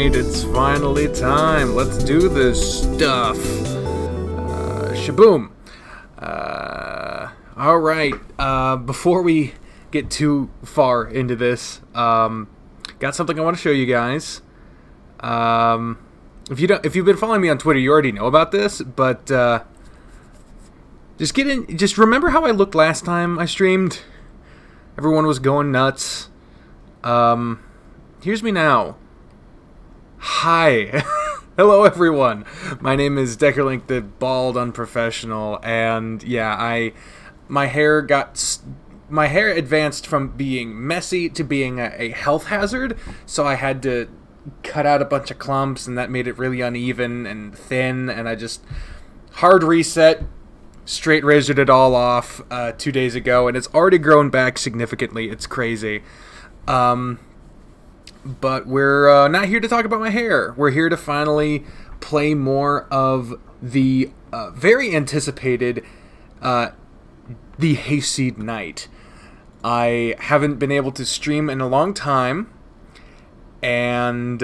Knight, it's finally time. Let's do this stuff. Shaboom. Alright, before we get too far into this, got something I want to show you guys. If you've been following me on Twitter, you already know about this, but just remember how I looked last time I streamed? Everyone was going nuts. Here's me now. Hi. Hello, everyone. My name is Deckerlink, the bald unprofessional, and yeah, my hair advanced from being messy to being a health hazard, so I had to cut out a bunch of clumps, and that made it really uneven and thin, and I just hard reset, straight razored it all off 2 days ago, and it's already grown back significantly. It's crazy. But we're not here to talk about my hair. We're here to finally play more of the very anticipated the Hayseed Knight. I haven't been able to stream in a long time, and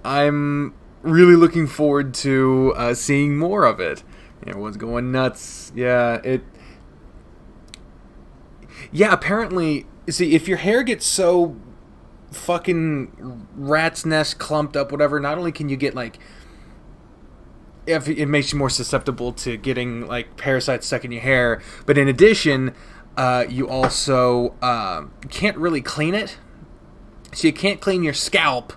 I'm really looking forward to seeing more of it. Everyone's going nuts. Yeah, apparently, see, if your hair gets so fucking rat's nest clumped up, whatever, not only can you get, like, if it makes you more susceptible to getting, like, parasites stuck in your hair, but in addition, you also can't really clean it. So you can't clean your scalp,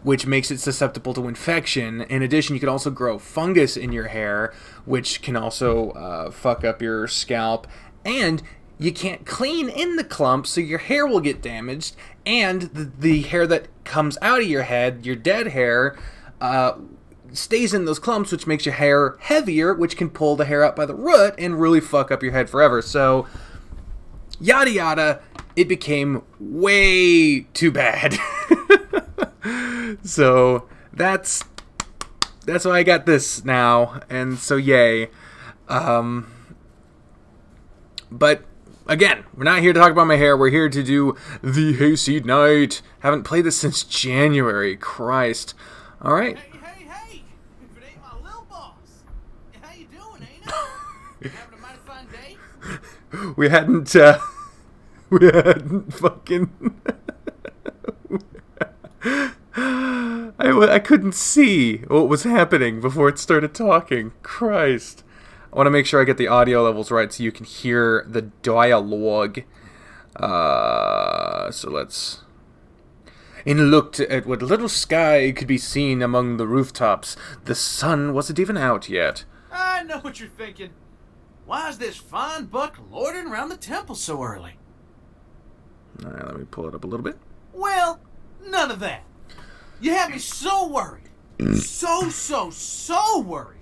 which makes it susceptible to infection. In addition, you can also grow fungus in your hair, which can also fuck up your scalp. And you can't clean in the clumps, so your hair will get damaged. And the hair that comes out of your head, your dead hair, stays in those clumps, which makes your hair heavier, which can pull the hair out by the root and really fuck up your head forever. So, yada yada, it became way too bad. So that's why I got this now, and so yay. But again, we're not here to talk about my hair. We're here to do the Hayseed Knight. Haven't played this since January. Christ. All right. Hey! If it ain't my little boss, how you doing, ain't it? You having a mighty fine day? We hadn't fucking. I couldn't see what was happening before it started talking. Christ. I want to make sure I get the audio levels right so you can hear the dialogue. So let's... And looked at what little sky could be seen among the rooftops. The sun wasn't even out yet. I know what you're thinking. Why is this fine buck loitering around the temple so early? Alright, let me pull it up a little bit. Well, none of that. You had me so worried. So worried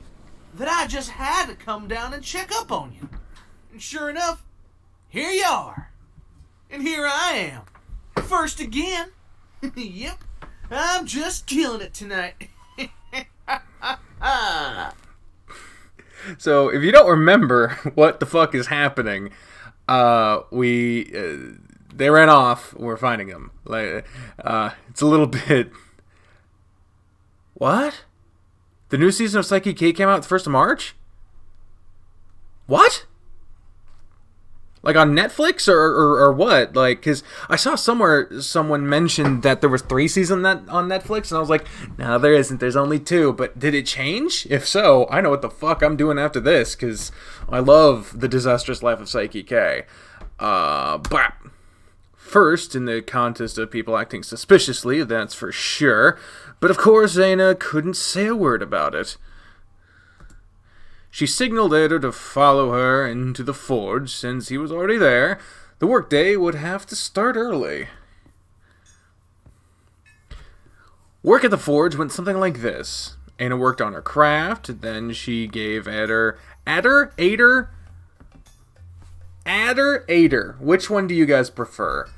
that I just had to come down and check up on you. And sure enough, here you are. And here I am. First again. Yep, I'm just killing it tonight. So, if you don't remember what the fuck is happening, they ran off. We're finding them. It's a little bit... What? The new season of Psyche K came out the 1st of March? What? Like on Netflix or what? Like, because I saw somewhere someone mentioned that there was 3 seasons on Netflix, and I was like, no, there isn't. There's only 2. But did it change? If so, I know what the fuck I'm doing after this, because I love The Disastrous Life of Psyche K. But first in the contest of people acting suspiciously, that's for sure. But of course, Zaina couldn't say a word about it. She signaled Eder to follow her into the forge, since he was already there. The workday would have to start early. Work at the forge went something like this. Aina worked on her craft, then she gave Eder... Ader? Which one do you guys prefer?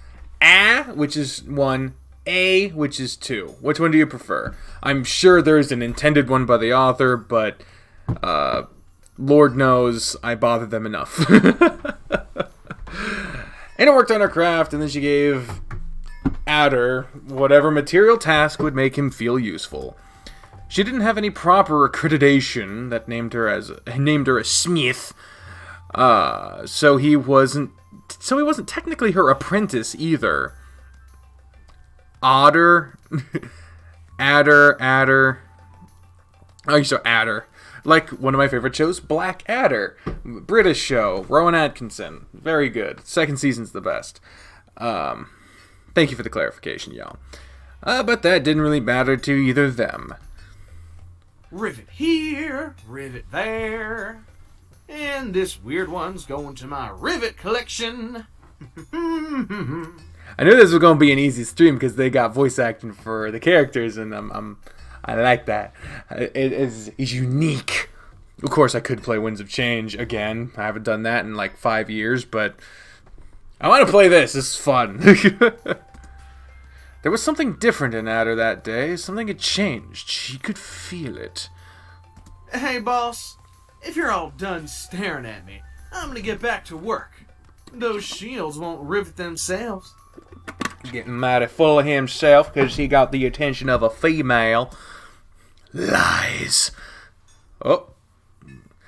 Which is 1... A, which is 2. Which one do you prefer? I'm sure there's an intended one by the author, but Lord knows I bothered them enough. Anna worked on her craft, and then she gave Adder whatever material task would make him feel useful. She didn't have any proper accreditation that named her a smith, so he wasn't technically her apprentice either. Adder. Oh, so Adder. Like one of my favorite shows, Black Adder. British show. Rowan Atkinson. Very good. Second season's the best. Thank you for the clarification, y'all. But that didn't really matter to either of them. Rivet here, rivet there. And this weird one's going to my rivet collection. I knew this was going to be an easy stream because they got voice acting for the characters, and I like that. It is unique. Of course, I could play Winds of Change again. I haven't done that in like 5 years, but I want to play this. This is fun. There was something different in Adder that day. Something had changed. She could feel it. Hey, boss. If you're all done staring at me, I'm gonna get back to work. Those shields won't rivet themselves. Getting mighty full of himself because he got the attention of a female. Lies. Oh.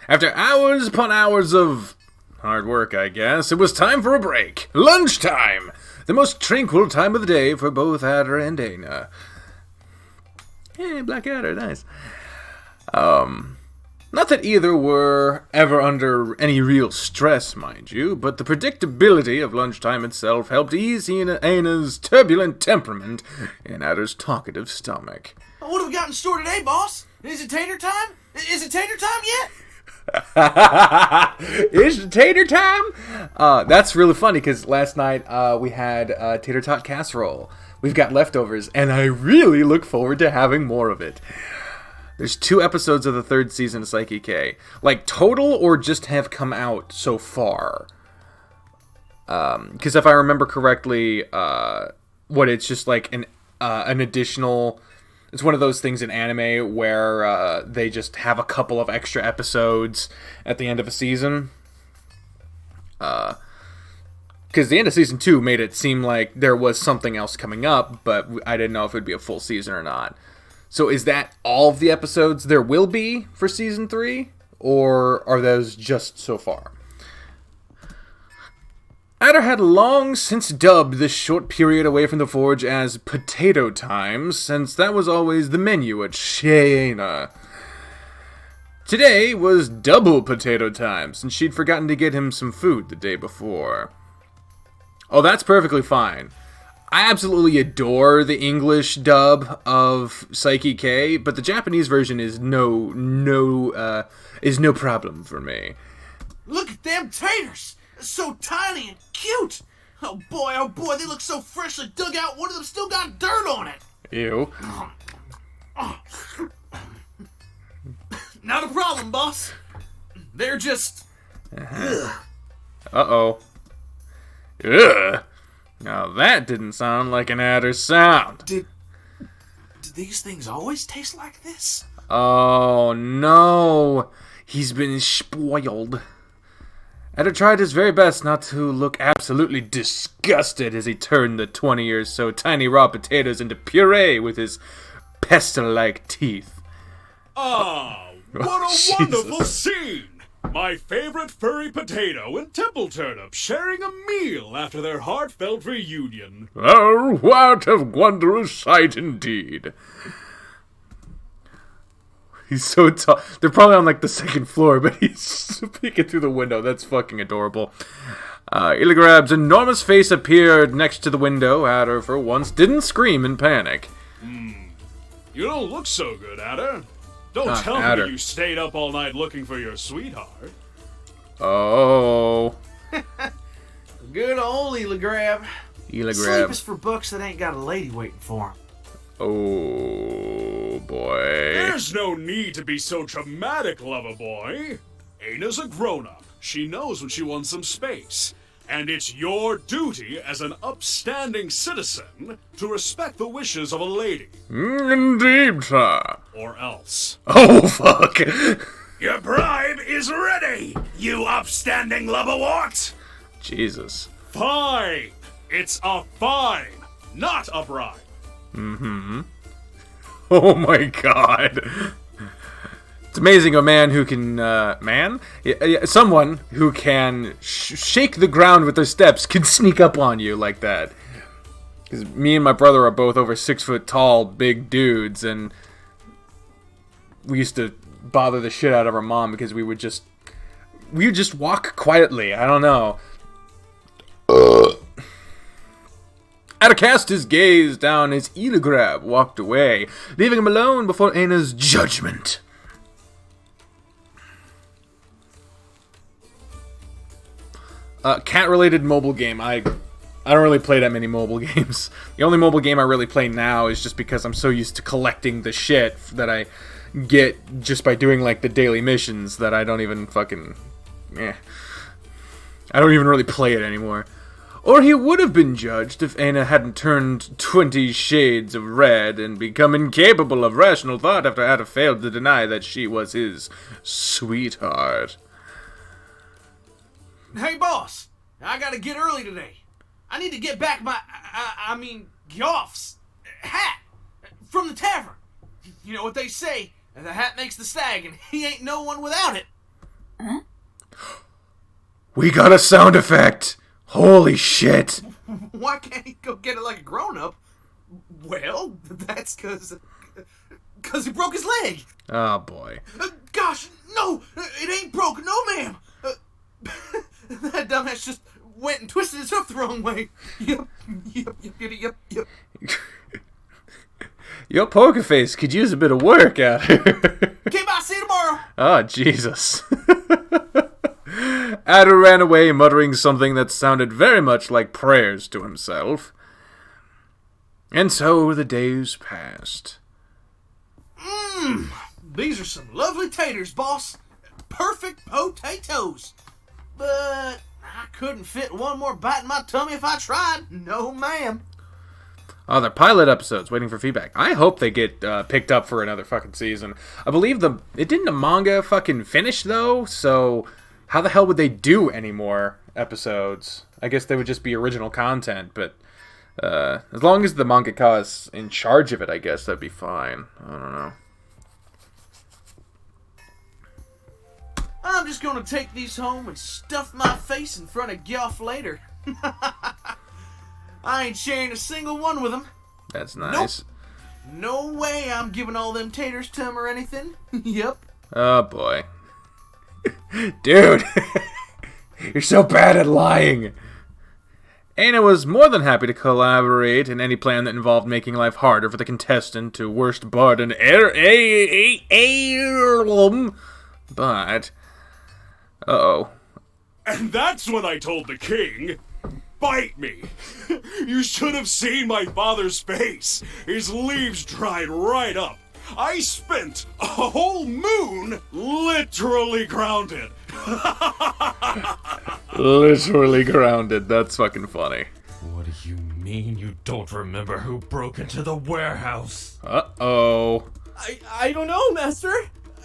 After hours upon hours of hard work, I guess, it was time for a break. Lunchtime! The most tranquil time of the day for both Adder and Dana. Hey, Black Adder, nice. Not that either were ever under any real stress, mind you, but the predictability of lunchtime itself helped ease Anna's turbulent temperament and Adder's talkative stomach. What have we got in store today, boss? Is it tater time? Is it tater time yet? Is it tater time? That's really funny because last night we had tater tot casserole. We've got leftovers, and I really look forward to having more of it. There's 2 episodes of the 3rd season of Psyche K. Like, total or just have come out so far? Because if I remember correctly, it's just like an additional... It's one of those things in anime where they just have a couple of extra episodes at the end of a season. Because the end of season 2 made it seem like there was something else coming up, but I didn't know if it would be a full season or not. So is that all of the episodes there will be for season 3? Or are those just so far? Adder had long since dubbed this short period away from the forge as potato time, since that was always the menu at Shayna. Today was double potato time, since she'd forgotten to get him some food the day before. Oh, that's perfectly fine. I absolutely adore the English dub of Psyche K, but the Japanese version is no problem for me. Look at them taters! They're so tiny and cute! Oh boy, they look so freshly dug out, one of them still got dirt on it! Ew. Not a problem, boss. They're just... Uh-oh. Ugh. Now that didn't sound like an adder sound. Did these things always taste like this? Oh no. He's been spoiled. Adder tried his very best not to look absolutely disgusted as he turned the 20 or so tiny raw potatoes into puree with his pestle-like teeth. Ah, what a wonderful scene! My favorite furry potato and temple turnip sharing a meal after their heartfelt reunion. Oh, what a wondrous sight indeed. He's so tall. They're probably on like the 2nd floor, but he's peeking through the window. That's fucking adorable. Illigrab's enormous face appeared next to the window. Adder, for once, didn't scream in panic. You don't look so good, Adder. Don't tell Adder. me you stayed up all night looking for your sweetheart. Oh. Good old Illigrab. Sleep Illigrab. is for bucks that ain't got a lady waiting for him. Oh, boy. There's no need to be so dramatic, lover boy. Anna's a grown-up. She knows when she wants some space. And it's your duty as an upstanding citizen to respect the wishes of a lady. Indeed, sir. Or else. Oh, fuck. Your bribe is ready, you upstanding lubberwort! Jesus. Fine! It's a fine! not a bribe. Mm-hmm. Oh my god. It's amazing a man who can, someone who can shake the ground with their steps can sneak up on you like that. Because me and my brother are both over 6 foot tall, big dudes, and we used to bother the shit out of our mom because we would just walk quietly. I don't know. Ada cast his gaze down his Elegrab, walked away, leaving him alone before Anna's judgment. Cat-related mobile game. I don't really play that many mobile games. The only mobile game I really play now is just because I'm so used to collecting the shit that I get just by doing, like, the daily missions that I don't even fucking... I don't even really play it anymore. Or he would have been judged if Anna hadn't turned 20 shades of red and become incapable of rational thought after Ada failed to deny that she was his sweetheart. Hey, boss, I gotta get early today. I need to get back my, Goff's hat from the tavern. You know what they say, the hat makes the stag, and he ain't no one without it. Huh? We got a sound effect! Holy shit! Why can't he go get it like a grown-up? Well, that's cause he broke his leg. Oh, boy. Gosh, no, it ain't broke, no ma'am. That dumbass just went and twisted his hoof the wrong way. Yep. Your poker face could use a bit of work out here. Okay, bye, see you tomorrow. Oh, Jesus. Ada ran away, muttering something that sounded very much like prayers to himself. And so the days passed. These are some lovely taters, boss. Perfect potatoes. But I couldn't fit one more bite in my tummy if I tried. No, ma'am. Oh, they're pilot episodes, waiting for feedback. I hope they get picked up for another fucking season. I believe the manga fucking finish, though, so how the hell would they do any more episodes? I guess they would just be original content, but as long as the mangaka is in charge of it, I guess that'd be fine. I don't know. I'm just gonna take these home and stuff my face in front of Goff later. I ain't sharing a single one with him. That's nice. Nope. No way I'm giving all them taters to him or anything. Yep. Oh, boy. Dude, you're so bad at lying. Anna was more than happy to collaborate in any plan that involved making life harder for the contestant to worst bard in heirloom. But, uh-oh. And that's when I told the king, bite me. You should have seen my father's face. His leaves dried right up. I spent a whole moon literally grounded. Literally grounded. That's fucking funny. What do you mean you don't remember who broke into the warehouse? Uh-oh. I don't know, Master.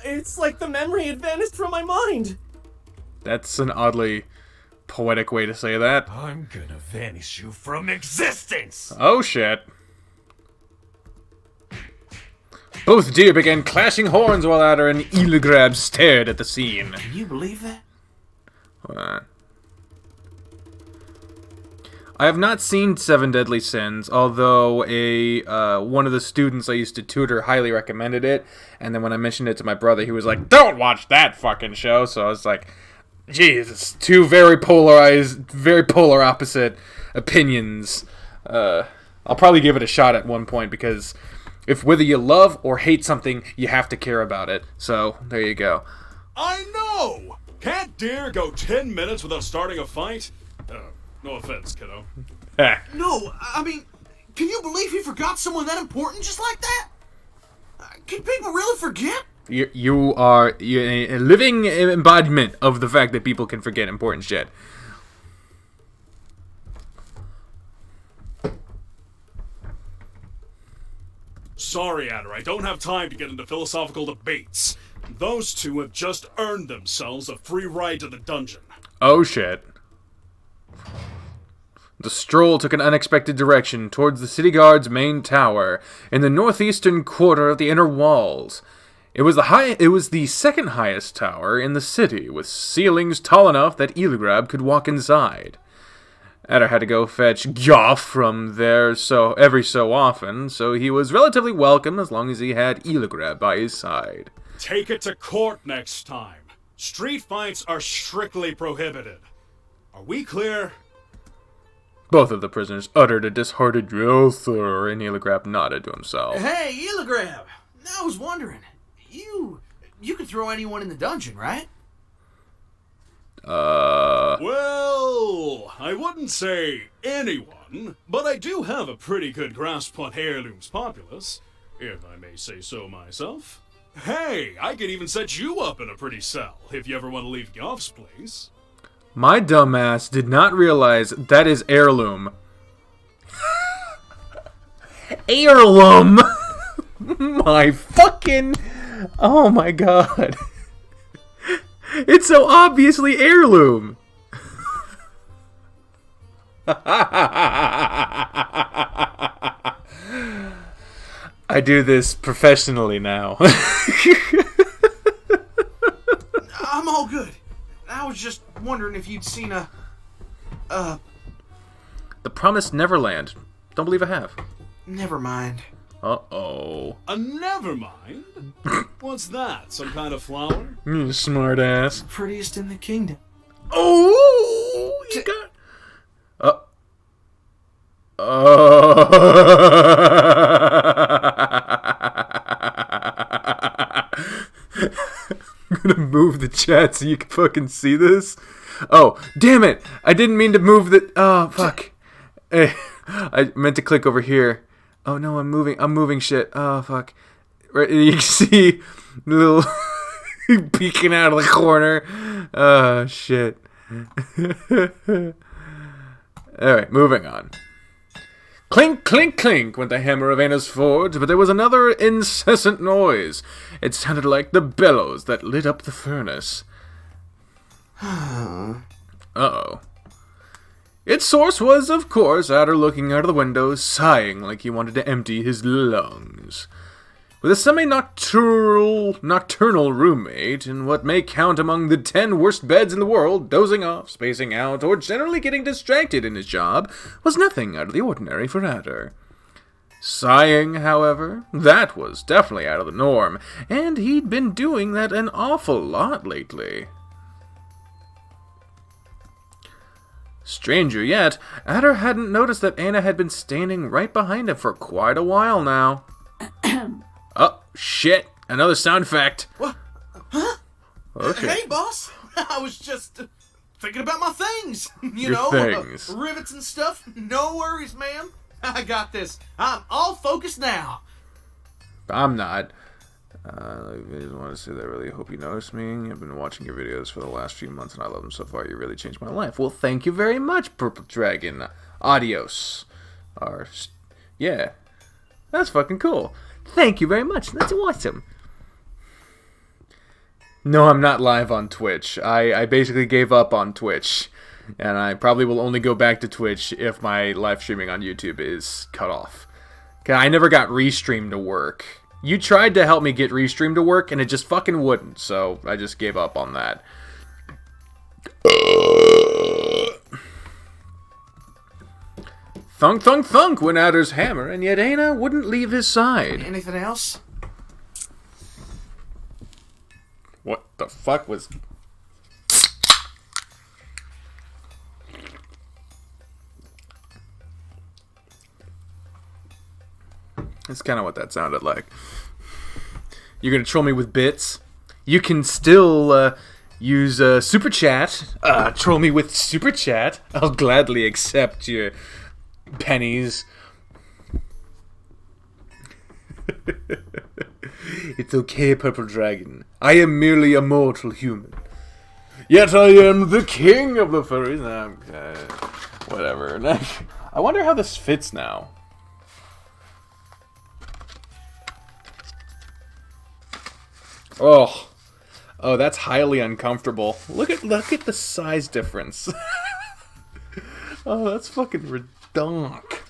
It's like the memory had vanished from my mind. That's an oddly poetic way to say that. I'm gonna vanish you from existence! Oh, shit. Both deer began clashing horns while Ada and Elegrab stared at the scene. Can you believe that? I have not seen Seven Deadly Sins, although one of the students I used to tutor highly recommended it, and then when I mentioned it to my brother, he was like, "Don't watch that fucking show." So I was like, Jesus, two very polar opposite opinions. I'll probably give it a shot at one point, because if whether you love or hate something, you have to care about it. So, there you go. I know! Can't deer go 10 minutes without starting a fight? No offense, kiddo. No, I mean, can you believe he forgot someone that important just like that? Can people really forget? You are a living embodiment of the fact that people can forget important shit. Sorry, Ada, I don't have time to get into philosophical debates. Those two have just earned themselves a free ride to the dungeon. Oh, shit. The stroll took an unexpected direction towards the city guard's main tower in the northeastern quarter of the inner walls. It was the second highest tower in the city, with ceilings tall enough that Eligrab could walk inside. Adder had to go fetch Gyoff from there every so often, so he was relatively welcome as long as he had Eligrab by his side. Take it to court next time. Street fights are strictly prohibited. Are we clear? Both of the prisoners uttered a disheartened "Yes, sir," and Eligrab nodded to himself. Hey, Eligrab! I was wondering, you could throw anyone in the dungeon, right? Well, I wouldn't say anyone, but I do have a pretty good grasp on Heirloom's populace, if I may say so myself. Hey, I could even set you up in a pretty cell, if you ever want to leave Goff's place. My dumbass did not realize that is heirloom. Heirloom! My fucking... Oh my god. It's so obviously heirloom. I do this professionally now. I'm all good. I was just wondering if you'd seen The Promised Neverland. Don't believe I have. Never mind. Uh-oh. A never mind? What's that, some kind of flower? You smart ass. Prettiest in the kingdom. Oh! You got... I'm gonna move the chat so you can fucking see this. Oh, damn it! I didn't mean to move the... Oh, fuck. I meant to click over here. Oh no, I'm moving shit. Oh, fuck. Right, you can see little peeking out of the corner. Oh, shit. Alright, moving on. Clink, clink, clink went the hammer of Anna's forge, but there was another incessant noise. It sounded like the bellows that lit up the furnace. Uh-oh. Its source was, of course, Adder looking out of the window, sighing like he wanted to empty his lungs. With a semi-nocturnal roommate, in what may count among the 10 worst beds in the world, dozing off, spacing out, or generally getting distracted in his job, was nothing out of the ordinary for Adder. Sighing, however, that was definitely out of the norm, and he'd been doing that an awful lot lately. Stranger yet, Adder hadn't noticed that Anna had been standing right behind him for quite a while now. Oh, shit. Another sound effect. What? Huh? Okay. Hey, boss. I was just thinking about my things. Your things. Rivets and stuff. No worries, man. I got this. I'm all focused now. I'm not. I just want to say that I really hope you noticed me. I've been watching your videos for the last few months and I love them so far. You really changed my life. Well, thank you very much, Purple Dragon. Adios. Yeah. That's fucking cool. Thank you very much. That's awesome. No, I'm not live on Twitch. I basically gave up on Twitch. And I probably will only go back to Twitch if my live streaming on YouTube is cut off. I never got Restream to work. You tried to help me get Restream to work, and it just fucking wouldn't. So I just gave up on that. Thunk, thunk, thunk went Adder's hammer, and yet Anna wouldn't leave his side. Anything else? What the fuck was... That's kind of what that sounded like. You're gonna troll me with bits? You can still use Super Chat. Troll me with Super Chat. I'll gladly accept your pennies. It's okay, Purple Dragon. I am merely a mortal human. Yet I am the king of the furries. Whatever. I wonder how this fits now. Oh, that's highly uncomfortable. Look at the size difference. Oh, that's fucking redonk.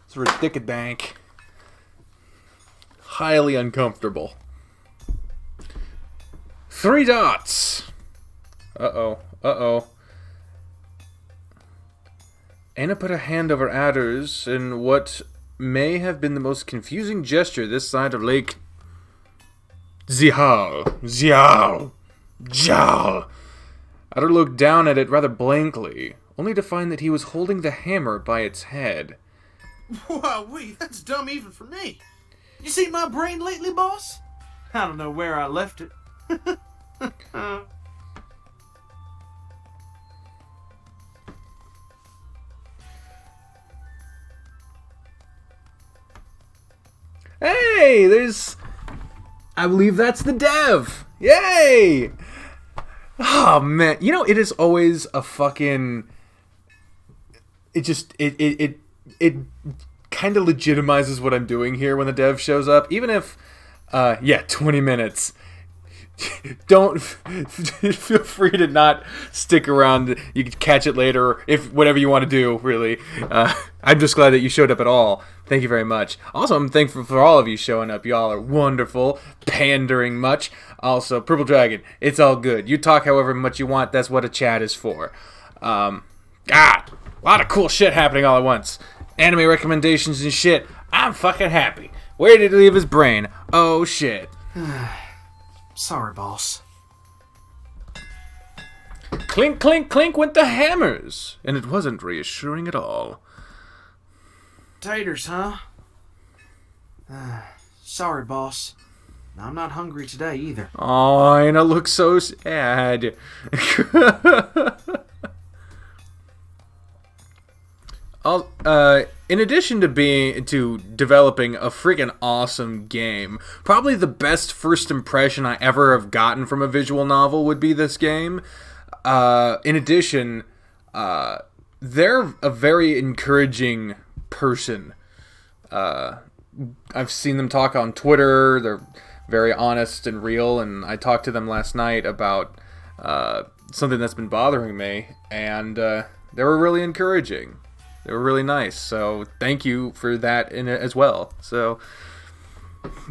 It's ridicadank. Highly uncomfortable. 3 dots. Uh-oh. Anna put a hand over Adder's in what may have been the most confusing gesture this side of Lake Zazzle. Adder looked down at it rather blankly, only to find that he was holding the hammer by its head. Wow, that's dumb even for me. You seen my brain lately, boss? I don't know where I left it. Hey, I believe that's the dev. Yay! Oh, man. You know, it is always a fucking... It kind of legitimizes what I'm doing here when the dev shows up. Even if, 20 minutes. Don't feel free to not stick around. You can catch it later, if whatever you want to do, really. I'm just glad that you showed up at all. Thank you very much. Also, I'm thankful for all of you showing up. Y'all are wonderful, pandering much. Also, Purple Dragon, it's all good. You talk however much you want. That's what a chat is for. A lot of cool shit happening all at once. Anime recommendations and shit. I'm fucking happy. Where did he leave his brain? Oh, shit. Sorry, boss. Clink, clink, clink went the hammers. And it wasn't reassuring at all. Taters, huh? Sorry, boss. I'm not hungry today either. Oh, Anna looks so sad. In addition to developing a freaking awesome game, probably the best first impression I ever have gotten from a visual novel would be this game. In addition, they're a very encouraging person. I've seen them talk on Twitter. They're very honest and real, and I talked to them last night about something that's been bothering me, and they were really encouraging. They were really nice, so thank you for that as well. So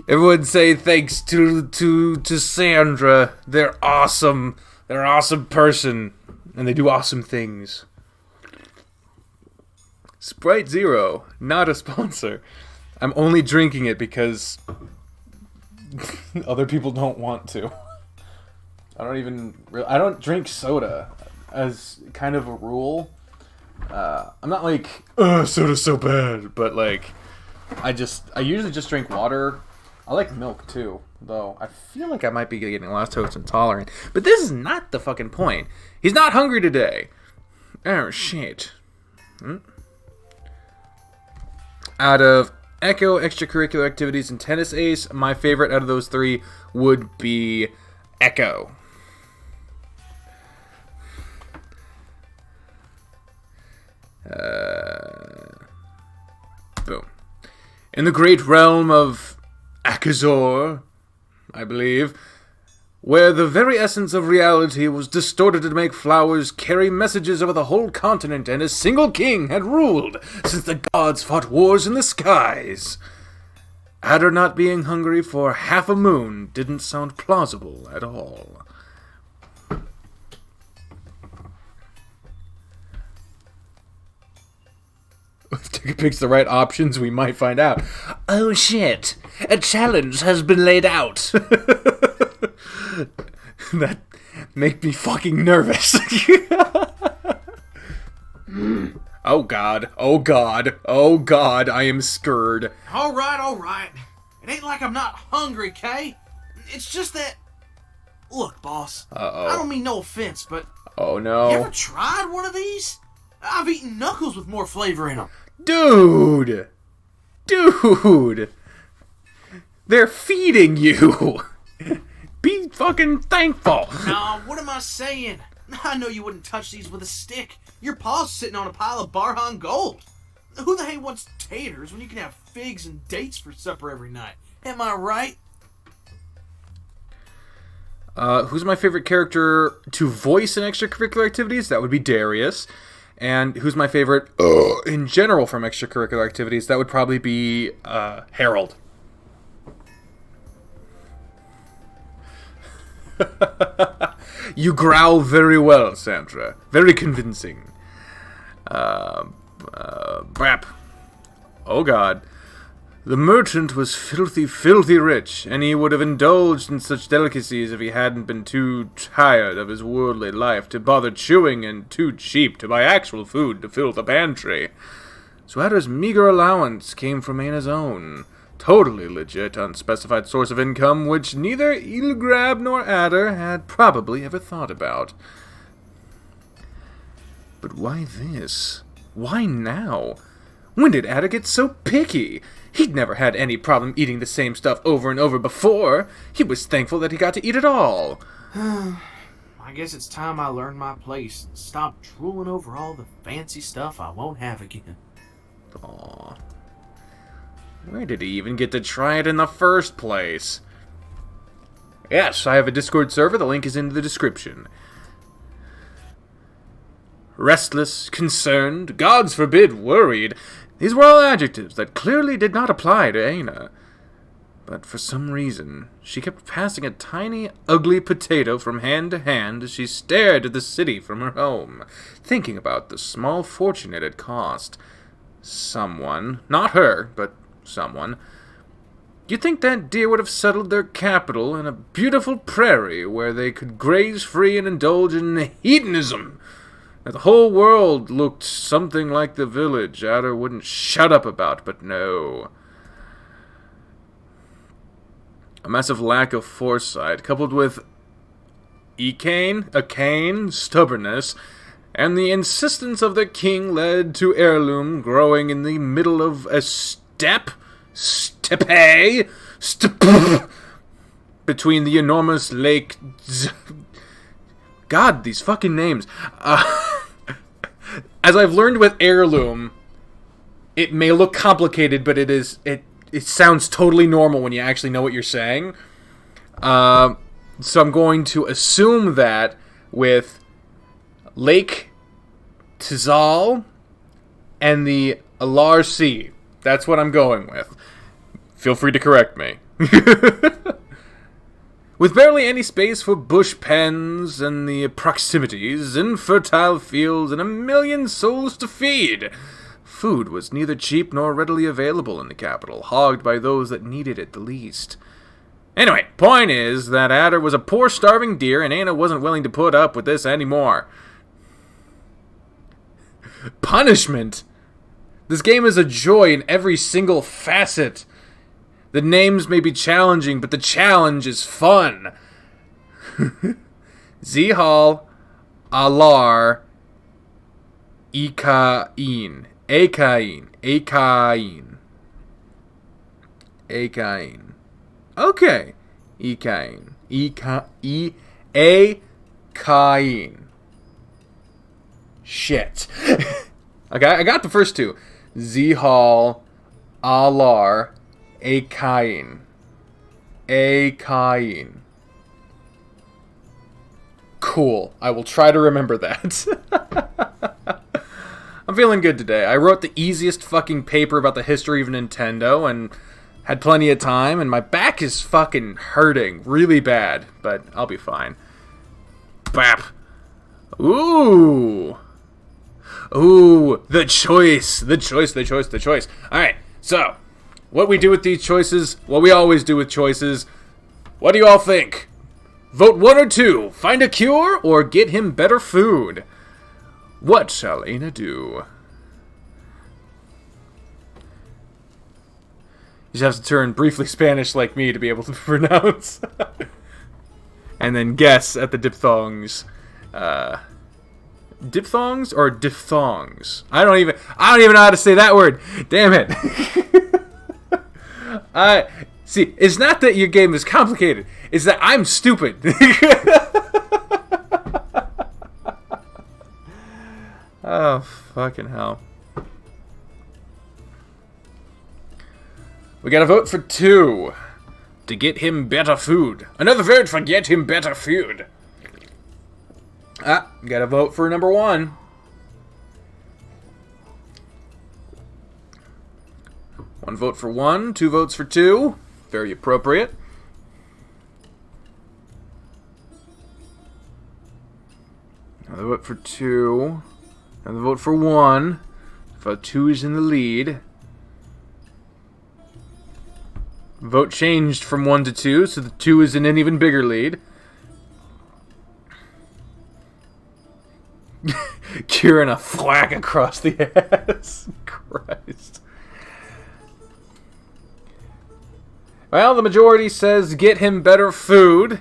everyone say thanks to Sandra. They're awesome. They're an awesome person, and they do awesome things. Sprite Zero, not a sponsor. I'm only drinking it because other people don't want to. I don't drink soda as kind of a rule. I'm not like, soda's so bad, but like, I usually just drink water. I like milk too, though I feel like I might be getting lactose intolerant. But this is not the fucking point. He's not hungry today. Oh, shit. Out of Echo, extracurricular activities, and tennis ace, my favorite out of those 3 would be Echo. Boom. In the great realm of Akazor, I believe, where the very essence of reality was distorted to make flowers carry messages over the whole continent, and a single king had ruled since the gods fought wars in the skies. Adder not being hungry for half a moon didn't sound plausible at all. If Ticket picks the right options, we might find out. Oh shit! A challenge has been laid out! That make me fucking nervous. Oh god, oh god, oh god, I am scared. Alright. It ain't like I'm not hungry, Kay. It's just that... Look, boss. Uh-oh. I don't mean no offense, but... Oh no. You ever tried one of these? I've eaten knuckles with more flavor in them. Dude! They're feeding you! Be fucking thankful! Nah, what am I saying? I know you wouldn't touch these with a stick. Your paw's sitting on a pile of Barhan gold. Who the hell wants taters when you can have figs and dates for supper every night? Am I right? Who's my favorite character to voice in extracurricular activities? That would be Darius. And who's my favorite in general from extracurricular activities? That would probably be Harold. You growl very well, Sandra. Very convincing. Brap. Oh God. The merchant was filthy, filthy rich, and he would have indulged in such delicacies if he hadn't been too tired of his worldly life to bother chewing and too cheap to buy actual food to fill the pantry. So Ada's meager allowance came from Anna's own, totally legit, unspecified source of income, which neither Ilgrab nor Ada had probably ever thought about. But why this? Why now? When did Ada get so picky? He'd never had any problem eating the same stuff over and over before. He was thankful that he got to eat it all. I guess it's time I learned my place and stop drooling over all the fancy stuff I won't have again. Aw. Where did he even get to try it in the first place? Yes, I have a Discord server. The link is in the description. Restless, concerned, gods forbid, worried. These were all adjectives that clearly did not apply to Aina. But for some reason, she kept passing a tiny, ugly potato from hand to hand as she stared at the city from her home, thinking about the small fortune it had cost. Someone, not her, but someone. You'd think that deer would have settled their capital in a beautiful prairie where they could graze free and indulge in hedonism. That the whole world looked something like the village Ada wouldn't shut up about, but no. A massive lack of foresight, coupled with stubbornness, and the insistence of the king led to heirloom growing in the middle of a steppe, between the enormous lake. God, these fucking names. As I've learned with heirloom, it may look complicated, but it sounds totally normal when you actually know what you're saying. So I'm going to assume that with Lake Zazzle and the Alar Sea. That's what I'm going with. Feel free to correct me. With barely any space for bush pens and the proximities, infertile fields, and a million souls to feed, food was neither cheap nor readily available in the capital, hogged by those that needed it the least. Anyway, point is that Ada was a poor starving deer, and Anna wasn't willing to put up with this anymore. Punishment? This game is a joy in every single facet. The names may be challenging, but the challenge is fun. Zihal, Alar, Ekain. Okay. Ekain. Shit. Okay, I got the first two. Zihal, Alar, Ekain. Cool. I will try to remember that. I'm feeling good today. I wrote the easiest fucking paper about the history of Nintendo and had plenty of time, and my back is fucking hurting really bad, but I'll be fine. Bap. Ooh, the choice. Alright, so, what we do with these choices, what we always do with choices, what do you all think? Vote 1 or 2, find a cure, or get him better food. What shall Aina do? You just have to turn briefly Spanish like me to be able to pronounce. And then guess at the diphthongs. Diphthongs or diphthongs? I don't even know how to say that word. Damn it. See, it's not that your game is complicated. It's that I'm stupid. Oh, fucking hell. We gotta vote for 2 to get him better food. Another vote for get him better food. Gotta vote for number 1. 1 vote for 1, 2 votes for 2. Very appropriate. Another vote for 2. Another vote for 1. Vote 2 is in the lead. Vote changed from 1 to 2, so the 2 is in an even bigger lead. Kieran a thwack across the ass. Christ. Well, the majority says get him better food,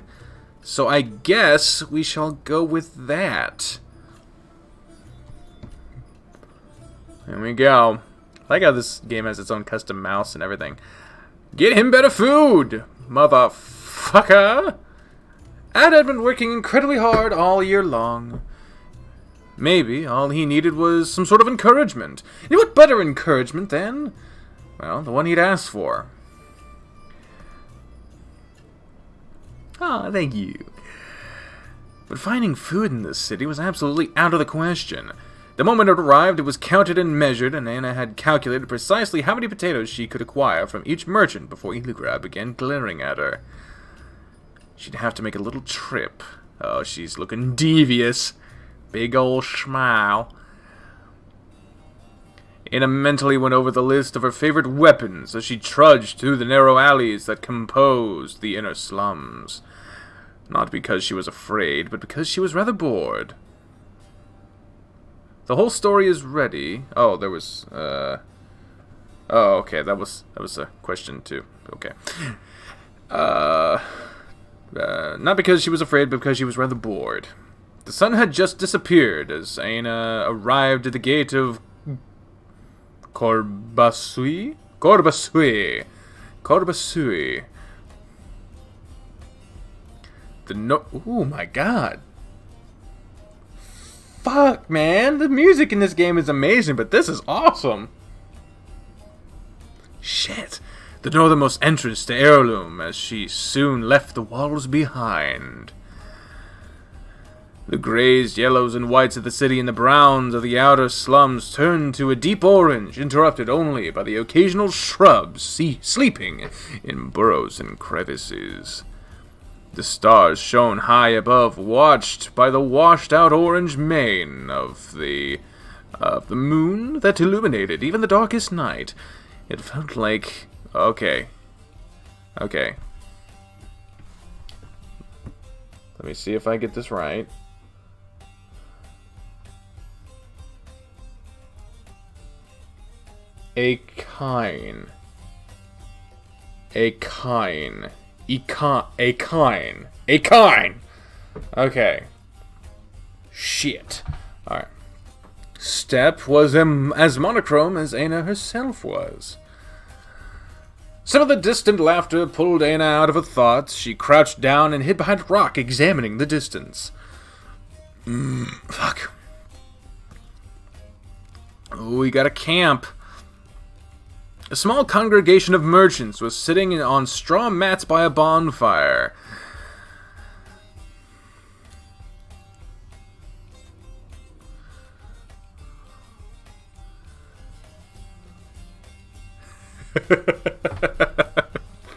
so I guess we shall go with that. There we go. I like how this game has its own custom mouse and everything. Get him better food, motherfucker! Ad had been working incredibly hard all year long. Maybe all he needed was some sort of encouragement. And what better encouragement than, well, the one he'd asked for. Ah, thank you. But finding food in this city was absolutely out of the question. The moment it arrived, it was counted and measured, and Anna had calculated precisely how many potatoes she could acquire from each merchant before Illugra began glaring at her. She'd have to make a little trip. Oh, she's looking devious. Big ol' smile. Anna mentally went over the list of her favorite weapons as she trudged through the narrow alleys that composed the inner slums. Not because she was afraid, but because she was rather bored. The whole story is ready. Oh, there was, oh, okay, that was a question too. Okay. Not because she was afraid, but because she was rather bored. The sun had just disappeared as Aina arrived at the gate of Corbasui? Corbasui. Oh my god. Fuck, man. The music in this game is amazing, but this is awesome. Shit. The northernmost entrance to Heirloom as she soon left the walls behind. The grays, yellows, and whites of the city and the browns of the outer slums turned to a deep orange, interrupted only by the occasional shrubs sleeping in burrows and crevices. The stars shone high above, watched by the washed-out orange mane of the moon that illuminated even the darkest night. It felt like... Okay. Let me see if I get this right. A kine. Okay. Shit. Alright. Step was as monochrome as Aina herself was. Some of the distant laughter pulled Aina out of her thoughts. She crouched down and hid behind a rock, examining the distance. Fuck. Oh, we got a camp. A small congregation of merchants was sitting on straw mats by a bonfire.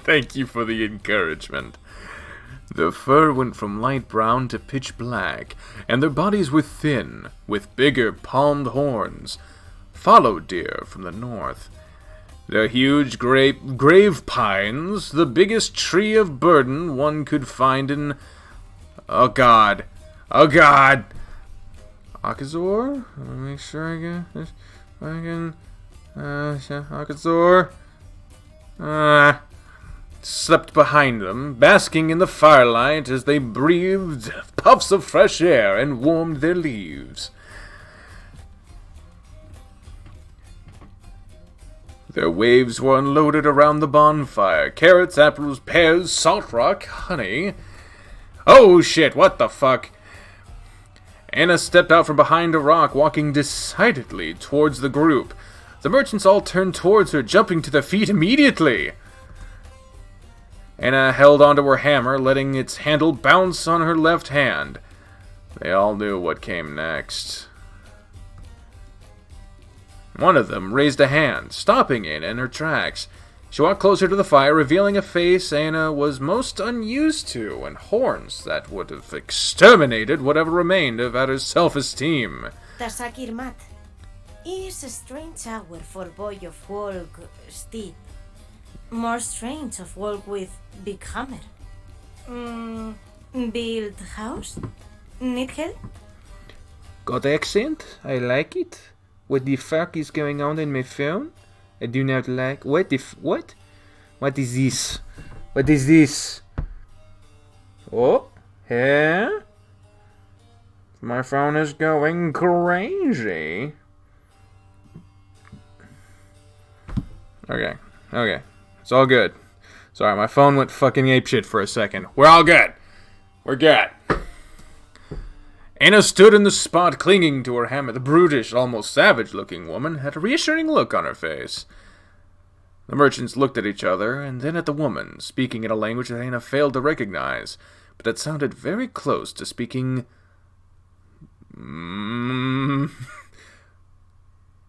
Thank you for the encouragement. Their fur went from light brown to pitch black, and their bodies were thin, with bigger palmed horns. Fallow deer from the north. Their huge grave pines, the biggest tree of burden one could find in... Oh god. Akazor? Let me make sure I get this. Akazor. Slept behind them, basking in the firelight as they breathed puffs of fresh air and warmed their leaves. Their waves were unloaded around the bonfire. Carrots, apples, pears, salt rock, honey. Oh shit, what the fuck? Anna stepped out from behind a rock, walking decidedly towards the group. The merchants all turned towards her, jumping to their feet immediately. Anna held onto her hammer, letting its handle bounce on her left hand. They all knew what came next. One of them raised a hand, stopping Aina in her tracks. She walked closer to the fire, revealing a face Aina was most unused to, and horns that would have exterminated whatever remained of Adder's self-esteem. Tasakirmat is a strange hour for boy of walk steep. More strange of walk with big hammer. Build house? Need help? Got accent? I like it. What the fuck is going on in my phone? I do not like... What? What is this? What is this? Oh? Huh? My phone is going crazy. Okay. It's all good. Sorry, my phone went fucking apeshit for a second. We're all good. We're good. Aina stood in the spot, clinging to her hammer. The brutish, almost savage-looking woman had a reassuring look on her face. The merchants looked at each other, and then at the woman, speaking in a language that Aina failed to recognize, but that sounded very close to speaking...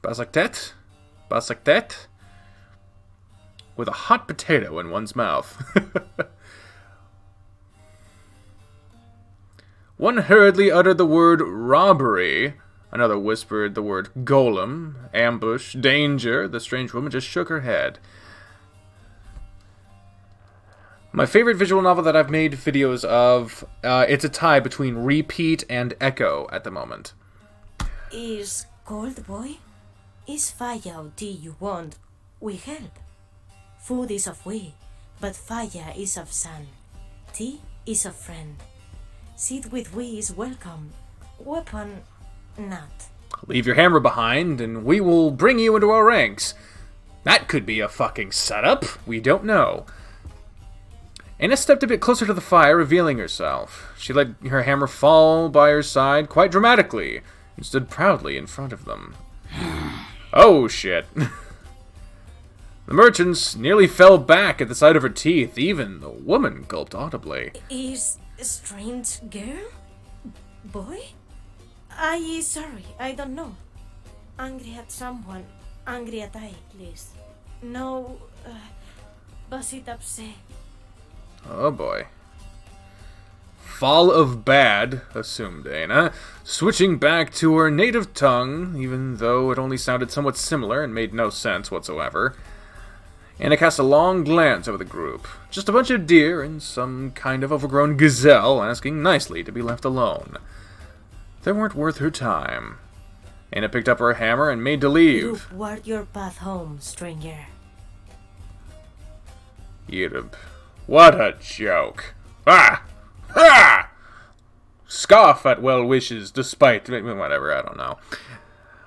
Basaktet? Basaktet? With a hot potato in one's mouth. One hurriedly uttered the word robbery. Another whispered the word golem, ambush, danger. The strange woman just shook her head. My favorite visual novel that I've made videos of, it's a tie between Repeat and Echo at the moment. Is cold boy? Is fire tea you want? We help. Food is of we, but fire is of sun. Tea is of friend. Sit with we is welcome. Weapon, not. Leave your hammer behind, and we will bring you into our ranks. That could be a fucking setup. We don't know. Aina stepped a bit closer to the fire, revealing herself. She let her hammer fall by her side quite dramatically, and stood proudly in front of them. Oh, shit. The merchants nearly fell back at the sight of her teeth. Even the woman gulped audibly. Is a strange girl? Boy? Sorry, I don't know. Angry at someone. Angry at I, please. No, basit upset. Oh boy. Fall of bad, assumed Aina, switching back to her native tongue, even though it only sounded somewhat similar and made no sense whatsoever. Aina cast a long glance over the group. Just a bunch of deer and some kind of overgrown gazelle asking nicely to be left alone. They weren't worth her time. Aina picked up her hammer and made to leave. You ward your path home, stranger. Yirib. What a joke. Ah! Ah! Scoff at well wishes despite... whatever, I don't know.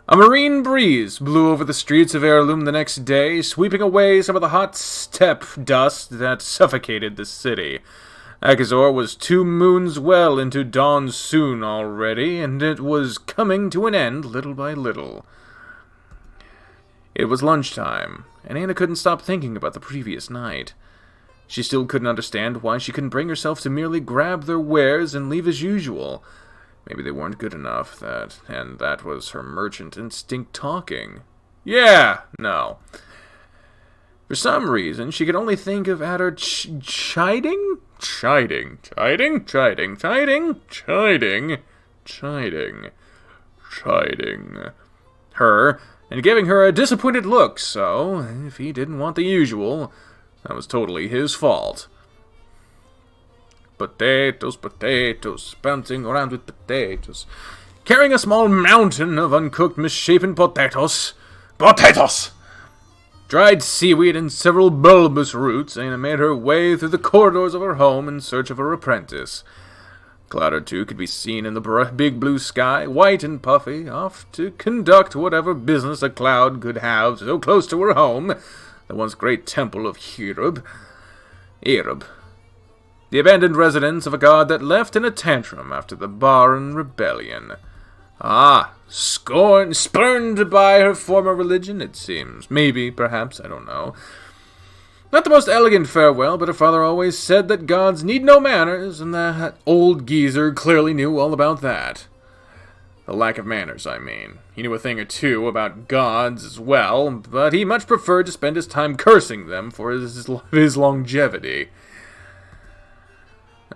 A marine breeze blew over the streets of Heirloom the next day, sweeping away some of the hot steppe dust that suffocated the city. Akazor was 2 moons well into dawn soon already, and it was coming to an end little by little. It was lunchtime, and Aina couldn't stop thinking about the previous night. She still couldn't understand why she couldn't bring herself to merely grab their wares and leave as usual. Maybe they weren't good enough, and that was her merchant instinct talking. Yeah, no. For some reason, she could only think of Adder chiding her, and giving her a disappointed look, so if he didn't want the usual, that was totally his fault. Potatoes, bouncing around with potatoes. Carrying a small mountain of uncooked, misshapen potatoes. Dried seaweed and several bulbous roots, Aina made her way through the corridors of her home in search of her apprentice. A cloud or two could be seen in the big blue sky, white and puffy, off to conduct whatever business a cloud could have so close to her home, the once great temple of Hirub. The abandoned residence of a god that left in a tantrum after the Baran rebellion. Spurned by her former religion, it seems. Maybe, perhaps, I don't know. Not the most elegant farewell, but her father always said that gods need no manners, and that old geezer clearly knew all about that. The lack of manners, I mean. He knew a thing or two about gods as well, but he much preferred to spend his time cursing them for his longevity.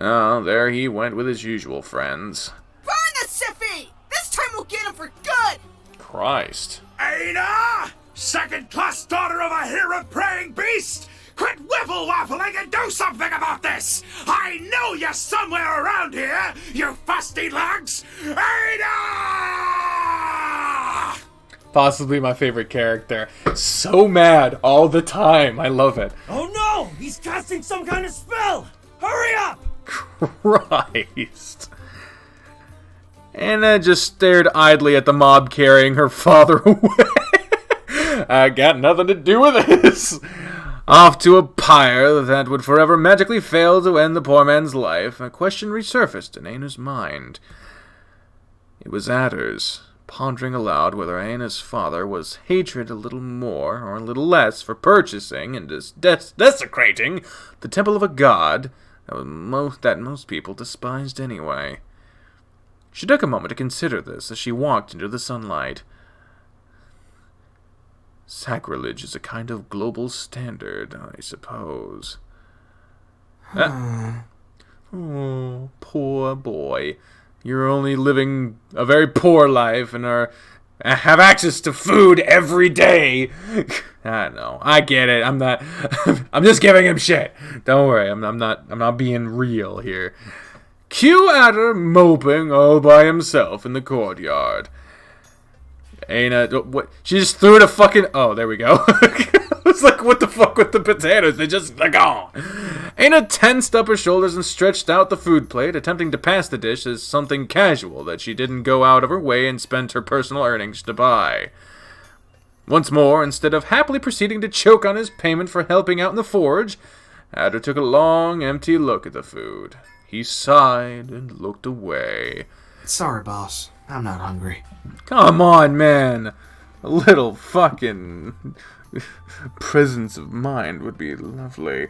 Oh, there he went with his usual friends. Burn the Siffy! This time we'll get him for good! Christ. Ada! Second-class daughter of a hero-praying beast! Quit whiffle-waffling and do something about this! I know you're somewhere around here, you fusty lugs! Ada! Possibly my favorite character. So mad all the time. I love it. Oh no! He's casting some kind of spell! Hurry up! Christ. Anna just stared idly at the mob carrying her father away. I got nothing to do with this. Off to a pyre that would forever magically fail to end the poor man's life, a question resurfaced in Anna's mind. It was Adder's, pondering aloud whether Anna's father was hatred a little more or a little less for purchasing and desecrating the temple of a god that most people despised anyway. She took a moment to consider this as she walked into the sunlight. Sacrilege is a kind of global standard, I suppose. Oh, poor boy. You're only living a very poor life and have access to food every day. I know. I get it. I'm not. I'm just giving him shit. Don't worry. I'm not being real here. Cue Adder moping all by himself in the courtyard. Anna, what? She just threw the fucking. Oh, there we go. It's like, what the fuck with the potatoes? They're gone. Anna tensed up her shoulders and stretched out the food plate, attempting to pass the dish as something casual that she didn't go out of her way and spend her personal earnings to buy. Once more, instead of happily proceeding to choke on his payment for helping out in the forge, Adder took a long, empty look at the food. He sighed and looked away. Sorry, boss. I'm not hungry. Come on, man. A little fucking presence of mind would be lovely.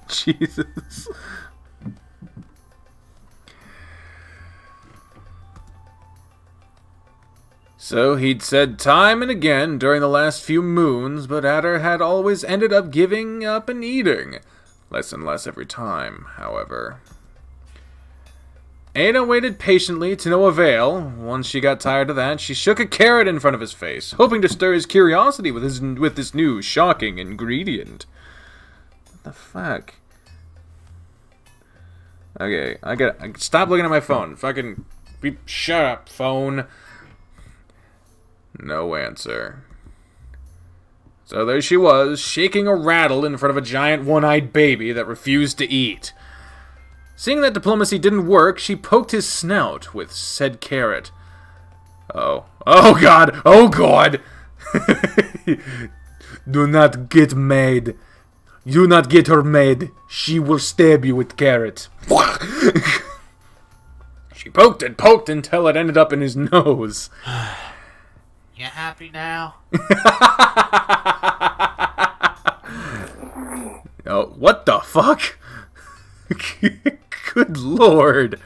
Jesus. So he'd said time and again during the last few moons, but Adder had always ended up giving up and eating. Less and less every time, however. Anna waited patiently to no avail. Once she got tired of that, she shook a carrot in front of his face, hoping to stir his curiosity with this new shocking ingredient. What the fuck? Okay, I gotta stop looking at my phone. Fucking shut up, phone. No answer. So there she was, shaking a rattle in front of a giant one-eyed baby that refused to eat. Seeing that diplomacy didn't work, she poked his snout with said carrot. Oh God! Oh God! Do not get mad. Do not get her mad. She will stab you with carrot. She poked until it ended up in his nose. You happy now? Oh, what the fuck? Good lord.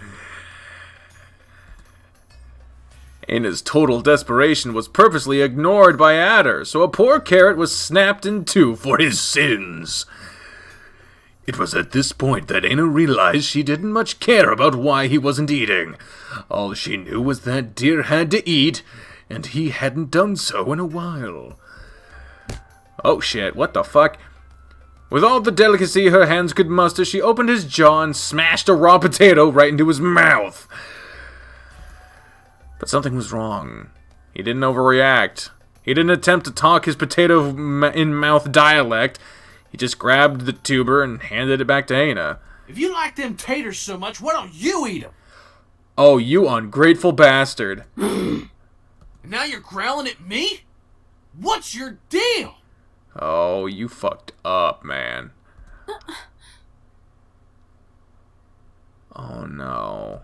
Anna's total desperation was purposely ignored by Adder, so a poor carrot was snapped in two for his sins. It was at this point that Anna realized she didn't much care about why he wasn't eating. All she knew was that deer had to eat, and he hadn't done so in a while. Oh shit, what the fuck? With all the delicacy her hands could muster, she opened his jaw and smashed a raw potato right into his mouth. But something was wrong. He didn't overreact. He didn't attempt to talk his potato-in-mouth dialect. He just grabbed the tuber and handed it back to Anna. If you like them taters so much, why don't you eat them? Oh, you ungrateful bastard. And now you're growling at me? What's your deal? Oh, you fucked up, man. Oh no.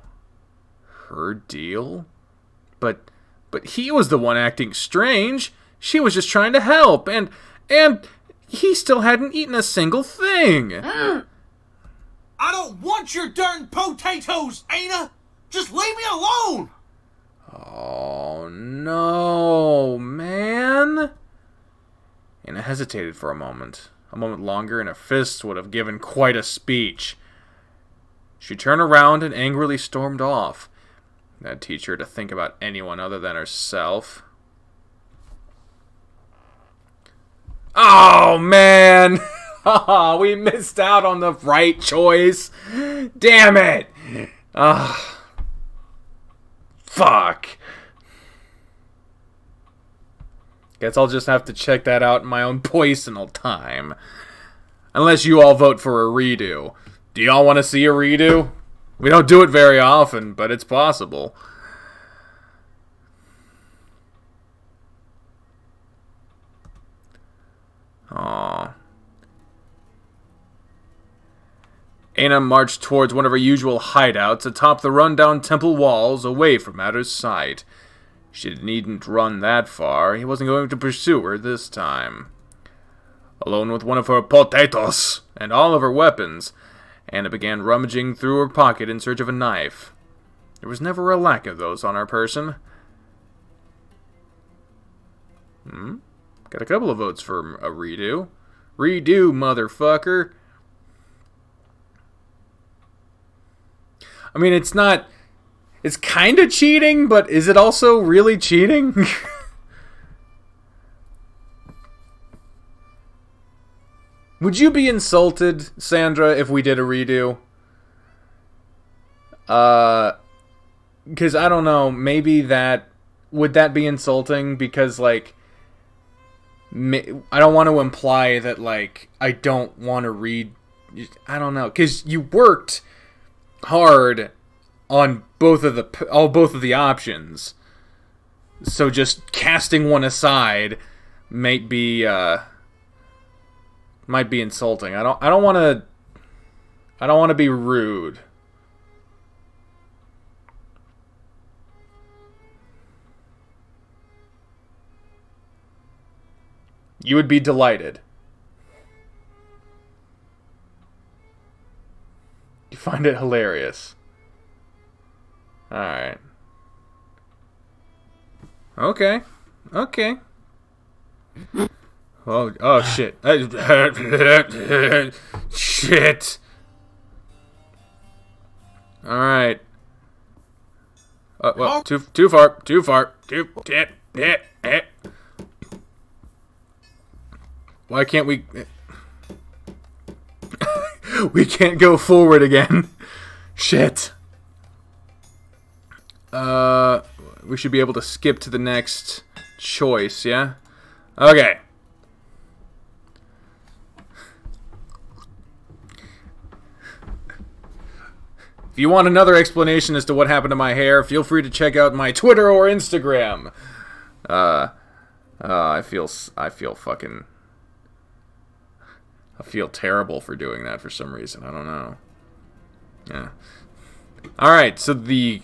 Her deal? But he was the one acting strange. She was just trying to help, and he still hadn't eaten a single thing. I don't want your darn potatoes, Anna! Just leave me alone! Oh, no, man. Anna hesitated for a moment longer, and her fists would have given quite a speech. She turned around and angrily stormed off. That'd teach her to think about anyone other than herself. Oh, man! We missed out on the right choice. Damn it! Fuck. Guess I'll just have to check that out in my own personal time. Unless you all vote for a redo. Do y'all want to see a redo? We don't do it very often, but it's possible. Aww. Anna marched towards one of her usual hideouts atop the rundown temple walls, away from Adder's sight. She needn't run that far. He wasn't going to pursue her this time. Alone with one of her potatoes and all of her weapons, Anna began rummaging through her pocket in search of a knife. There was never a lack of those on her person. Got a couple of votes for a redo. Redo, motherfucker. I mean, it's not... It's kind of cheating, but is it also really cheating? Would you be insulted, Sandra, if we did a redo? Because I don't know, maybe that... Would that be insulting? Because, like... I don't want to imply that, like, I don't want to read... I don't know, because you worked hard on both of the options. So just casting one aside might be insulting. I don't want to be rude. You would be delighted. You find it hilarious. Alright. Okay. Okay. Oh shit. Shit. Alright. Well, too far. Why can't we... We can't go forward again. Shit. We should be able to skip to the next choice, yeah? Okay. If you want another explanation as to what happened to my hair, feel free to check out my Twitter or Instagram. I feel terrible for doing that for some reason. I don't know. Yeah. Alright, so the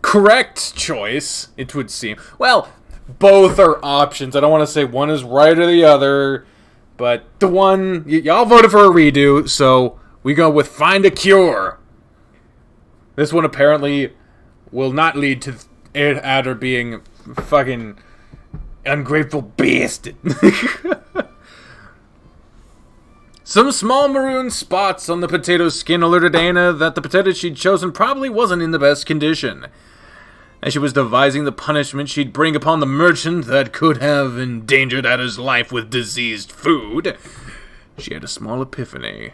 correct choice, it would seem... Well, both are options. I don't want to say one is right or the other, but the one... Y'all voted for a redo, so we go with Find a Cure. This one apparently will not lead to Adder being fucking ungrateful bastard. Some small maroon spots on the potato's skin alerted Anna that the potato she'd chosen probably wasn't in the best condition. As she was devising the punishment she'd bring upon the merchant that could have endangered Adder's life with diseased food, she had a small epiphany.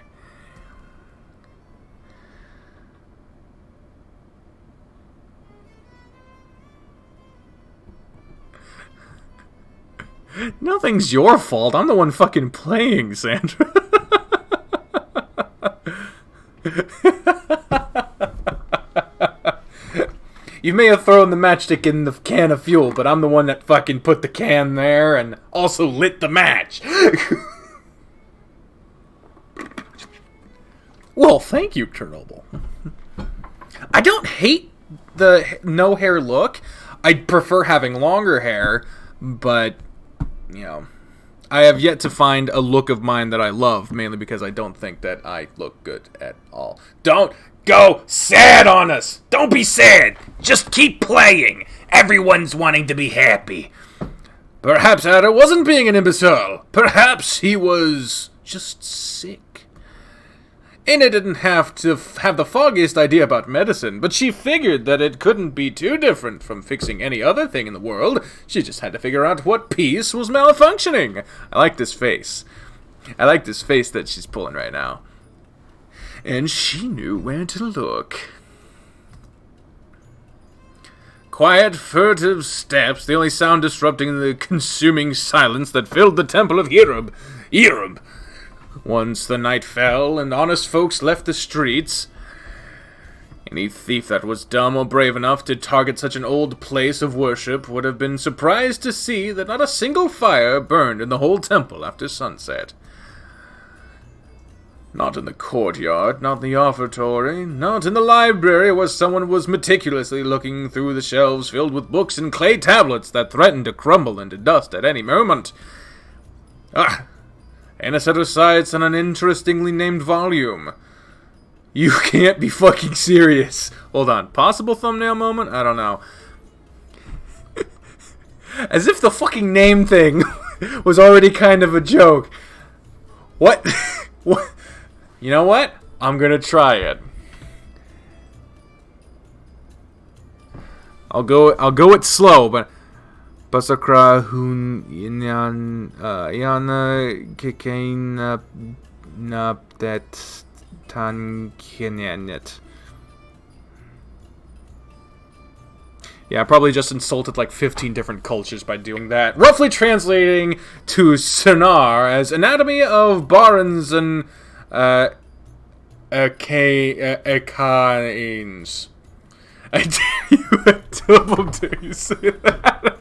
Nothing's your fault. I'm the one fucking playing, Sandra. You may have thrown the matchstick in the can of fuel, but I'm the one that fucking put the can there and also lit the match. Well, thank you, Chernobyl. I don't hate the no hair look. I'd prefer having longer hair, but, you know, I have yet to find a look of mine that I love, mainly because I don't think that I look good at all. Don't go sad on us! Don't be sad! Just keep playing! Everyone's wanting to be happy. Perhaps Ada wasn't being an imbecile. Perhaps he was just sick. Ana didn't have to have the foggiest idea about medicine, but she figured that it couldn't be too different from fixing any other thing in the world. She just had to figure out what piece was malfunctioning. I like this face. I like this face that she's pulling right now. And she knew where to look. Quiet, furtive steps, the only sound disrupting the consuming silence that filled the temple of Yerub. Once the night fell and honest folks left the streets, any thief that was dumb or brave enough to target such an old place of worship would have been surprised to see that not a single fire burned in the whole temple after sunset. Not in the courtyard, not in the offertory, not in the library where someone was meticulously looking through the shelves filled with books and clay tablets that threatened to crumble into dust at any moment. Ana set her sights on an interestingly named volume. You can't be fucking serious. Hold on. Possible thumbnail moment? I don't know. As if the fucking name thing was already kind of a joke. What? What? You know what? I'm gonna try it. I'll go it slow, but Basakra hun yana kikain nap that tan kinyanet. Yeah, I probably just insulted like 15 different cultures by doing that. Roughly translating to Sonar as Anatomy of Barons and Akains. I dare you, I double dare you say that.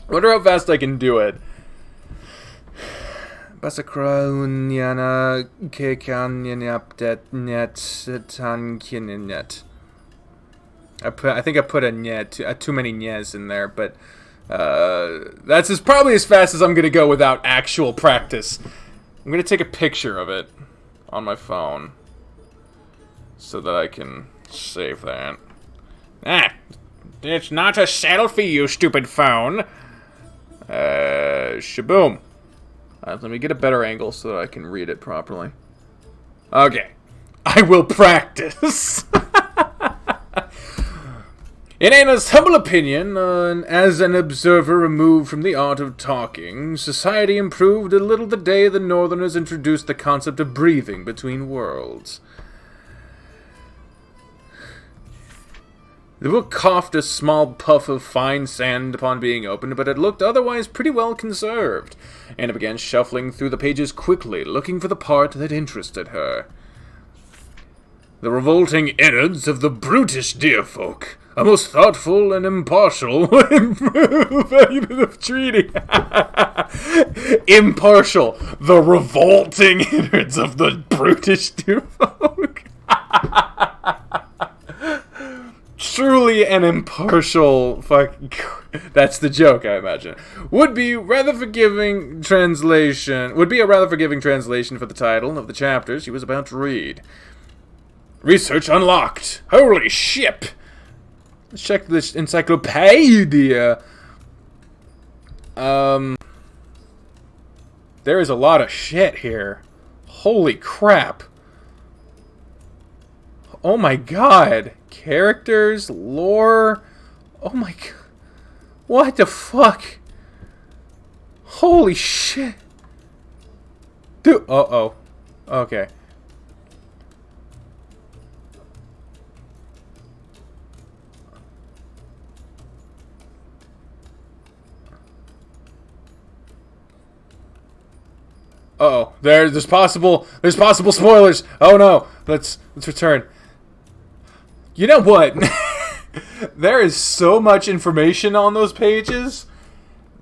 Wonder how fast I can do it. Basakraunyana kekanyanapdet net tankinnet. I think I put a net, too many nyes in there, but that's probably as fast as I'm gonna go without actual practice. I'm gonna take a picture of it on my phone so that I can save that. It's not a selfie, you stupid phone. Shaboom. Let me get a better angle so that I can read it properly. Okay. I will practice. In Ana's humble opinion, as an observer removed from the art of talking, society improved a little the day the Northerners introduced the concept of breathing between worlds. The book coughed a small puff of fine sand upon being opened, but it looked otherwise pretty well conserved. Anna began shuffling through the pages quickly, looking for the part that interested her. The revolting innards of the brutish deer folk. A most thoughtful and impartial of treating. Impartial. The revolting innards of the brutish deer folk. Truly an impartial that's the joke, I imagine. Would be a rather forgiving translation for the title of the chapter she was about to read. Research unlocked. Holy shit. Let's check this encyclopedia. There is a lot of shit here. Holy crap. Oh my god. Characters, lore. Oh my god. What the fuck? Holy shit. Dude. Uh-oh. Okay. Uh-oh. There's possible spoilers. Oh no. Let's return. You know what? There is so much information on those pages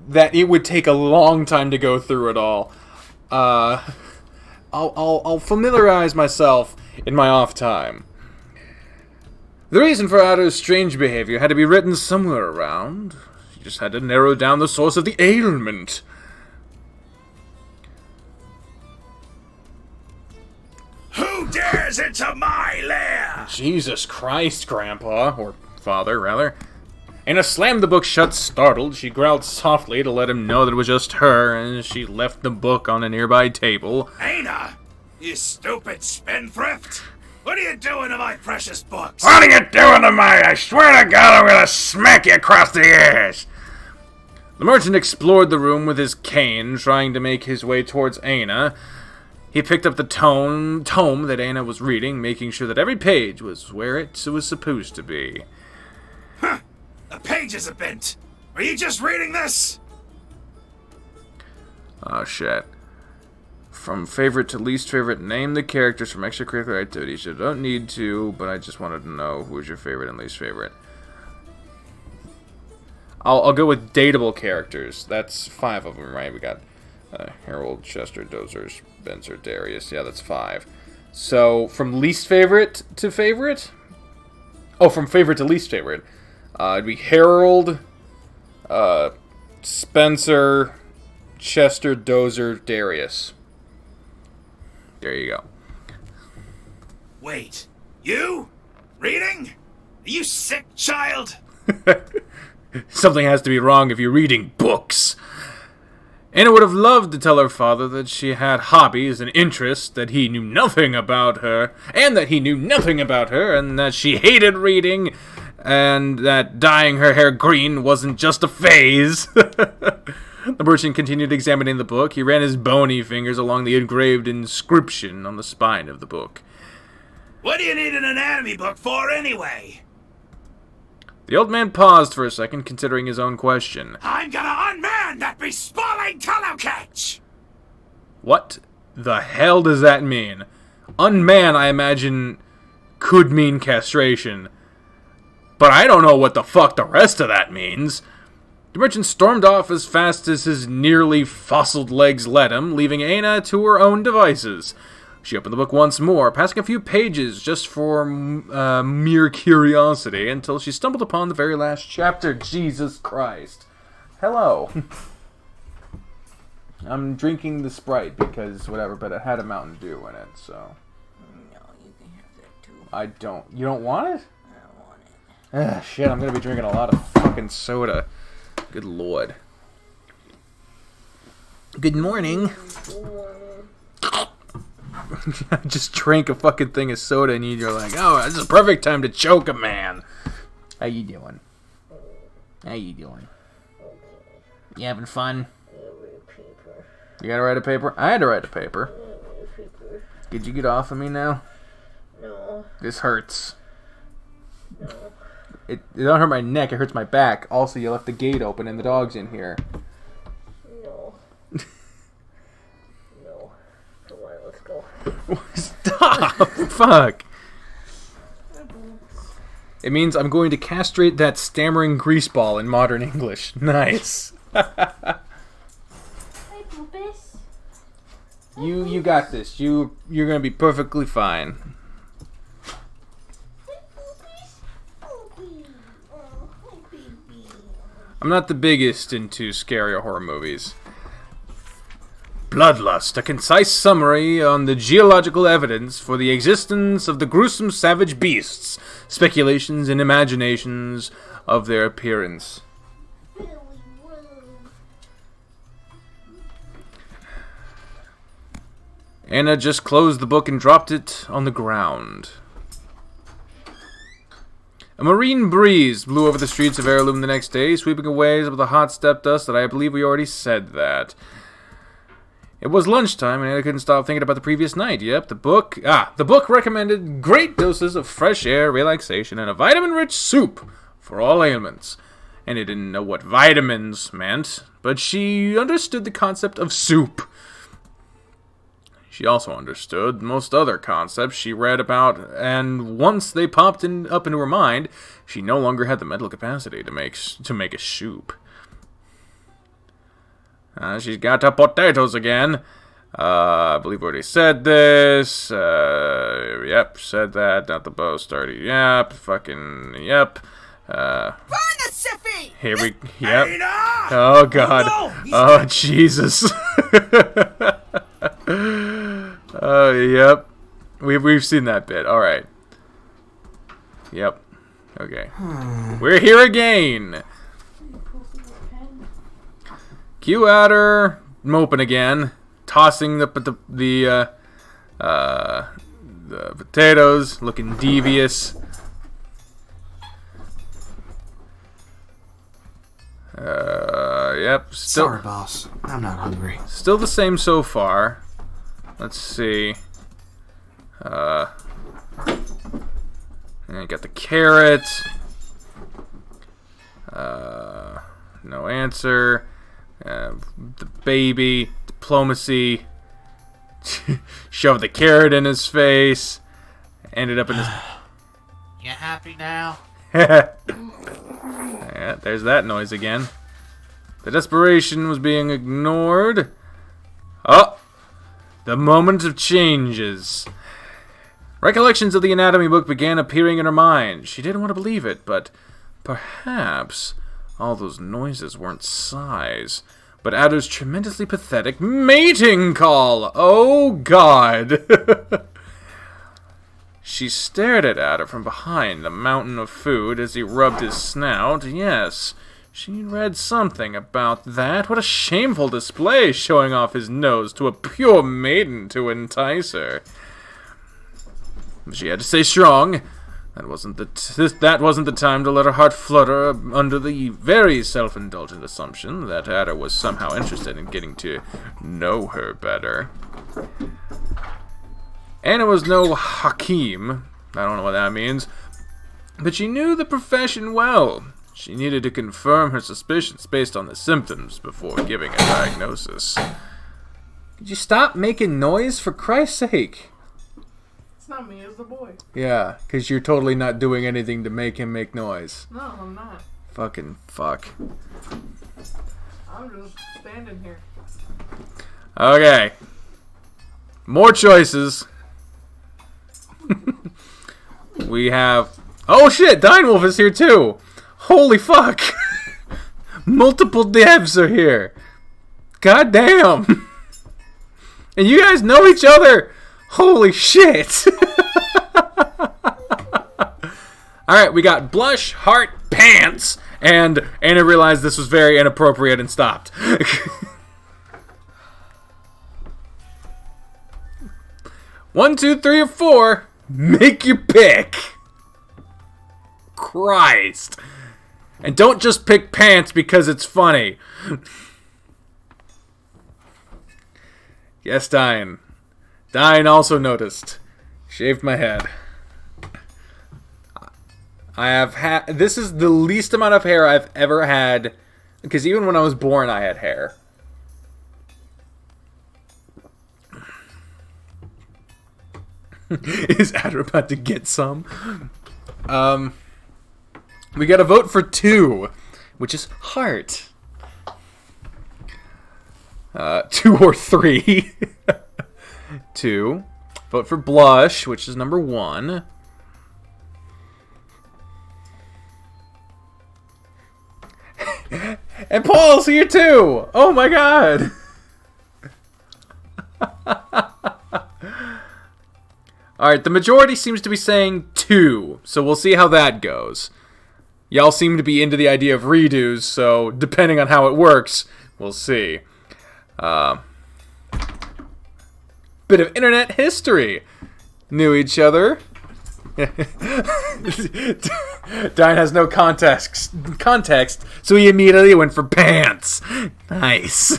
that it would take a long time to go through it all. I'll familiarize myself in my off time. The reason for Ada's strange behavior had to be written somewhere around. She just had to narrow down the source of the ailment. Who dares into my lair? Jesus Christ, Grandpa, or Father, rather. Anna slammed the book shut, startled. She growled softly to let him know that it was just her, and she left the book on a nearby table. Anna, you stupid spendthrift! What are you doing to my precious books? What are you doing to me? I swear to God I'm gonna smack you across the ears! The merchant explored the room with his cane, trying to make his way towards Anna. He picked up the tome that Anna was reading, making sure that every page was where it was supposed to be. Huh! The pages are bent! Are you just reading this? Oh, shit. From favorite to least favorite, name the characters from extracurricular activities. You don't need to, but I just wanted to know who's your favorite and least favorite. I'll go with dateable characters. That's 5 of them, right? We got Harold, Chester, Dozer, Spencer, Darius. Yeah, that's 5. So, from least favorite to favorite? Oh, from favorite to least favorite. It'd be Harold, Spencer, Chester, Dozer, Darius. There you go. Wait, you? Reading? Are you sick, child? Something has to be wrong if you're reading books. Anna would have loved to tell her father that she had hobbies and interests, that he knew nothing about her, and that she hated reading, and that dyeing her hair green wasn't just a phase. The merchant continued examining the book. He ran his bony fingers along the engraved inscription on the spine of the book. What do you need an anatomy book for, anyway? The old man paused for a second, considering his own question. I'm gonna unman that bespalling tallow catch! What the hell does that mean? Unman, I imagine, could mean castration. But I don't know what the fuck the rest of that means. The merchant stormed off as fast as his nearly fossiled legs let him, leaving Anna to her own devices. She opened the book once more, passing a few pages just for mere curiosity, until she stumbled upon the very last chapter. Jesus Christ. Hello. I'm drinking the Sprite because whatever, but it had a Mountain Dew in it, so. No, you can have that too. I don't. You don't want it? I don't want it. Shit, I'm gonna be drinking a lot of fucking soda. Good lord. Good morning. I just drank a fucking thing of soda and you're like, oh, this is a perfect time to choke a man. How you doing? You having fun? You gotta write a paper? I had to write a paper. Could you get off of me now? No. This hurts. No. It don't hurt my neck, it hurts my back. Also, you left the gate open and the dog's in here. No. No. Come on, let's go. Stop! Fuck! It means I'm going to castrate that stammering greaseball in modern English. Nice. Hi, Poopus. You got this. You're gonna be perfectly fine. I'm not the biggest into scary or horror movies. Bloodlust, a concise summary on the geological evidence for the existence of the gruesome savage beasts, speculations and imaginations of their appearance. Anna just closed the book and dropped it on the ground. A marine breeze blew over the streets of Heirloom the next day, sweeping away some of the hot steppe dust that I believe we already said that. It was lunchtime, and Anna couldn't stop thinking about the previous night. Yep, the book recommended great doses of fresh air, relaxation, and a vitamin-rich soup for all ailments. Anna didn't know what vitamins meant, but she understood the concept of soup. She also understood most other concepts she read about, and once they popped up into her mind, she no longer had the mental capacity to make a soup. She's got her potatoes again. I believe we already said this. Yep, said that. Not the bow started. Yep, fucking yep. Burn the siffy! Here we. Yep. Ada! Oh God. Oh Jesus. Oh, yep. We've seen that bit. All right. Yep. Okay. We're here again. Cue at her, moping again, tossing the potatoes, looking devious. Yep. Still, Sorry, boss. I'm not hungry. still the same so far. Let's see. I got the carrot. No answer. The baby. Diplomacy. Shoved the carrot in his face. Ended up in his... You happy now? Yeah, there's that noise again. The desperation was being ignored. Oh! The moment of changes. Recollections of the anatomy book began appearing in her mind. She didn't want to believe it, but perhaps all those noises weren't sighs, but Adder's tremendously pathetic mating call. Oh, God. She stared at Adder from behind the mountain of food as he rubbed his snout. Yes, she read something about that. What a shameful display, showing off his nose to a pure maiden to entice her. She had to stay strong. That wasn't the time to let her heart flutter under the very self-indulgent assumption that Adder was somehow interested in getting to know her better. Anna was no Hakim. I don't know what that means. But she knew the profession well. She needed to confirm her suspicions based on the symptoms before giving a diagnosis. Could you stop making noise, for Christ's sake? It's not me, it's the boy. Yeah, because you're totally not doing anything to make him make noise. No, I'm not. Fucking fuck. I'm just standing here. Okay. More choices. We have... Oh shit, Dinewolf is here too! Holy fuck! Multiple devs are here! God damn! And you guys know each other! Holy shit! Alright, we got blush, heart, pants, and Anna realized this was very inappropriate and stopped. 1, 2, 3, or 4. Make your pick. Christ. And don't just pick pants because it's funny. Yes, Diane. Diane also noticed. Shaved my head. I have had... This is the least amount of hair I've ever had. Because even when I was born, I had hair. Is Adder about to get some? We got to vote for 2, which is heart. 2 or 3. 2. Vote for blush, which is number 1. And Paul's here too! Oh my god! Alright, the majority seems to be saying 2, so we'll see how that goes. Y'all seem to be into the idea of redos, so depending on how it works, we'll see. Bit of internet history. Knew each other. Dine has no context, so he immediately went for pants. Nice.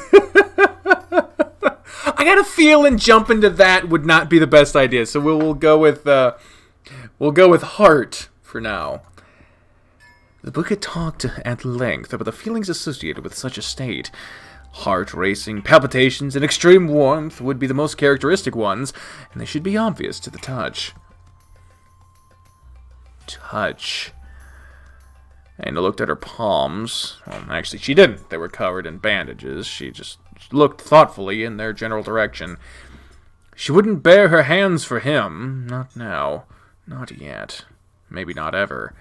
I got a feeling jumping to that would not be the best idea, so we'll go with heart for now. The book had talked at length about the feelings associated with such a state. Heart racing, palpitations, and extreme warmth would be the most characteristic ones, and they should be obvious to the touch. Anna looked at her palms. Well, actually, she didn't. They were covered in bandages. She just looked thoughtfully in their general direction. She wouldn't bare her hands for him. Not now. Not yet. Maybe not ever.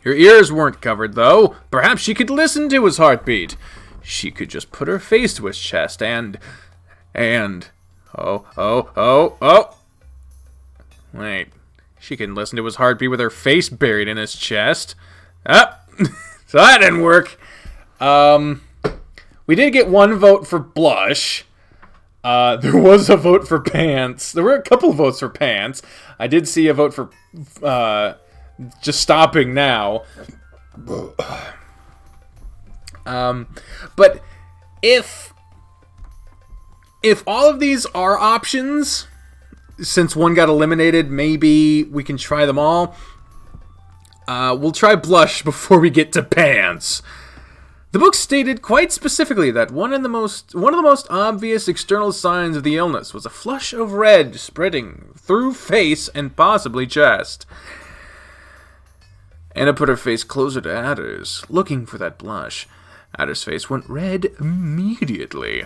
Her ears weren't covered, though. Perhaps she could listen to his heartbeat. She could just put her face to his chest and... Oh. Wait. She can listen to his heartbeat with her face buried in his chest. Ah! So that didn't work. We did get one vote for blush. There was a vote for pants. There were a couple votes for pants. I did see a vote for just stopping now. But if all of these are options, since one got eliminated, maybe we can try them all. We'll try blush before we get to pants. The book stated quite specifically that one of the most obvious external signs of the illness was a flush of red spreading through face and possibly chest. Anna put her face closer to Adder's, looking for that blush. Adder's face went red immediately.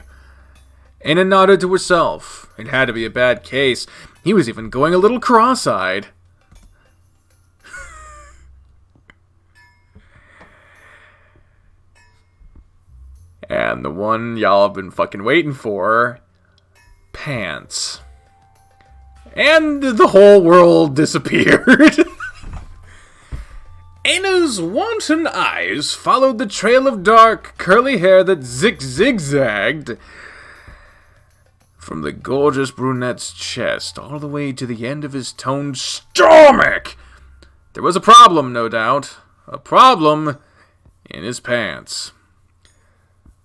Anna nodded to herself. It had to be a bad case. He was even going a little cross-eyed. And the one y'all have been fucking waiting for, pants. And the whole world disappeared. Anna's wanton eyes followed the trail of dark, curly hair that zigzagged from the gorgeous brunette's chest all the way to the end of his toned stomach. There was a problem, no doubt. A problem in his pants.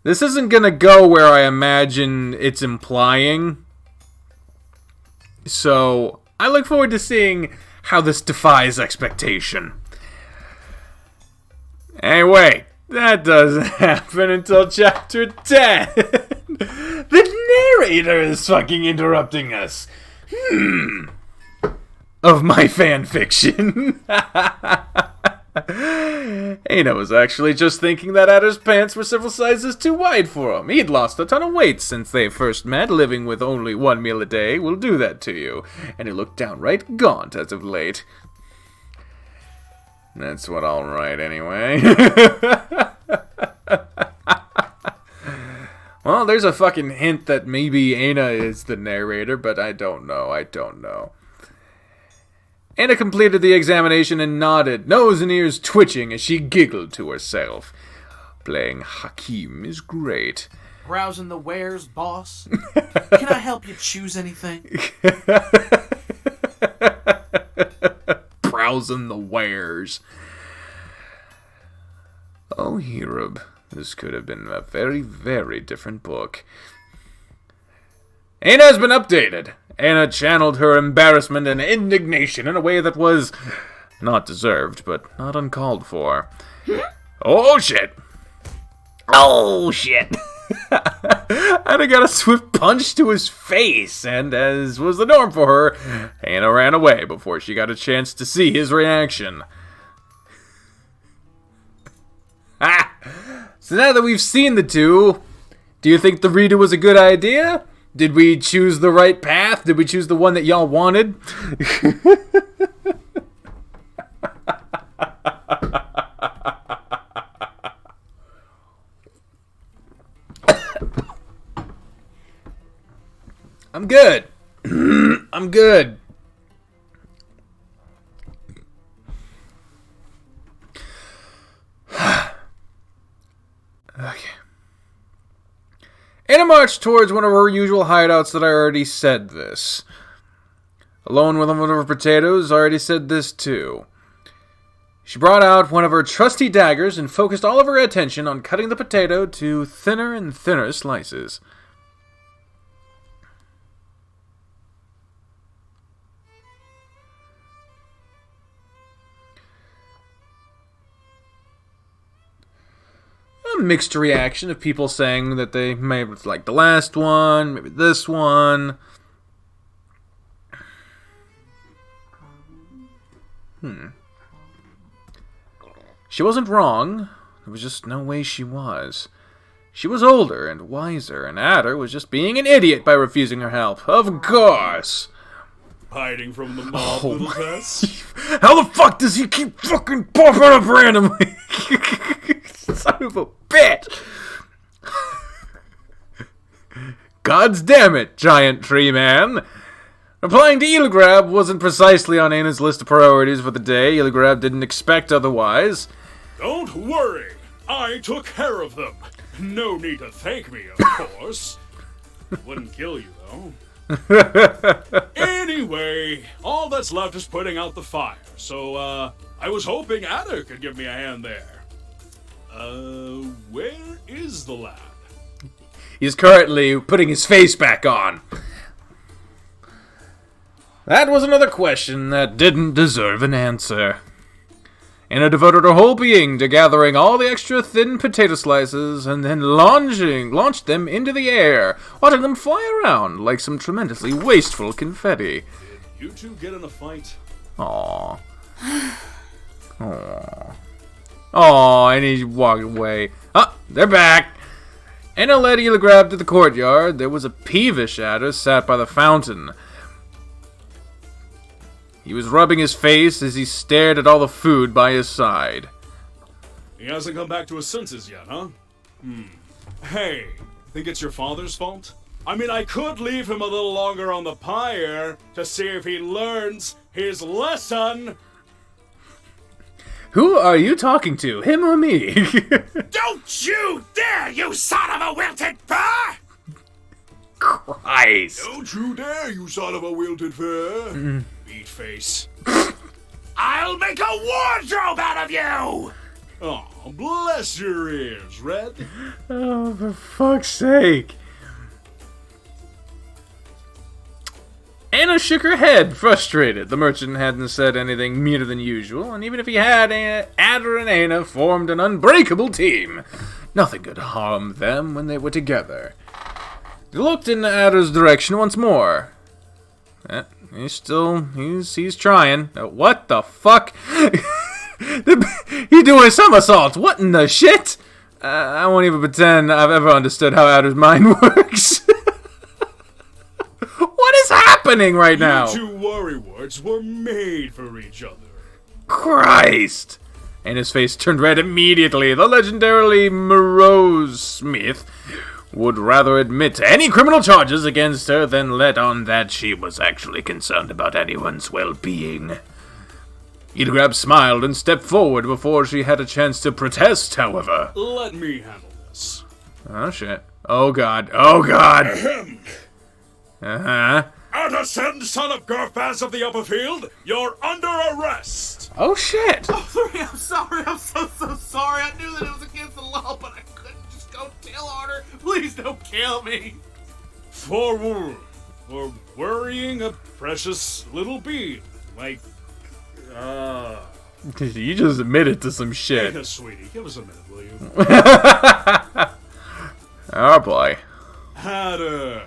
This isn't gonna go where I imagine it's implying. So, I look forward to seeing how this defies expectation. Anyway, that doesn't happen until chapter 10. The narrator is fucking interrupting us. Of my fan fiction. Ana was actually just thinking that Adder's pants were several sizes too wide for him. He'd lost a ton of weight since they first met. Living with only one meal a day will do that to you. And he looked downright gaunt as of late. That's what I'll write anyway. Well, there's a fucking hint that maybe Ana is the narrator, but I don't know. Anna completed the examination and nodded, nose and ears twitching as she giggled to herself. Playing Hakim is great. Browsing the wares, boss. Can I help you choose anything? Browsing the wares. Oh, Herub, this could have been a very, very different book. Anna has been updated. Anna channeled her embarrassment and indignation in a way that was not deserved, but not uncalled for. Oh, shit. Oh, shit. Anna got a swift punch to his face, and as was the norm for her, Anna ran away before she got a chance to see his reaction. So now that we've seen the two, do you think the reader was a good idea? Did we choose the right path? Did we choose the one that y'all wanted? I'm good. I'm good. Okay. Anna marched towards one of her usual hideouts that I already said this. Alone with one of her potatoes, I already said this too. She brought out one of her trusty daggers and focused all of her attention on cutting the potato to thinner and thinner slices. A mixed reaction of people saying that they may have liked the last one, maybe this one. She wasn't wrong. There was just no way she was. She was older and wiser, and Adder was just being an idiot by refusing her help. Of course. Hiding from the mob, little Tess? How the fuck does he keep fucking popping up randomly? Son of a bitch! God's damn it, giant tree man! Replying to Eelgrab wasn't precisely on Anna's list of priorities for the day. Eelgrab didn't expect otherwise. Don't worry. I took care of them. No need to thank me, of course. Wouldn't kill you, though. Anyway, all that's left is putting out the fire. So, I was hoping Anna could give me a hand there. Where is the lad? He's currently putting his face back on. That was another question that didn't deserve an answer. Anna devoted her whole being to gathering all the extra thin potato slices and then launched them into the air, watching them fly around like some tremendously wasteful confetti. Did you two get in a fight? Aww. Aww. Aww, and he walked away. Ah, they're back! Anna led Eelgrab to the courtyard. There was a peevish adder sat by the fountain. He was rubbing his face as he stared at all the food by his side. He hasn't come back to his senses yet, huh? Hey, think it's your father's fault? I mean, I could leave him a little longer on the pyre to see if he learns his lesson. Who are you talking to, him or me? Don't you dare, you son of a wilted fur! Christ. Don't you dare, you son of a wilted fur! Beat face. I'll make a wardrobe out of you! Oh, bless your ears, Red. Oh, for fuck's sake. Anna shook her head, frustrated. The merchant hadn't said anything meaner than usual, and even if he had, Adder and Anna formed an unbreakable team. Nothing could harm them when they were together. He looked in Adder's direction once more. He's trying. What the fuck? He's doing somersaults. What in the shit? I won't even pretend I've ever understood how Adder's mind works. What is happening right now? You two worrywarts were made for each other. Christ! And his face turned red immediately. The legendarily morose Smith would rather admit to any criminal charges against her than let on that she was actually concerned about anyone's well-being. Eelgrab smiled and stepped forward before she had a chance to protest, however. Let me handle this. Oh, shit. Oh, God. Oh, God! Ahem. Uh-huh. Addison, son of Garfaz of the Upper Field, you're under arrest! Oh, shit! Oh, sorry, I'm sorry. I'm so sorry. I knew that it was against the law, but I couldn't just go tell on her. Please don't kill me. For worrying a precious little being, like, You just admitted to some shit. Hey, sweetie, give us a minute, will you? Oh, boy. Adder!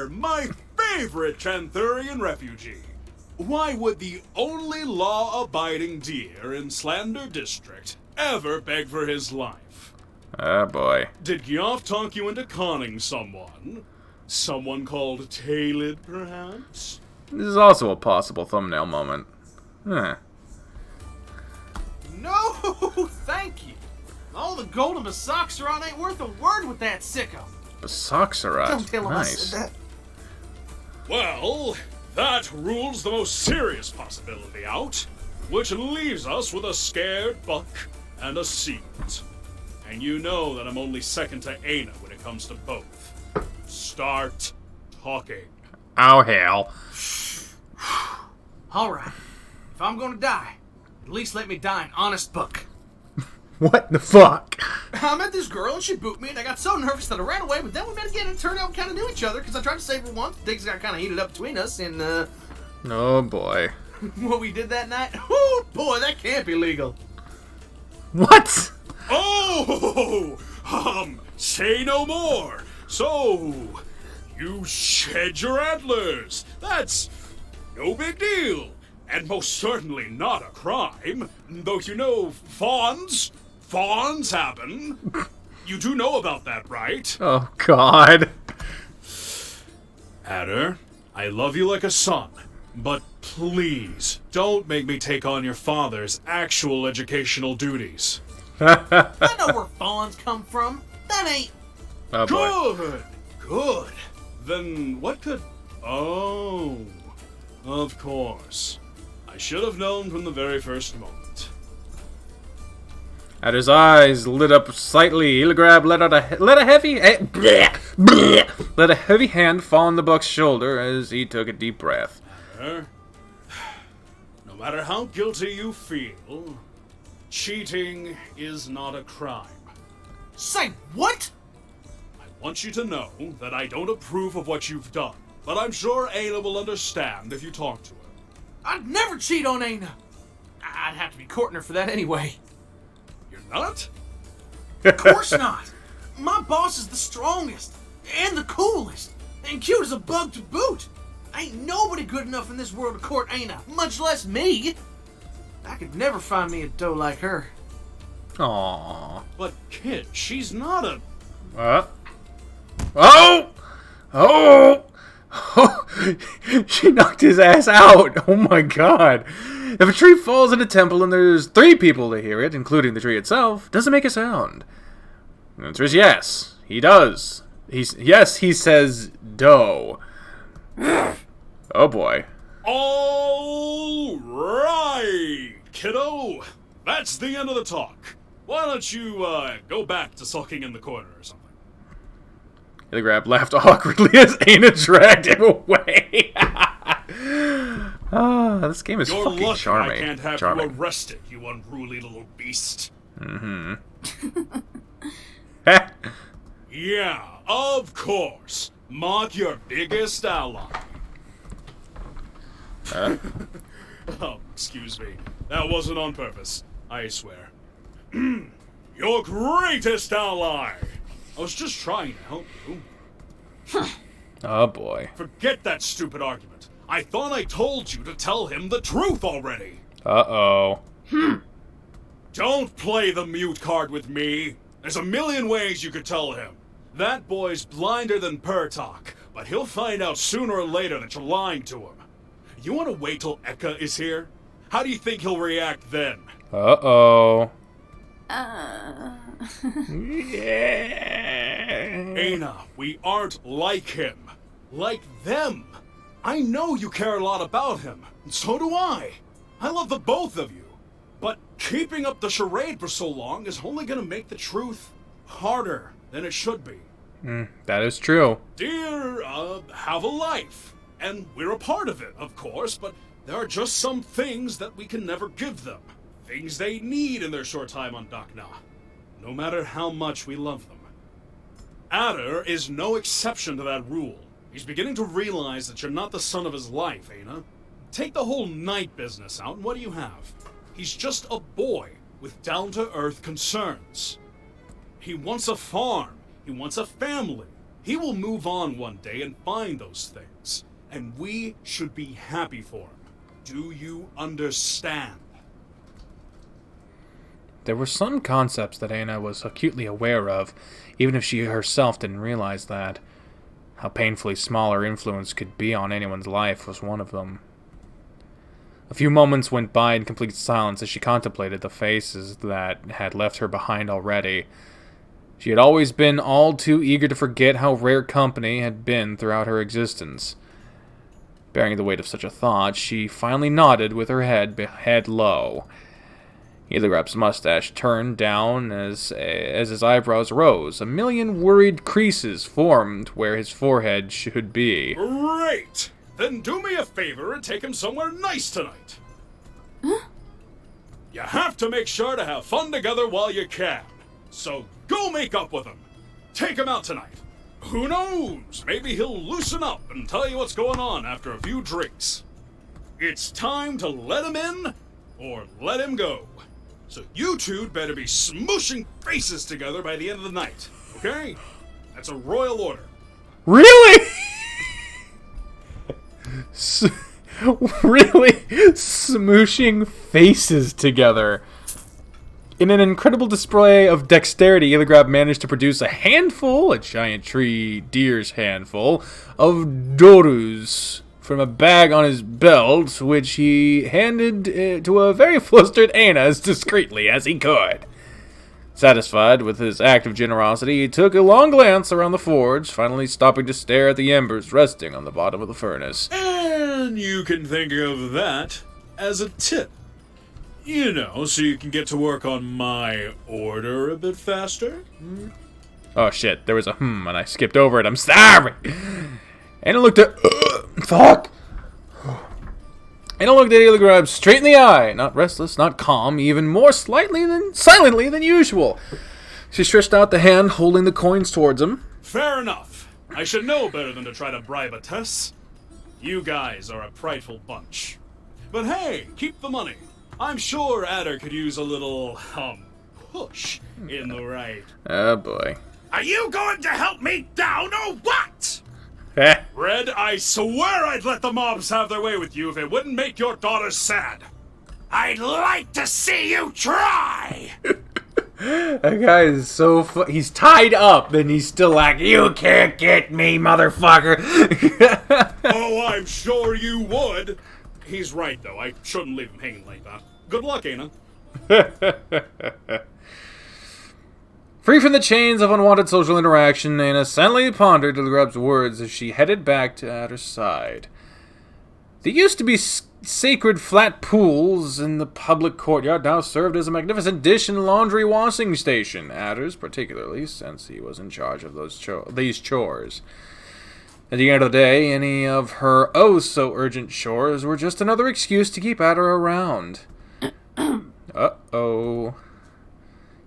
My favorite Chanthurian refugee. Why would the only law-abiding deer in Slander District ever beg for his life? Oh, boy. Did Gyoff talk you into conning someone? Someone called Talid, perhaps? This is also a possible thumbnail moment. Huh. No, thank you. All the gold in my socks are on ain't worth a word with that sicko. Basaksarat. Don't tell him I Nice. said that. Well, that rules the most serious possibility out, which leaves us with a scared buck and a seat. And you know that I'm only second to Aina when it comes to both. Start talking. Oh, hell. All right. If I'm gonna die, at least let me die an honest buck. What the fuck? I met this girl and she booped me and I got so nervous that I ran away, but then we met again and it turned out we kind of knew each other because I tried to save her once. Things got kind of heated up between us and, Oh, boy. what we did that night? Oh, boy, that can't be legal. What? Oh! Say no more! So, you shed your antlers! That's no big deal! And most certainly not a crime, though you know, fawns happen. You do know about that, right? Oh, God. Adder, I love you like a son, but please don't make me take on your father's actual educational duties. I know where fawns come from. That ain't... Oh, boy. Good! Then what could Oh, of course. I should have known from the very first moment. At his eyes lit up slightly, Illigrab let a heavy hand fall on the buck's shoulder as he took a deep breath. No matter how guilty you feel, cheating is not a crime. Say what? I want you to know that I don't approve of what you've done, but I'm sure Ayla will understand if you talk to her. I'd never cheat on Ayla. I'd have to be courting her for that anyway. You're not? Of course not. My boss is the strongest, and the coolest, and cute as a bug to boot. Ain't nobody good enough in this world to court Ayla, much less me. I could never find me a doe like her. Aww. But kid, she's not a... Oh! Oh! She knocked his ass out! Oh my god! If a tree falls in a temple and there's 3 people to hear it, including the tree itself, does it make a sound? The answer is yes. He does. He says doe. Oh boy. All right, kiddo. That's the end of the talk. Why don't you go back to sulking in the corner or something? Illigrab laughed awkwardly as Aina dragged him away. This game is You're fucking lucky charming. I can't have Charming. you arrested, you unruly little beast. Mm-hmm. Yeah, of course. Mark your biggest ally. Oh, excuse me. That wasn't on purpose. I swear. Your greatest ally! I was just trying to help you. Oh boy. Forget that stupid argument. I thought I told you to tell him the truth already. Uh-oh. Don't play the mute card with me. There's a million ways you could tell him. That boy's blinder than Pertok, but he'll find out sooner or later that you're lying to him. You want to wait till Eka is here? How do you think he'll react then? Uh-oh. Aina, we aren't like him. Like them. I know you care a lot about him, and so do I. I love the both of you. But keeping up the charade for so long is only gonna make the truth harder than it should be. That is true. Dear, have a life. And we're a part of it, of course, but there are just some things that we can never give them. Things they need in their short time on Dakna. No matter how much we love them. Adder is no exception to that rule. He's beginning to realize that you're not the son of his life, Aina. Take the whole Knight business out, and what do you have? He's just a boy with down-to-earth concerns. He wants a farm. He wants a family. He will move on one day and find those things. And we should be happy for him. Do you understand? There were some concepts that Aina was acutely aware of, even if she herself didn't realize that. How painfully small her influence could be on anyone's life was one of them. A few moments went by in complete silence as she contemplated the faces that had left her behind already. She had always been all too eager to forget how rare company had been throughout her existence. Bearing the weight of such a thought, she finally nodded with her head low. Illigrab's mustache turned down as his eyebrows rose. A million worried creases formed where his forehead should be. Great! Then do me a favor and take him somewhere nice tonight. Huh? You have to make sure to have fun together while you can. So go make up with him. Take him out tonight. Who knows? Maybe he'll loosen up and tell you what's going on after a few drinks. It's time to let him in or let him go. So you two better be smooshing faces together by the end of the night, okay? That's a royal order. Really? Really? Smooshing faces together. In an incredible display of dexterity, Illigrab managed to produce a giant tree deer's handful, of dorus from a bag on his belt, which he handed to a very flustered Aina as discreetly as he could. Satisfied with his act of generosity, he took a long glance around the forge, finally stopping to stare at the embers resting on the bottom of the furnace. And you can think of that as a tip. You know, so you can get to work on my order a bit faster. Oh shit, there was a and I skipped over it. I'm sorry! And I looked at... fuck! And I looked at Illigrab straight in the eye. Not restless, not calm, even more silently than usual. She stretched out the hand, holding the coins towards him. Fair enough. I should know better than to try to bribe a Tess. You guys are a prideful bunch. But hey, keep the money. I'm sure Adder could use a little, push in the right. Oh boy. Are you going to help me down or what? Red, I swear I'd let the mobs have their way with you if it wouldn't make your daughter sad. I'd like to see you try! That guy is so he's tied up and he's still like, you can't get me, motherfucker! Oh, I'm sure you would. He's right, though. I shouldn't leave him hanging like that. Good luck, Anna. Free from the chains of unwanted social interaction, Anna silently pondered Illigrab's words as she headed back to Adder's side. There used to be sacred flat pools in the public courtyard, now served as a magnificent dish and laundry washing station. Adder's, particularly, since he was in charge of these chores. At the end of the day, any of her oh-so-urgent chores were just another excuse to keep Adder around. Uh-oh.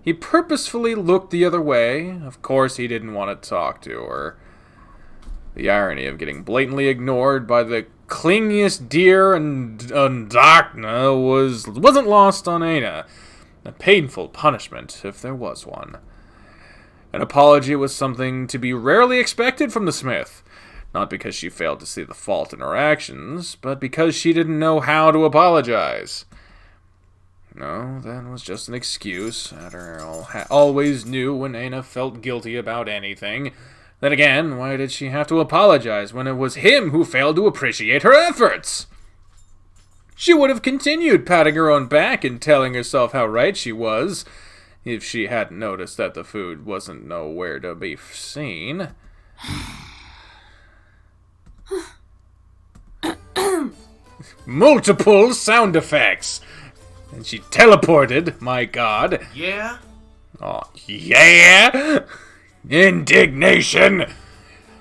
He purposefully looked the other way. Of course, he didn't want to talk to her. The irony of getting blatantly ignored by the clingiest deer and Darkna wasn't lost on Anna. A painful punishment, if there was one. An apology was something to be rarely expected from the smith. Not because she failed to see the fault in her actions, but because she didn't know how to apologize. No, that was just an excuse. Adder always knew when Anna felt guilty about anything. Then again, why did she have to apologize when it was him who failed to appreciate her efforts? She would have continued patting her own back and telling herself how right she was, if she hadn't noticed that the food wasn't nowhere to be seen. Multiple sound effects! And she teleported, my god. Yeah? Oh, yeah? Indignation!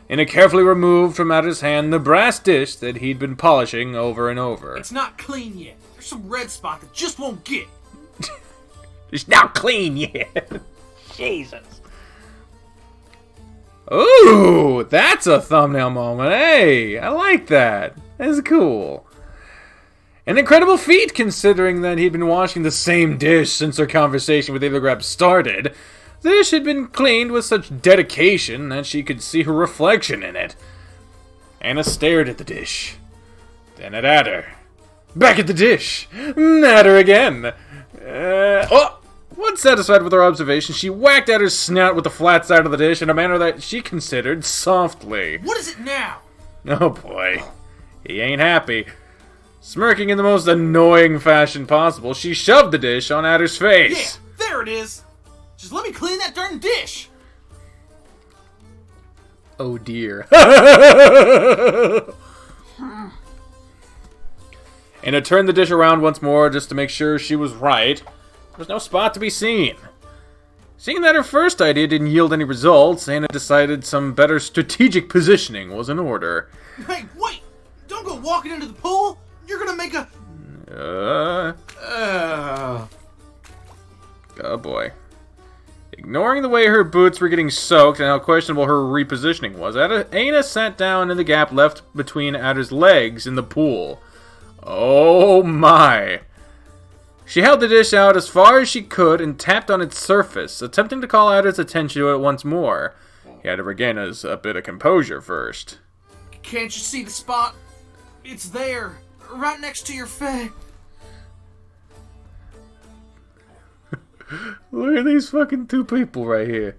In a carefully removed from Adder's hand the brass dish that he'd been polishing over and over. It's not clean yet. There's some red spot that just won't get. It's not clean yet. Jesus. Ooh, that's a thumbnail moment. Hey, I like that. That's cool. An incredible feat, considering that he'd been washing the same dish since their conversation with Illigrab started. The dish had been cleaned with such dedication that she could see her reflection in it. Anna stared at the dish. Then at Adder. Back at the dish. Adder again. Once satisfied with her observation, she whacked Adder's snout with the flat side of the dish in a manner that she considered softly. What is it now? Oh boy. He ain't happy. Smirking in the most annoying fashion possible, she shoved the dish on Adder's face. Yeah, there it is. Just let me clean that darn dish. Oh dear. Anna turned the dish around once more just to make sure she was right. There was no spot to be seen. Seeing that her first idea didn't yield any results, Anna decided some better strategic positioning was in order. Hey, wait! Don't go walking into the pool! You're gonna make a... Oh boy. Ignoring the way her boots were getting soaked and how questionable her repositioning was, Anna sat down in the gap left between Adder's legs in the pool. Oh my. She held the dish out as far as she could and tapped on its surface, attempting to call Adder's attention to it once more. He had to regain a bit of composure first. Can't you see the spot? It's there, right next to your face. Look at these fucking two people right here.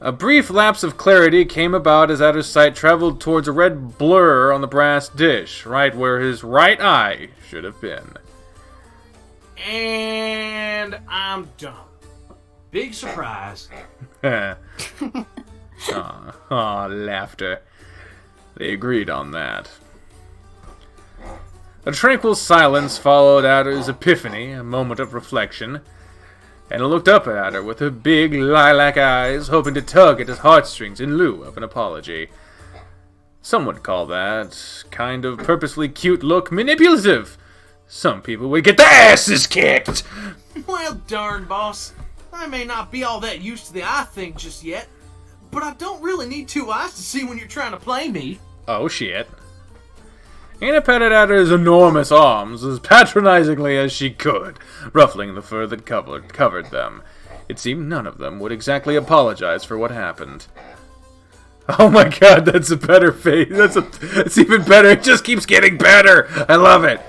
A brief lapse of clarity came about as Adder's sight traveled towards a red blur on the brass dish, right where his right eye should have been. And I'm done. Big surprise. Laughter. They agreed on that. A tranquil silence followed Adder's epiphany, a moment of reflection. Anna looked up at Adder with her big lilac eyes, hoping to tug at his heartstrings in lieu of an apology. Some would call that kind of purposefully cute look manipulative. Some people would get their asses kicked. Well, darn, boss. I may not be all that used to the eye thing just yet, but I don't really need two eyes to see when you're trying to play me. Oh, shit. Anna patted Adder's enormous arms as patronizingly as she could, ruffling the fur that covered them. It seemed none of them would exactly apologize for what happened. Oh my god, that's a better face. It's even better. It just keeps getting better. I love it.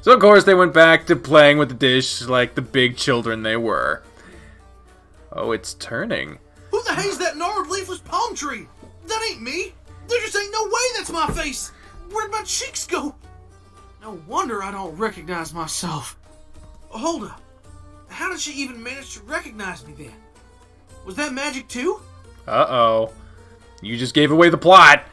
So, of course, they went back to playing with the dish like the big children they were. Oh, it's turning. Who the hell's that gnarled leafless palm tree? That ain't me. There just ain't no way that's my face. Where'd my cheeks go? No wonder I don't recognize myself. Hold up. How did she even manage to recognize me then? Was that magic too? Uh-oh. You just gave away the plot.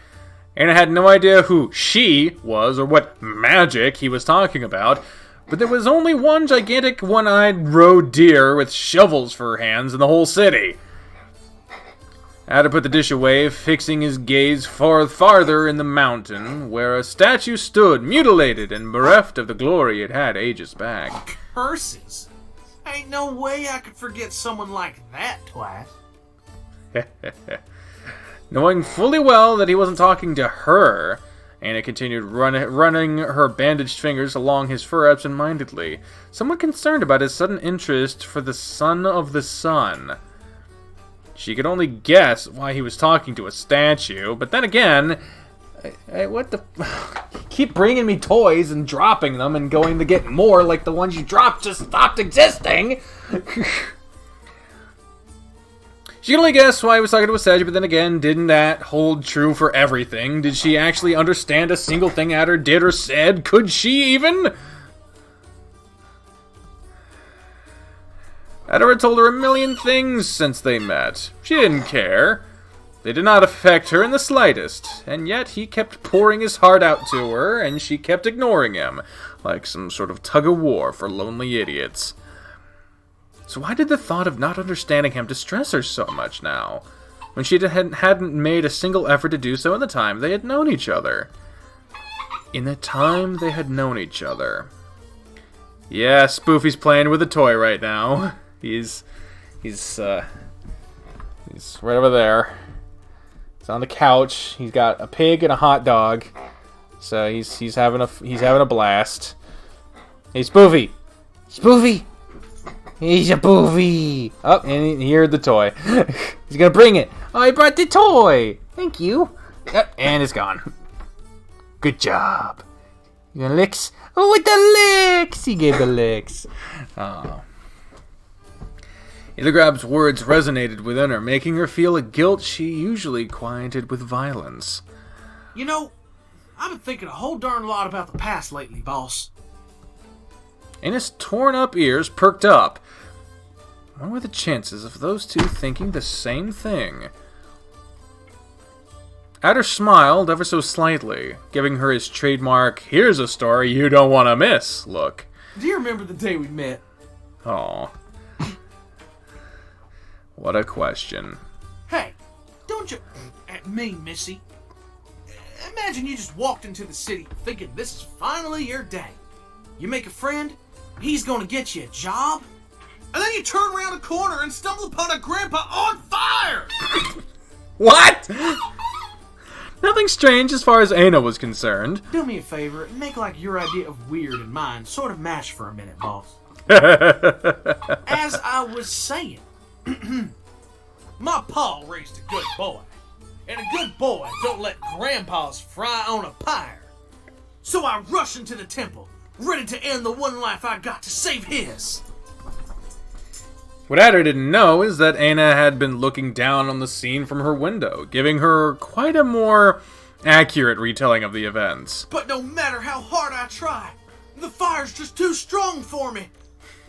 Anna had no idea who she was or what magic he was talking about, but there was only one gigantic one-eyed roe deer with shovels for hands in the whole city. Adder put the dish away, fixing his gaze farther in the mountain, where a statue stood, mutilated and bereft of the glory it had ages back. Curses. Ain't no way I could forget someone like that twice. Knowing fully well that he wasn't talking to her, Anna continued running her bandaged fingers along his fur absent-mindedly, somewhat concerned about his sudden interest for the son of the sun. She could only guess why he was talking to a statue, but then again, what the... Keep bringing me toys and dropping them and going to get more like the ones you dropped just stopped existing! She could only guess why he was talking to a statue, but then again, didn't that hold true for everything? Did she actually understand a single thing Adder did or said? Could she even? Adder had told her a million things since they met. She didn't care. They did not affect her in the slightest, and yet he kept pouring his heart out to her, and she kept ignoring him, like some sort of tug-of-war for lonely idiots. So why did the thought of not understanding him distress her so much now, when she hadn't made a single effort to do so in the time they had known each other? In the time they had known each other. Yeah, Spoofy's playing with a toy right now. He's right over there. He's on the couch. He's got a pig and a hot dog. So he's having a blast. Hey, Spoofy! Spoofy! He's a Spoofy! Oh, and he heard the toy. He's gonna bring it. Oh, he brought the toy! Thank you. Yep, and it's gone. Good job. You gonna licks? Oh, with the licks! He gave the licks. Oh. Illigrab's words resonated within her, making her feel a guilt she usually quieted with violence. You know, I've been thinking a whole darn lot about the past lately, boss. Anna's torn-up ears perked up. What were the chances of those two thinking the same thing? Adder smiled ever so slightly, giving her his trademark, here's a story you don't want to miss look. Do you remember the day we met? Aw. What a question. Hey, don't you... At me, Missy. Imagine you just walked into the city thinking this is finally your day. You make a friend, he's gonna get you a job, and then you turn around a corner and stumble upon a grandpa on fire! What? Nothing strange as far as Anna was concerned. Do me a favor and make like your idea of weird and mine sort of mash for a minute, boss. As I was saying, my pa raised a good boy, and a good boy don't let grandpas fry on a pyre. So I rush into the temple, ready to end the one life I got to save his. What Adder didn't know is that Anna had been looking down on the scene from her window, giving her quite a more accurate retelling of the events. But no matter how hard I try, the fire's just too strong for me.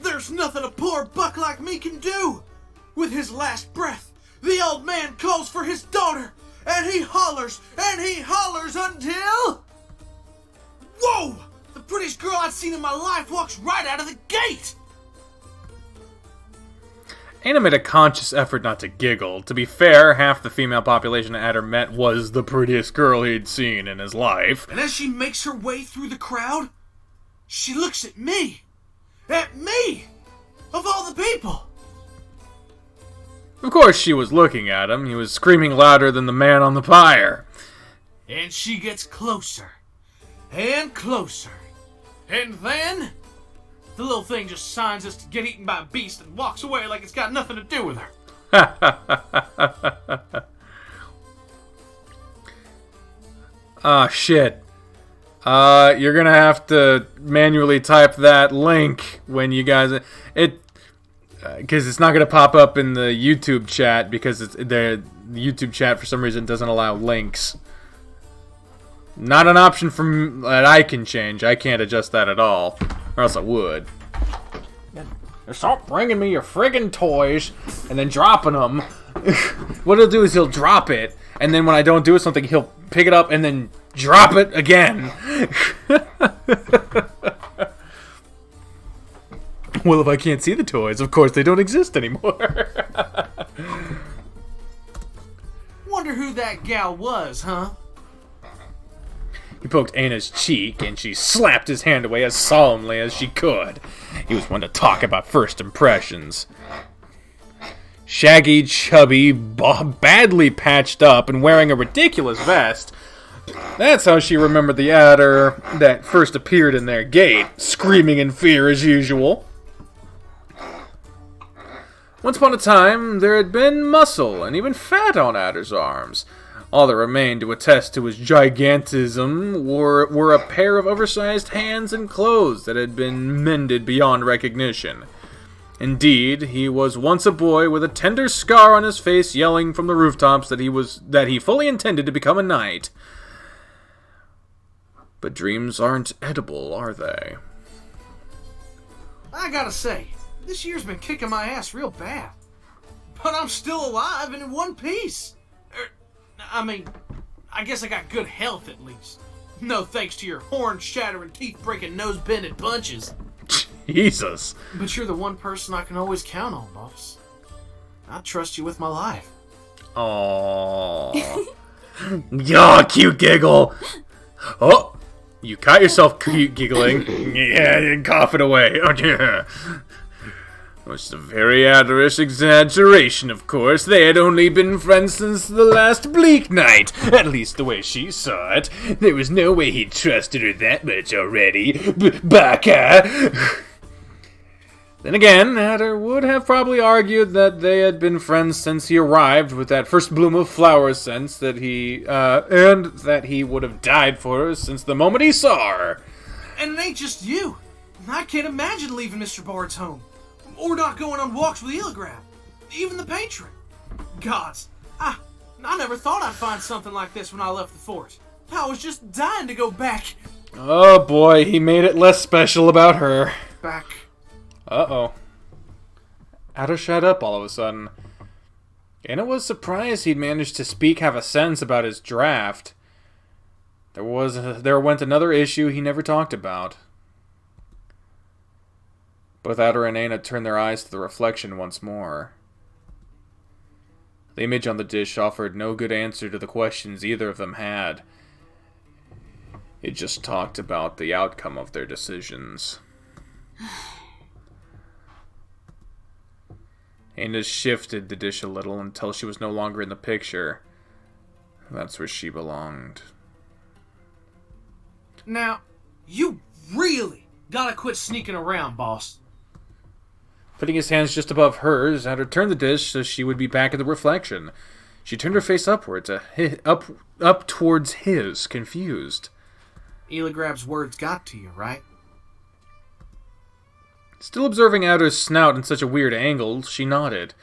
There's nothing a poor buck like me can do. With his last breath, the old man calls for his daughter, and he hollers until... Whoa! The prettiest girl I've seen in my life walks right out of the gate! Anna made a conscious effort not to giggle. To be fair, half the female population Adder met was the prettiest girl he'd seen in his life. And as she makes her way through the crowd, she looks at me! At me! Of all the people! Of course she was looking at him. He was screaming louder than the man on the pyre. And she gets closer. And closer. And then... the little thing just signs us to get eaten by a beast and walks away like it's got nothing to do with her. Ah, shit. You're gonna have to manually type that link when you guys... because it's not gonna pop up in the YouTube chat because the YouTube chat for some reason doesn't allow links. Not an option that I can change. I can't adjust that at all. Or else I would. Stop bringing me your friggin' toys and then dropping them. What he'll do is he'll drop it, and then when I don't do something, he'll pick it up and then drop it again. Well, if I can't see the toys, of course they don't exist anymore. Wonder who that gal was, huh? He poked Anna's cheek, and she slapped his hand away as solemnly as she could. He was one to talk about first impressions. Shaggy, chubby, badly patched up, and wearing a ridiculous vest. That's how she remembered the adder that first appeared in their gate, screaming in fear as usual. Once upon a time, there had been muscle and even fat on Adder's arms. All that remained to attest to his gigantism were a pair of oversized hands and clothes that had been mended beyond recognition. Indeed, he was once a boy with a tender scar on his face, yelling from the rooftops that he fully intended to become a knight. But dreams aren't edible, are they? I gotta say, this year's been kicking my ass real bad. But I'm still alive and in one piece. I guess I got good health at least. No thanks to your horn-shattering, teeth-breaking, nose-bending punches. Jesus. But you're the one person I can always count on, boss. I trust you with my life. Aww. Yaw, cute giggle. Oh, you caught yourself cute giggling. Yeah, and cough it away. Oh, yeah. It's a very adderous exaggeration, of course. They had only been friends since the last bleak night. At least the way she saw it. There was no way he'd trusted her that much already. Baka! Then again, Adder would have probably argued that they had been friends since he arrived with that first bloom of flower scents and that he would have died for her since the moment he saw her. And it ain't just you. I can't imagine leaving Mr. Bard's home. Or not going on walks with Eligrab. Even the patron. Gods, I never thought I'd find something like this when I left the fort. I was just dying to go back. Oh boy, he made it less special about her. Back. Uh-oh. Adder shut up all of a sudden. Anna was surprised he'd managed to have a sense about his draft. There went another issue he never talked about. Both Adder and Anna turned their eyes to the reflection once more. The image on the dish offered no good answer to the questions either of them had. It just talked about the outcome of their decisions. Anna shifted the dish a little until she was no longer in the picture. That's where she belonged. Now, you really gotta quit sneaking around, boss. Putting his hands just above hers, Adder turned the dish so she would be back at the reflection. She turned her face upwards, up towards his, confused. Eligrab's words got to you, right? Still observing Adder's snout in such a weird angle, she nodded.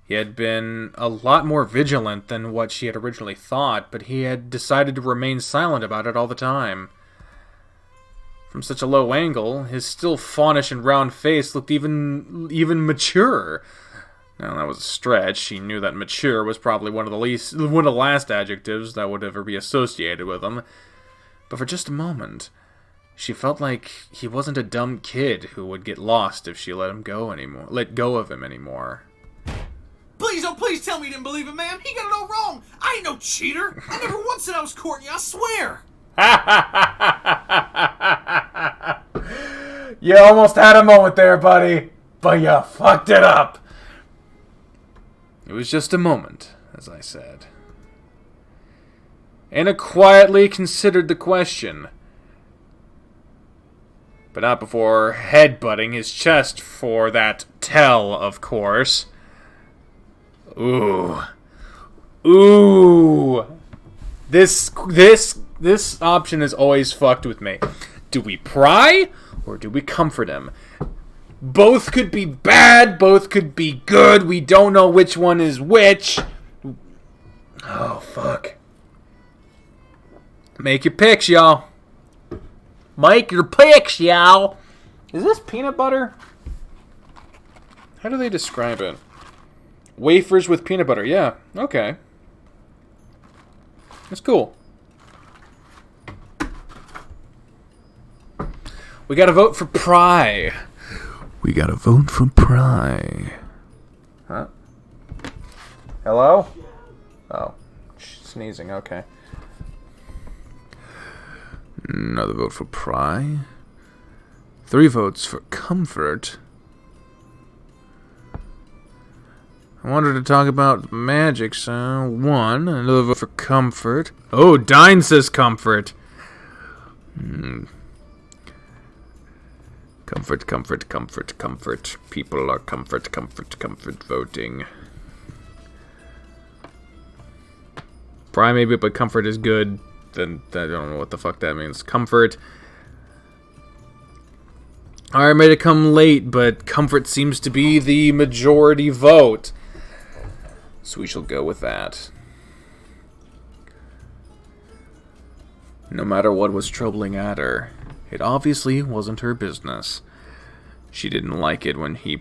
He had been a lot more vigilant than what she had originally thought, but he had decided to remain silent about it all the time. From such a low angle, his still faunish and round face looked even mature. Now, that was a stretch. She knew that mature was probably one of the last adjectives that would ever be associated with him. But for just a moment, she felt like he wasn't a dumb kid who would get lost if she let go of him anymore. Please, oh please tell me you didn't believe him, ma'am. He got it all wrong. I ain't no cheater. I never once said I was courting you, I swear. You almost had a moment there, buddy, but you fucked it up. It was just a moment, as I said. Anna quietly considered the question, but not before headbutting his chest for that tell, of course. Ooh. This option has always fucked with me. Do we pry, or do we comfort him? Both could be bad, both could be good, we don't know which one is which. Oh, fuck. Make your picks, y'all. Make your picks, y'all. Is this peanut butter? How do they describe it? Wafers with peanut butter, yeah, okay. That's cool. We gotta vote for pry. We gotta vote for pry. Huh? Hello? Oh. Sneezing, okay. Another vote for pry. 3 votes for comfort. I wanted to talk about magic, so 1. Another vote for comfort. Oh, Dine says comfort. Comfort, comfort, comfort, comfort. People are comfort, comfort, comfort voting. Pry maybe, but comfort is good. Then I don't know what the fuck that means. Comfort. I made it come late, but comfort seems to be the majority vote. So we shall go with that. No matter what was troubling Adder, it obviously wasn't her business. She didn't like it when he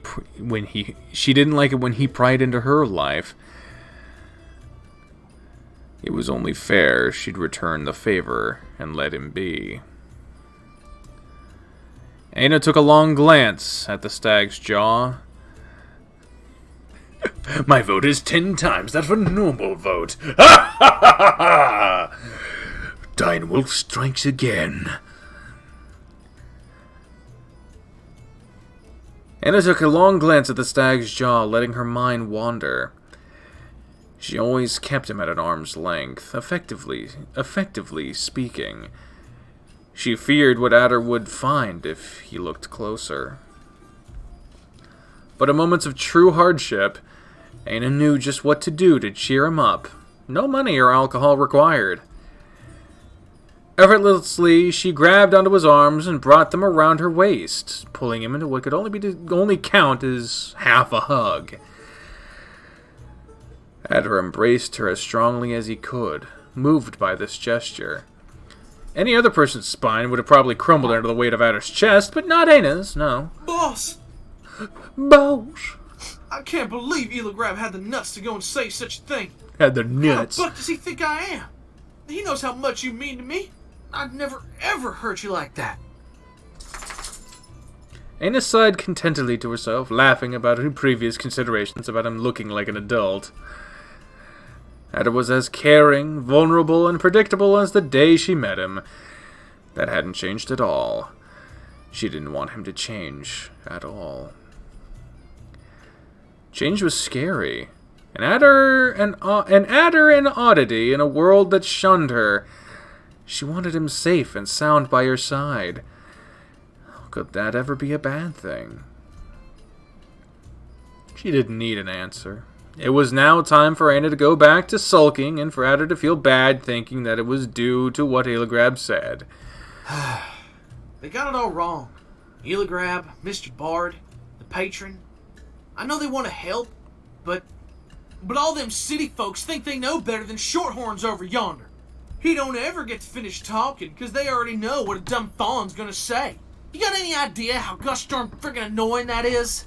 pried into her life. It was only fair she'd return the favor and let him be. Anna took a long glance at the stag's jaw. My vote is 10 times that of a normal vote. Ha ha ha ha! Dine Wolf strikes again. Anna took a long glance at the stag's jaw, letting her mind wander. She always kept him at an arm's length, effectively speaking. She feared what Adder would find if he looked closer. But in moments of true hardship, Anna knew just what to do to cheer him up. No money or alcohol required. Effortlessly, she grabbed onto his arms and brought them around her waist, pulling him into what could only count as half a hug. Adder embraced her as strongly as he could, moved by this gesture. Any other person's spine would have probably crumbled under the weight of Adder's chest, but not Anna's, no. Boss! Boss! I can't believe Eligrab had the nuts to go and say such a thing. Had the nuts. What the fuck does he think I am? He knows how much you mean to me. I'd never, ever hurt you like that. Anna sighed contentedly to herself, laughing about her previous considerations about him looking like an adult. Adder was as caring, vulnerable, and predictable as the day she met him. That hadn't changed at all. She didn't want him to change at all. Change was scary. An adder an oddity in a world that shunned her. She wanted him safe and sound by her side. How could that ever be a bad thing? She didn't need an answer. It was now time for Anna to go back to sulking and for Adder to feel bad thinking that it was due to what Eligrab said. They got it all wrong. Eligrab, Mr. Bard, the patron. I know they want to help, but all them city folks think they know better than Shorthorns over yonder. he don't ever get to finish talking because they already know what a dumb fawn's gonna say. You got any idea how gosh darn friggin' annoying that is?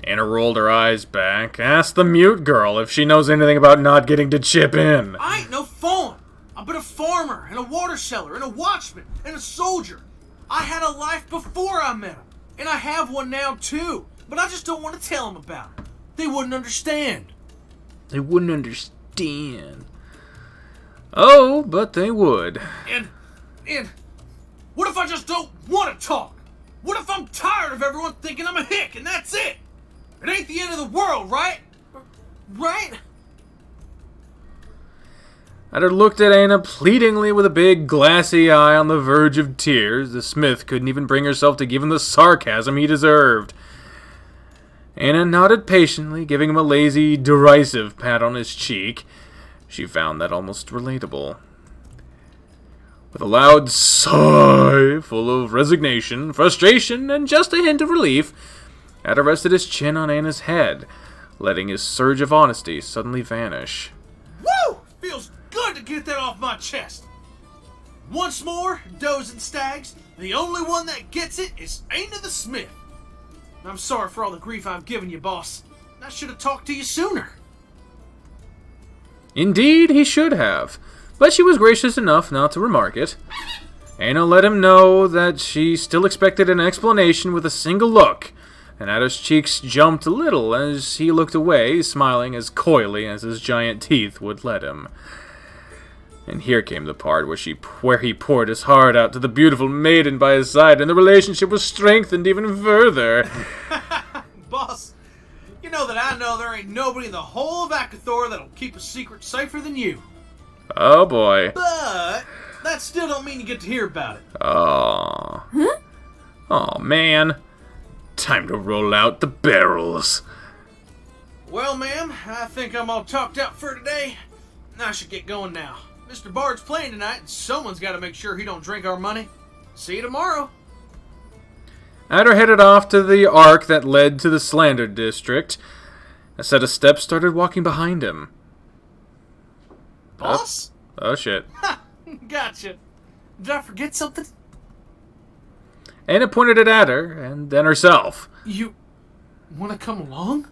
Anna rolled her eyes back. Ask the mute girl if she knows anything about not getting to chip in. I ain't no fawn. I've been a farmer, and a water seller, and a watchman, and a soldier. I had a life before I met him, and I have one now too, but I just don't want to tell them about it. They wouldn't understand. They wouldn't understand. Oh, but they would. And what if I just don't want to talk? What if I'm tired of everyone thinking I'm a hick and that's it? It ain't the end of the world, right? Right? Adder looked at Anna pleadingly with a big glassy eye on the verge of tears. The smith couldn't even bring herself to give him the sarcasm he deserved. Anna nodded patiently, giving him a lazy, derisive pat on his cheek. She found that almost relatable. With a loud sigh, full of resignation, frustration, and just a hint of relief, Adder rested his chin on Anna's head, letting his surge of honesty suddenly vanish. Woo! Feels good to get that off my chest. Once more, does and stags, the only one that gets it is Anna the Smith. I'm sorry for all the grief I've given you, boss. I should have talked to you sooner. Indeed, he should have, but she was gracious enough not to remark it. Anna let him know that she still expected an explanation with a single look, and Adder's cheeks jumped a little as he looked away, smiling as coyly as his giant teeth would let him. And here came the part where he poured his heart out to the beautiful maiden by his side, and the relationship was strengthened even further. Boss, you know that I know there ain't nobody in the whole of Akathor that'll keep a secret safer than you. Oh boy. But that still don't mean you get to hear about it. Oh. Huh? Oh man. Time to roll out the barrels. Well, ma'am, I think I'm all talked out for today. I should get going now. Mr. Bard's playing tonight, and someone's got to make sure he don't drink our money. See you tomorrow. Adder headed off to the arc that led to the Slander District. A set of steps started walking behind him. Boss? Oh shit. Ha! Gotcha. Did I forget something? Anna pointed at Adder, and then herself. You want to come along?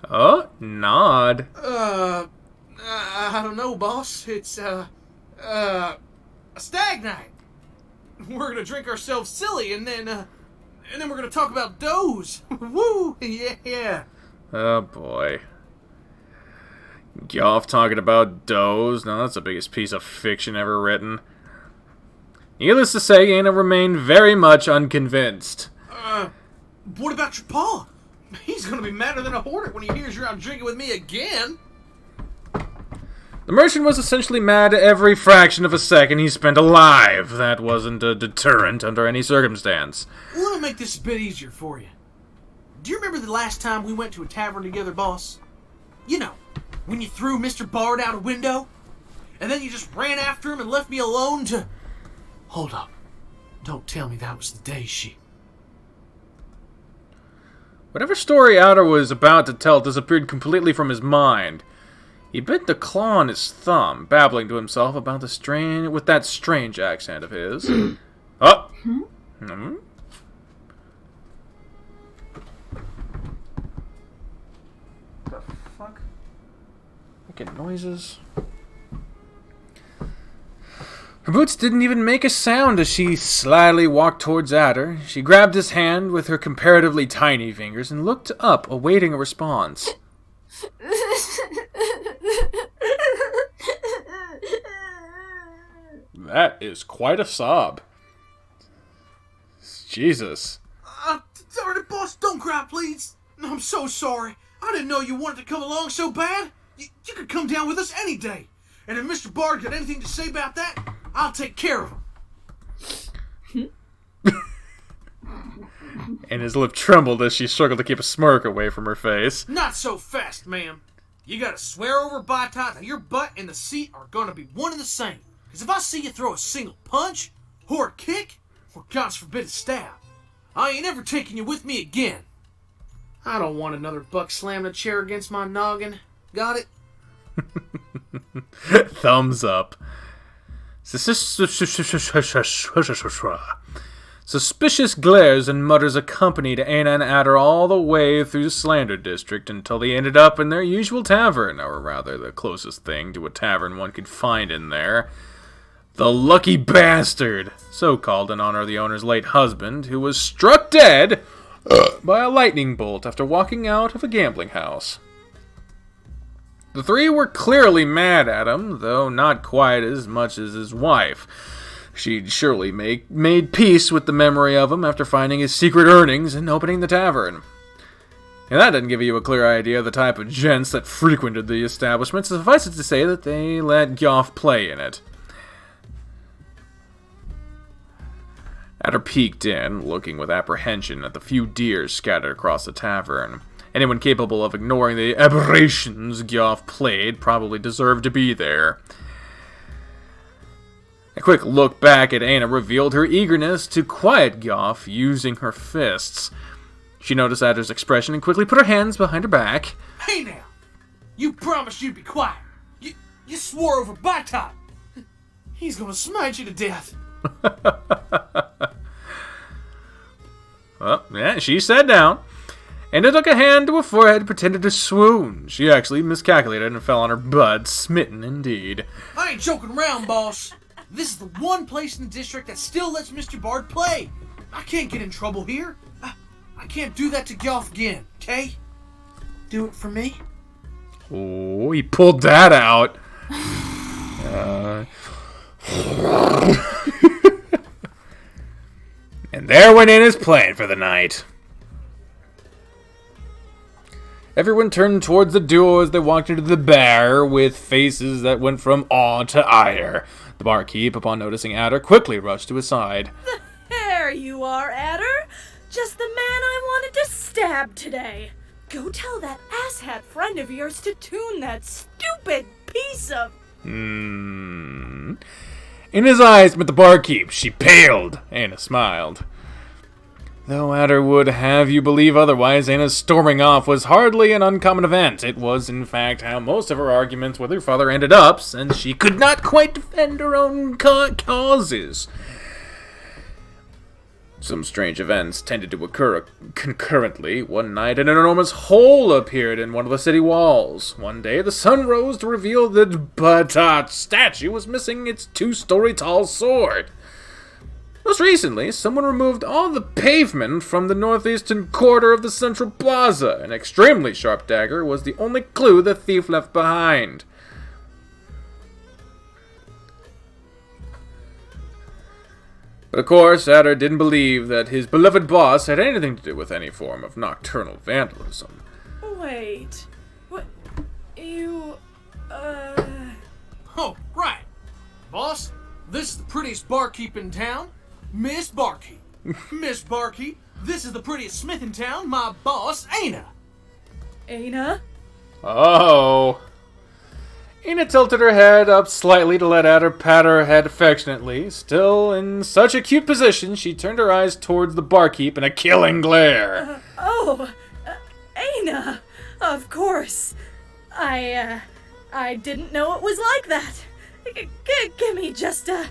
Oh, nod. I don't know, boss. It's, a stag night. We're gonna drink ourselves silly, and then we're gonna talk about does. Woo! Yeah. Oh, boy. Get off talking about does. Now, that's the biggest piece of fiction ever written. Needless to say, Anna remained very much unconvinced. What about your pa? He's gonna be madder than a hornet when he hears you're out drinking with me again. The merchant was essentially mad every fraction of a second he spent alive. That wasn't a deterrent under any circumstance. Let me make this a bit easier for you. Do you remember the last time we went to a tavern together, boss? You know, when you threw Mr. Bard out a window, and then you just ran after him and left me alone to... Hold up. Don't tell me that was the day she... Whatever story Adder was about to tell disappeared completely from his mind. He bit the claw on his thumb, babbling to himself about with that strange accent of his. Oh! Hmm? The fuck? Making noises. Her boots didn't even make a sound as she slyly walked towards Adder. She grabbed his hand with her comparatively tiny fingers and looked up, awaiting a response. That is quite a sob. Jesus. Sorry, boss, don't cry, please. I'm so sorry. I didn't know you wanted to come along so bad. You could come down with us any day. And if Mr. Bard got anything to say about that, I'll take care of him. And his lip trembled as she struggled to keep a smirk away from her face. Not so fast, ma'am. You gotta swear over by time that your butt and the seat are gonna be one and the same. Because if I see you throw a single punch, or a kick, or God's forbid a stab, I ain't ever taking you with me again. I don't want another buck slamming a chair against my noggin. Got it? Thumbs up. Suspicious glares and mutters accompanied Aina and Adder all the way through Slander District until they ended up in their usual tavern, or rather the closest thing to a tavern one could find in there. The Lucky Bastard, so called in honor of the owner's late husband, who was struck dead by a lightning bolt after walking out of a gambling house. The three were clearly mad at him, though not quite as much as his wife. She'd surely made peace with the memory of him after finding his secret earnings and opening the tavern. And that doesn't give you a clear idea of the type of gents that frequented the establishment, so suffice it to say that they let Gyoff play in it. Adder peeked in, looking with apprehension at the few deer scattered across the tavern. Anyone capable of ignoring the aberrations Gyoff played probably deserved to be there. A quick look back at Aina revealed her eagerness to quiet Gyoff using her fists. She noticed Adder's expression and quickly put her hands behind her back. Hey now! You promised you'd be quiet. You swore over Baitai. He's gonna smite you to death. Well, yeah, she sat down. Aina took a hand to her forehead and pretended to swoon. She actually miscalculated and fell on her butt, smitten indeed. I ain't joking around, boss. This is the one place in the district that still lets Mr. Bard play. I can't get in trouble here. I can't do that to Gyoff again, okay? Do it for me. Oh, he pulled that out. And there went in his plan for the night. Everyone turned towards the duo as they walked into the bar with faces that went from awe to ire. The barkeep, upon noticing Adder, quickly rushed to his side. There you are, Adder. Just the man I wanted to stab today. Go tell that asshat friend of yours to tune that stupid piece of... In his eyes met the barkeep. She paled. Aina smiled. Though Adder would have you believe otherwise, Aina's storming off was hardly an uncommon event. It was, in fact, how most of her arguments with her father ended up, since she could not quite defend her own causes. Some strange events tended to occur concurrently. One night, an enormous hole appeared in one of the city walls. One day, the sun rose to reveal that Batat's statue was missing its 2-story tall sword. Most recently, someone removed all the pavement from the northeastern quarter of the central plaza. An extremely sharp dagger was the only clue the thief left behind. But of course, Adder didn't believe that his beloved boss had anything to do with any form of nocturnal vandalism. Wait. What? You... Oh, right. Boss, this is the prettiest barkeep in town, Miss Barkeep. Miss Barkeep, this is the prettiest smith in town, my boss, Aina. Aina? Oh. Aina tilted her head up slightly to let Adder pat her head affectionately. Still in such a cute position, she turned her eyes towards the barkeep in a killing glare. Aina! Of course. I didn't know it was like that. Give me just a...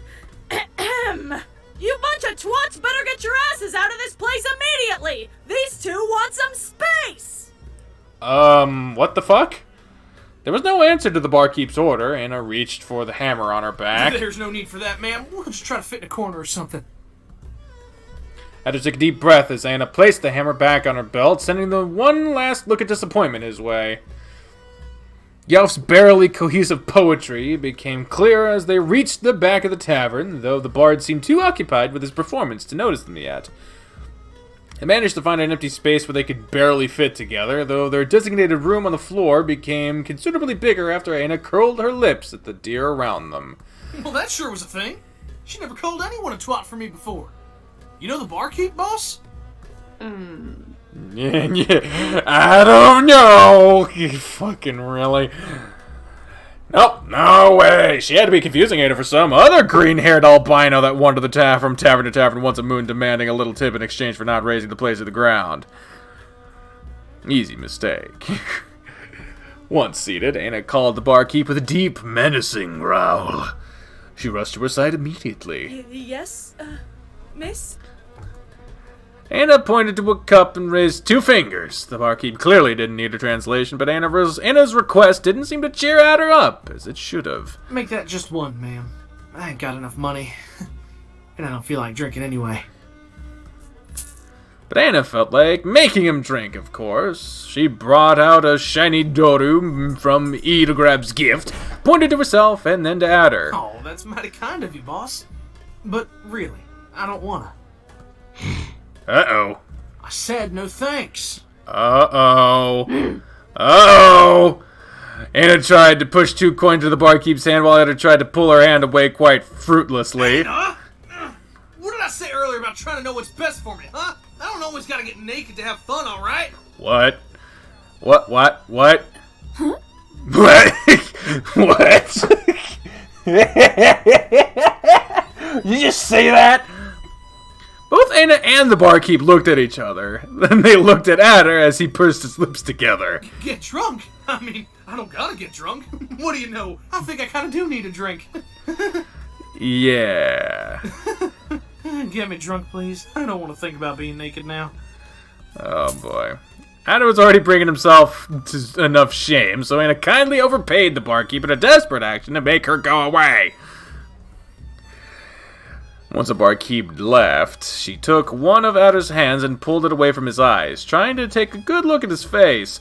You bunch of twats better get your asses out of this place immediately! These two want some space! What the fuck? There was no answer to the barkeep's order. Aina reached for the hammer on her back. There's no need for that, ma'am. We'll just try to fit in a corner or something. Adder took a deep breath as Aina placed the hammer back on her belt, sending the one last look of disappointment his way. Yelf's barely cohesive poetry became clear as they reached the back of the tavern, though the bard seemed too occupied with his performance to notice them yet. They managed to find an empty space where they could barely fit together, though their designated room on the floor became considerably bigger after Aina curled her lips at the deer around them. Well, that sure was a thing. She never called anyone a twat for me before. You know the barkeep, boss? Yeah, I don't know. You fucking really... Nope, no way. She had to be confusing Aina for some other green-haired albino that wandered from tavern to tavern once a moon, demanding a little tip in exchange for not raising the place to the ground. Easy mistake. Once seated, Anna called the barkeep with a deep, menacing growl. She rushed to her side immediately. Yes, miss? Anna pointed to a cup and raised 2 fingers. The barkeep clearly didn't need a translation, but Anna's request didn't seem to cheer Adder up, as it should have. Make that just 1, ma'am. I ain't got enough money. And I don't feel like drinking anyway. But Anna felt like making him drink, of course. She brought out a shiny Doru from Edelgrab's gift, pointed to herself and then to Adder. Oh, that's mighty kind of you, boss. But really, I don't wanna. Uh-oh. I said no thanks. Uh-oh. Uh-oh. Anna tried to push 2 coins to the barkeep's hand while Adder tried to pull her hand away quite fruitlessly. Anna? What did I say earlier about trying to know what's best for me, huh? I don't always gotta get naked to have fun, alright? What? What? Huh? What? What? You just say that? Both Anna and the barkeep looked at each other. Then they looked at Adder as he pursed his lips together. Get drunk? I mean, I don't gotta get drunk. What do you know? I think I kinda do need a drink. Yeah. Get me drunk, please. I don't want to think about being naked now. Oh, boy. Adder was already bringing himself to enough shame, so Anna kindly overpaid the barkeep in a desperate action to make her go away. Once the barkeep left, she took one of Adder's hands and pulled it away from his eyes, trying to take a good look at his face.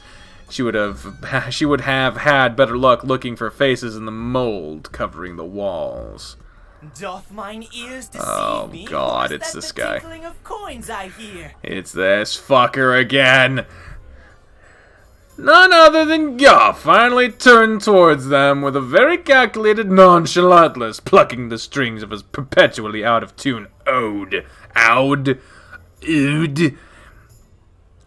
She would have had better luck looking for faces in the mold covering the walls. Doth mine ears deceive me? Oh God, Or is it's that this the guy. tinkling of coins I hear? It's this fucker again. None other than Goff finally turned towards them with a very calculated nonchalantness, plucking the strings of his perpetually out-of-tune ode. Oud.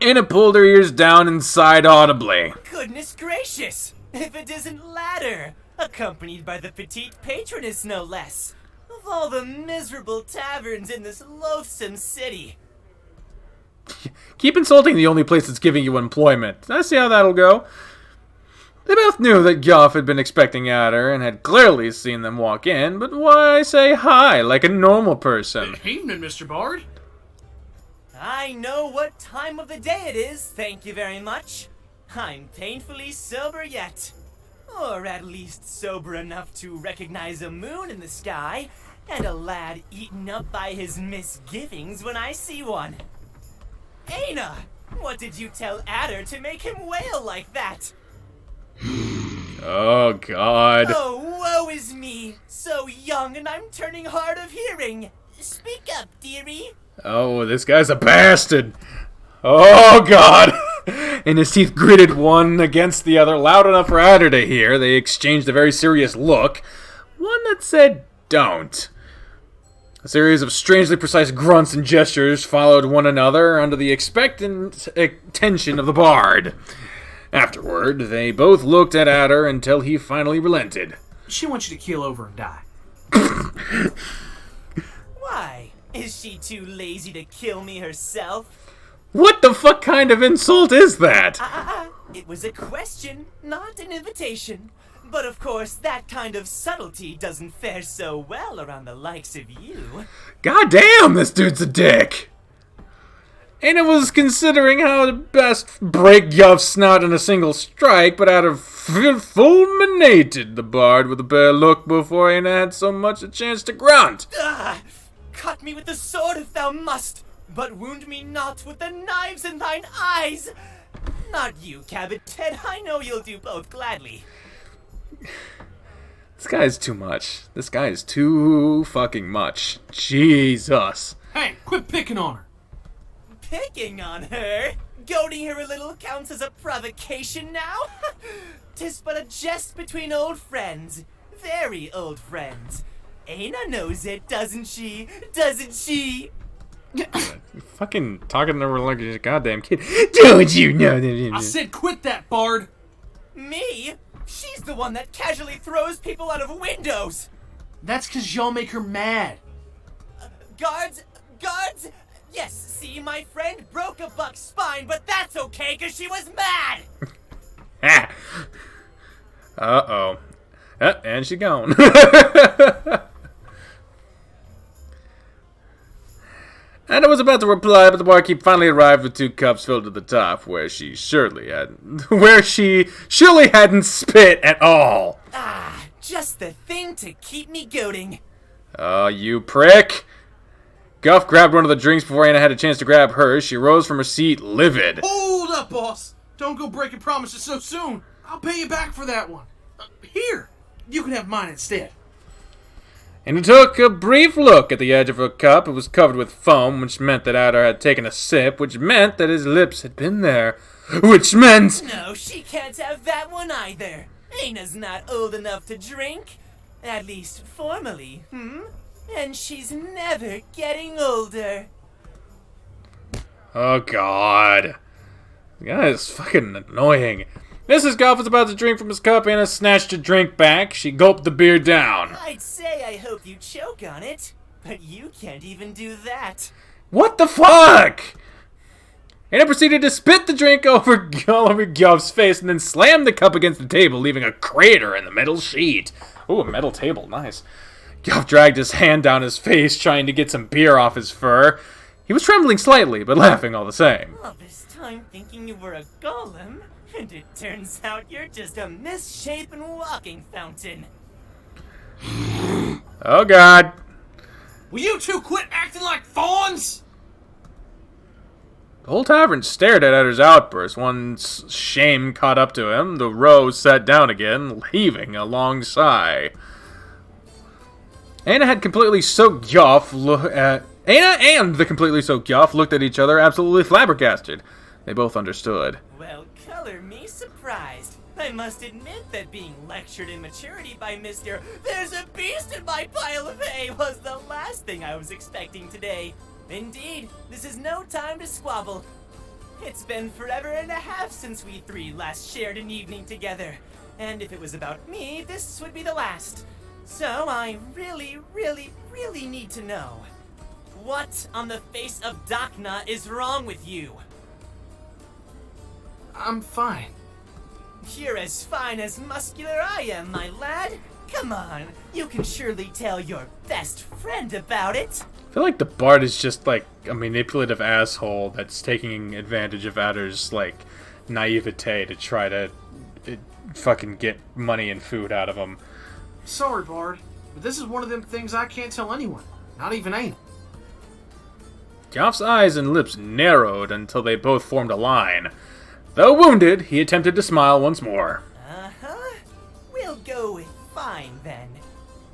Anna pulled her ears down and sighed audibly. Goodness gracious! If it isn't Ladder, accompanied by the petite patroness no less, of all the miserable taverns in this loathsome city. Keep insulting the only place that's giving you employment. I see how that'll go. They both knew that Goff had been expecting Adder and had clearly seen them walk in, but why say hi like a normal person? Evening, Mr. Bard. I know what time of the day it is, thank you very much. I'm painfully sober yet. Or at least sober enough to recognize a moon in the sky and a lad eaten up by his misgivings when I see one. Aina, what did you tell Adder to make him wail like that? Oh, God. Oh, woe is me. So young and I'm turning hard of hearing. Speak up, dearie. Oh, this guy's a bastard. Oh, God. And his teeth gritted one against the other, loud enough for Adder to hear. They exchanged a very serious look. One that said, don't. A series of strangely precise grunts and gestures followed one another under the expectant attention of the bard. Afterward, they both looked at Adder until he finally relented. She wants you to keel over and die. Why? Is she too lazy to kill me herself? What the fuck kind of insult is that? It was a question, not an invitation. But of course, that kind of subtlety doesn't fare so well around the likes of you. God damn, this dude's a dick. Anna was considering how to best break Goff's snout in a single strike, but Adder fulminated the bard with a bare look before Anna had so much a chance to grunt. Cut me with the sword if thou must, but wound me not with the knives in thine eyes. Not you, Cabot Ted. I know you'll do both gladly. This guy is too much. This guy is too fucking much. Jesus. Hey, quit picking on her. Picking on her? Goading her a little counts as a provocation now? 'Tis but a jest between old friends. Very old friends. Aina knows it, doesn't she? Doesn't she? Fucking talking to her like a goddamn kid. Don't you know? I said quit that, Bard. Me? She's the one that casually throws people out of windows. That's because y'all make her mad. Guards? Guards? Yes, see, my friend broke a buck's spine, but that's okay because she was mad. Uh-oh. And she gone. And I was about to reply, but the barkeep finally arrived with 2 cups filled to the top, where she surely hadn't spit at all. Ah, just the thing to keep me goading. Oh, you prick. Guff grabbed one of the drinks before Anna had a chance to grab hers. She rose from her seat, livid. Hold up, boss. Don't go breaking promises so soon. I'll pay you back for that one. Here, you can have mine instead. And he took a brief look at the edge of her cup. It was covered with foam, which meant that Adder had taken a sip, which meant that his lips had been there. Which meant... No, she can't have that one either. Anna's not old enough to drink. At least formally, And she's never getting older. Oh, God. The guy is fucking annoying. Mrs. Goff was about to drink from his cup. Anna snatched her drink back. She gulped the beer down. I'd say I hope you choke on it, but you can't even do that. What the fuck? Anna proceeded to spit the drink all over Goff's face and then slammed the cup against the table, leaving a crater in the metal sheet. Ooh, a metal table. Nice. Goff dragged his hand down his face, trying to get some beer off his fur. He was trembling slightly, but laughing all the same. All this time thinking you were a golem, and it turns out you're just a misshapen walking fountain. Oh, God. Will you 2 quit acting like fawns? The whole tavern stared at Eddar's outburst. Once shame caught up to him, the row sat down again, heaving a long sigh. Anna had completely soaked Goff. Anna and the completely soaked Goff looked at each other, absolutely flabbergasted. They both understood. Well, color me surprised. I must admit that being lectured in maturity by Mr. There's a beast in my pile of hay was the last thing I was expecting today. Indeed, this is no time to squabble. It's been forever and a half since we 3 last shared an evening together. And if it was about me, this would be the last. So I really need to know. What on the face of Dakna is wrong with you? I'm fine. You're as fine as muscular I am, my lad. Come on, you can surely tell your best friend about it. I feel like the Bard is just like a manipulative asshole that's taking advantage of Adder's like naivete to try to fucking get money and food out of him. Sorry, Bard, but this is one of them things I can't tell anyone. Not even Anna. Goff's eyes and lips narrowed until they both formed a line. Though wounded, he attempted to smile once more. Uh-huh. We'll go with fine, then.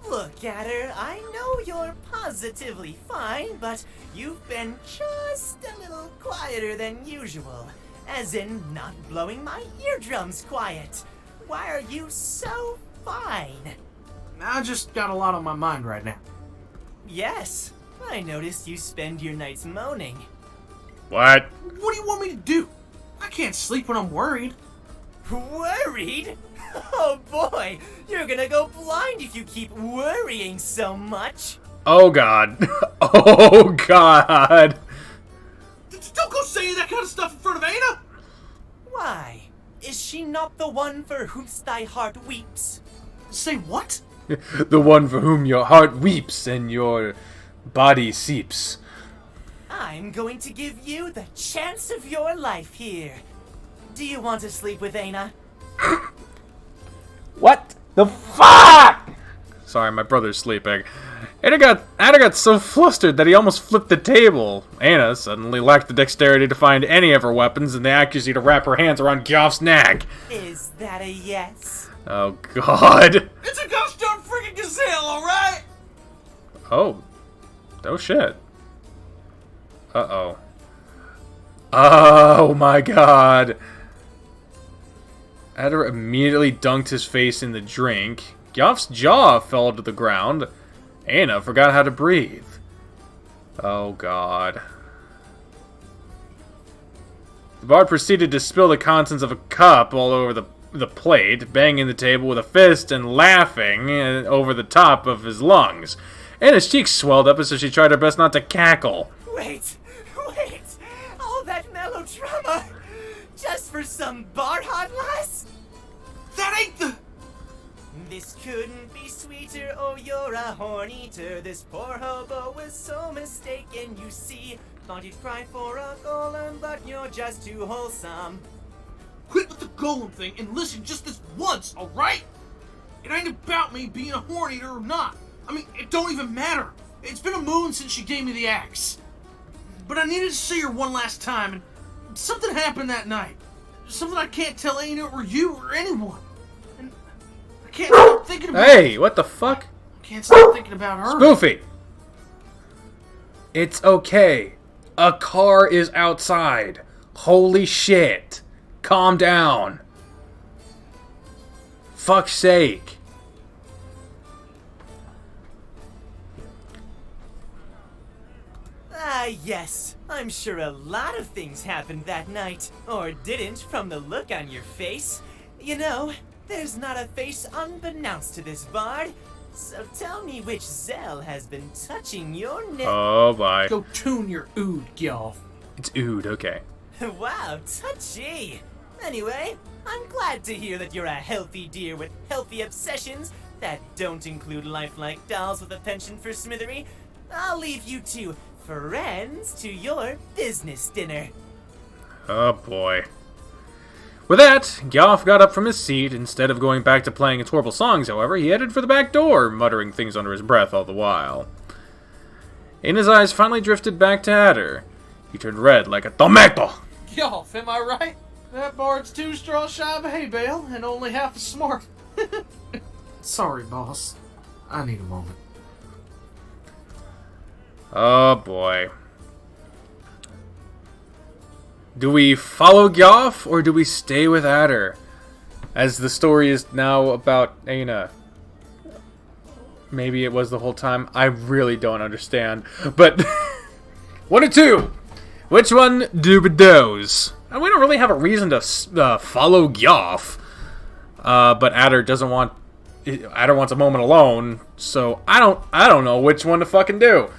Look at her. I know you're positively fine, but you've been just a little quieter than usual. As in, not blowing my eardrums quiet. Why are you so fine? I just got a lot on my mind right now. Yes. I noticed you spend your nights moaning. What? What do you want me to do? I can't sleep when I'm worried. Worried? Oh boy, you're gonna go blind if you keep worrying so much. Oh, God. Oh, God. Don't go saying that kind of stuff in front of Anna! Why? Is she not the one for whom thy heart weeps? Say what? The one for whom your heart weeps and your body seeps. I'm going to give you the chance of your life here. Do you want to sleep with Anna? What the fuck? Sorry, my brother's sleeping. Anna got so flustered that he almost flipped the table. Anna suddenly lacked the dexterity to find any of her weapons and the accuracy to wrap her hands around Goff's neck. Is that a yes? Oh, God. It's a gosh darn freaking gazelle, alright? Oh. Oh, shit. Uh-oh. Oh, my God. Adder immediately dunked his face in the drink. Goff's jaw fell to the ground. Anna forgot how to breathe. Oh, God. The bard proceeded to spill the contents of a cup all over the plate, banging the table with a fist and laughing over the top of his lungs. Anna's cheeks swelled up as if she tried her best not to cackle. Wait! All that melodrama! Just for some bar hot lass? That ain't the... This couldn't be sweeter, oh you're a horn-eater. This poor hobo was so mistaken, you see. Thought he'd cry for a golem, but you're just too wholesome. Quit with the golem thing and listen just this once, alright? It ain't about me being a horn eater or not. I mean, it don't even matter. It's been a moon since she gave me the axe. But I needed to see her one last time, and something happened that night. Something I can't tell Aina or you or anyone. And I can't stop thinking about Hey, what the fuck? I can't stop thinking about her. Spoofy! It's okay. A car is outside. Holy shit. Calm down. Fuck's sake. Ah, yes. I'm sure a lot of things happened that night. Or didn't, from the look on your face. You know, there's not a face unbeknownst to this bard. So tell me which Zell has been touching your neck. Oh, bye. Go tune your ood, Gyoff. It's ood, okay. Wow, touchy. Anyway, I'm glad to hear that you're a healthy deer with healthy obsessions that don't include lifelike dolls with a penchant for smithery. I'll leave you two friends to your business dinner. Oh boy. With that, Gyoff got up from his seat. Instead of going back to playing his horrible songs, however, he headed for the back door, muttering things under his breath all the while. Aina's eyes finally drifted back to Adder. He turned red like a tomato. Gyoff, am I right? That bard's 2 straws shy of a hay bale and only half as smart. Sorry, boss. I need a moment. Oh boy. Do we follow Gyoff or do we stay with Adder? As the story is now about Aina. Maybe it was the whole time. I really don't understand. But one or two. Which one do we do's? And we don't really have a reason to follow Gyoff. But Adder doesn't want. Adder wants a moment alone. So I don't know which one to fucking do.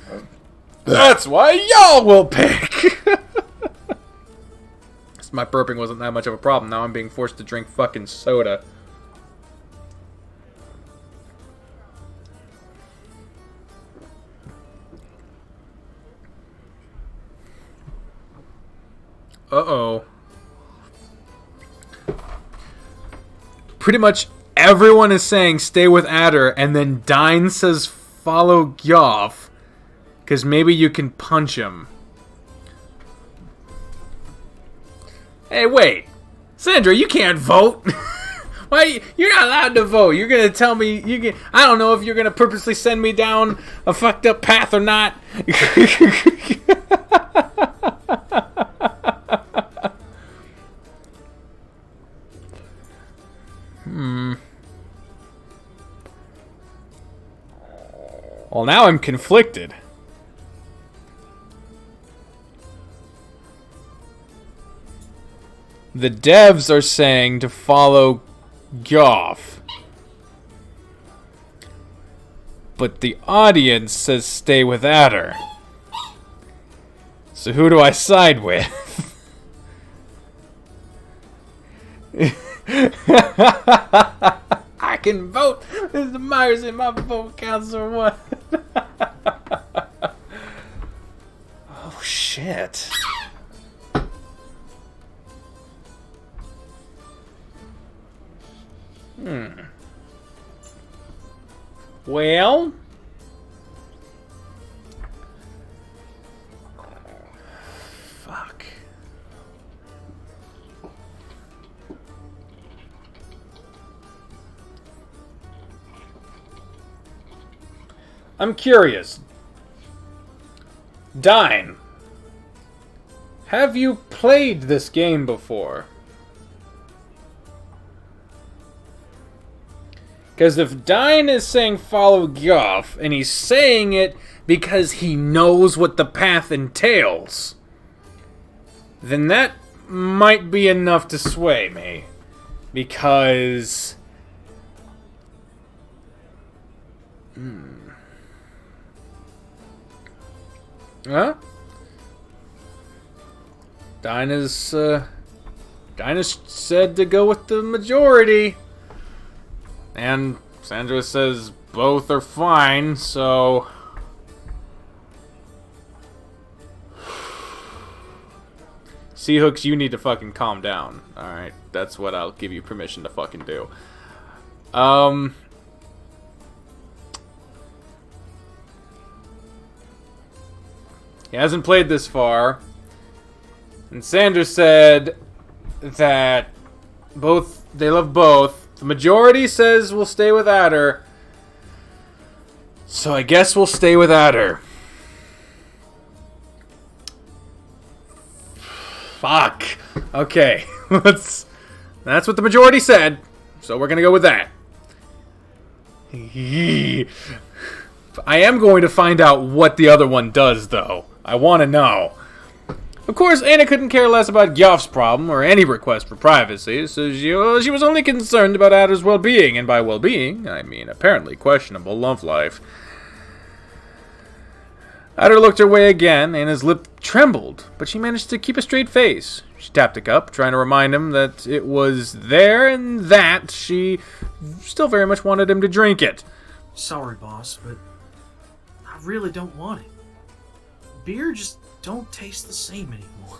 That's why y'all will pick. My burping wasn't that much of a problem. Now I'm being forced to drink fucking soda. Uh-oh. Pretty much everyone is saying stay with Adder, and then Dine says follow Gyoff. Because maybe you can punch him. Hey, wait. Sandra, you can't vote. Why? You're not allowed to vote. You're going to tell me... I don't know if you're going to purposely send me down a fucked up path or not. Well, now I'm conflicted. The devs are saying to follow Gyoff. But the audience says stay with Adder. So who do I side with? I can vote. Mr. Myers in my vote counts or what? Oh shit. Well, fuck. I'm curious. Dine, have you played this game before? Because if Dine is saying follow Gyoff, and he's saying it because he knows what the path entails, then that might be enough to sway me. Because... Huh? Dinah's said to go with the majority. And Sandra says both are fine, so... Seahooks, you need to fucking calm down. Alright, that's what I'll give you permission to fucking do. He hasn't played this far. And Sandra said that they love both. The majority says we'll stay without her. So I guess we'll stay without her. Fuck. Okay. That's what the majority said. So we're gonna go with that. I am going to find out what the other one does, though. I want to know. Of course, Anna couldn't care less about Yoff's problem or any request for privacy, so she was only concerned about Adder's well-being, and by well-being, I mean apparently questionable love life. Adder looked her way again, and his lip trembled, but she managed to keep a straight face. She tapped the cup, trying to remind him that it was there and that she still very much wanted him to drink it. Sorry, boss, but I really don't want it. Beer just don't taste the same anymore.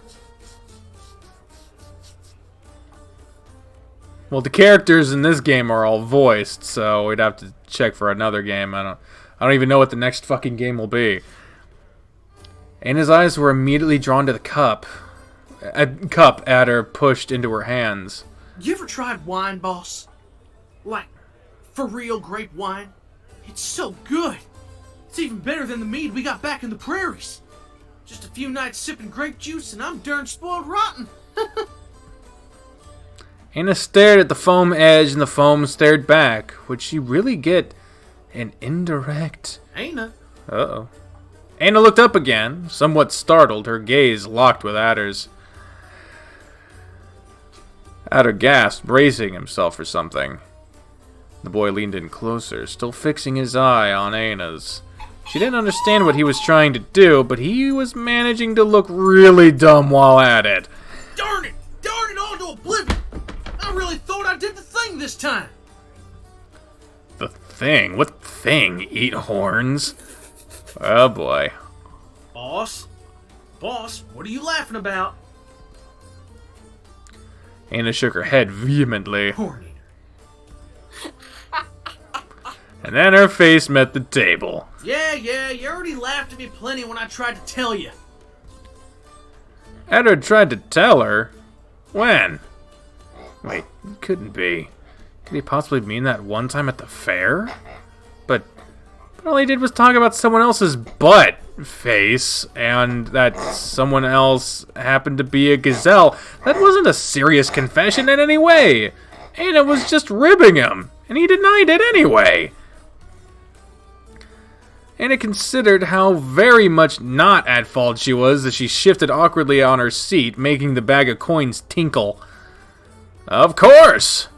Well, the characters in this game are all voiced, so we'd have to check for another game. I don't even know what the next fucking game will be. And his eyes were immediately drawn to the cup. A cup Adder pushed into her hands. You ever tried wine, boss? Like, for real grape wine? It's so good. It's even better than the mead we got back in the prairies. Just a few nights sipping grape juice and I'm darn spoiled rotten. Anna stared at the foam edge and the foam stared back. Would she really get an indirect... Anna? Uh-oh. Anna looked up again, somewhat startled, her gaze locked with Adder's. Adder gasped, bracing himself for something. The boy leaned in closer, still fixing his eye on Anna's. She didn't understand what he was trying to do, but he was managing to look really dumb while at it. Darn it! Darn it all to oblivion! I really thought I did the thing this time! The thing? What thing? Eat horns? Oh boy. Boss? Boss, what are you laughing about? Anna shook her head vehemently. Horn eater. And then her face met the table. Yeah, you already laughed at me plenty when I tried to tell you. Adder tried to tell her? When? Wait, it couldn't be. Could he possibly mean that one time at the fair? But all he did was talk about someone else's butt face, and that someone else happened to be a gazelle. That wasn't a serious confession in any way. Anna was just ribbing him, and he denied it anyway. Anna considered how very much not at fault she was as she shifted awkwardly on her seat, making the bag of coins tinkle. Of course!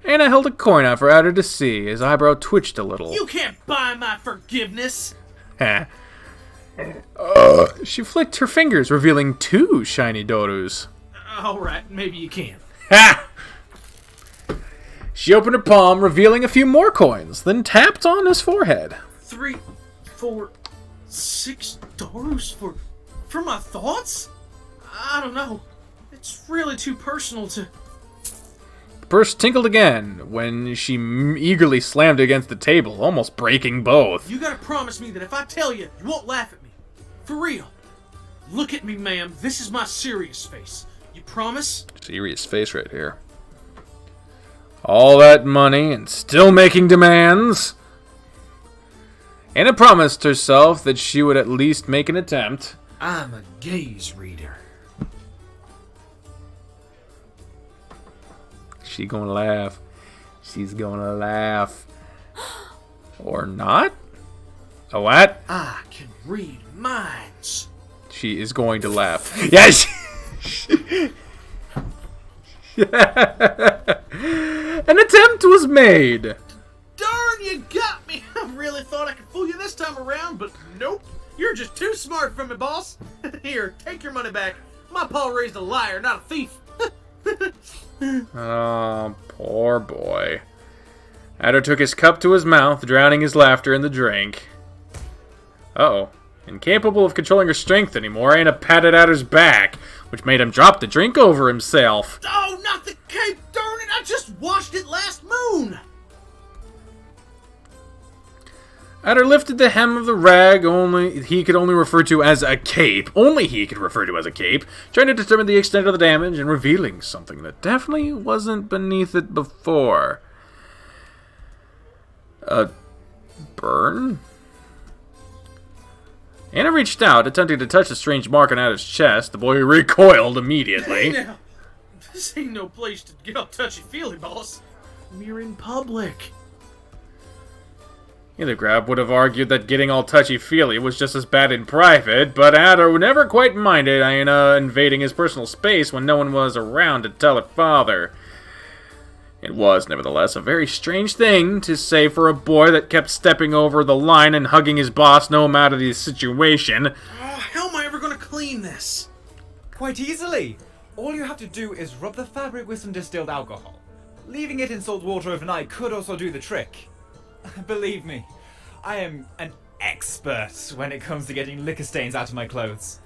Anna held a coin out for Adder to see. His eyebrow twitched a little. You can't buy my forgiveness! She flicked her fingers, revealing 2 shiny dorus. Alright, maybe you can. Ha! She opened her palm, revealing a few more coins, then tapped on his forehead. 3, 4, 6 dollars for my thoughts? I don't know. It's really too personal to... The purse tinkled again when she eagerly slammed against the table, almost breaking both. You gotta promise me that if I tell you, you won't laugh at me. For real. Look at me, ma'am. This is my serious face. You promise? Serious face right here. All that money and still making demands? Anna promised herself that she would at least make an attempt. I'm a gaze reader. She gonna laugh. She's gonna laugh. Or not? A what? I can read minds. She is going to laugh. Yes! An attempt was made. Darn, you got me! I really thought I could fool you this time around, but nope. You're just too smart for me, boss. Here, take your money back. My pa raised a liar, not a thief. Oh, poor boy. Adder took his cup to his mouth, drowning his laughter in the drink. Uh-oh. Incapable of controlling her strength anymore, Anna patted Adder's back, which made him drop the drink over himself. Oh, not the cape! Darn it! I just washed it last moon! Adder lifted the hem of the rag he could only refer to as a cape. Only he could refer to as a cape, trying to determine the extent of the damage and revealing something that definitely wasn't beneath it before. A burn? Anna reached out, attempting to touch the strange mark on Adder's chest. The boy recoiled immediately. Hey now, this ain't no place to get all touchy-feely, boss. We're in public. Either Grab would have argued that getting all touchy-feely was just as bad in private, but Adder never quite minded Anna invading his personal space when no one was around to tell her father. It was, nevertheless, a very strange thing to say for a boy that kept stepping over the line and hugging his boss no matter the situation. How am I ever gonna clean this? Quite easily. All you have to do is rub the fabric with some distilled alcohol. Leaving it in salt water overnight could also do the trick. Believe me, I am an expert when it comes to getting liquor stains out of my clothes.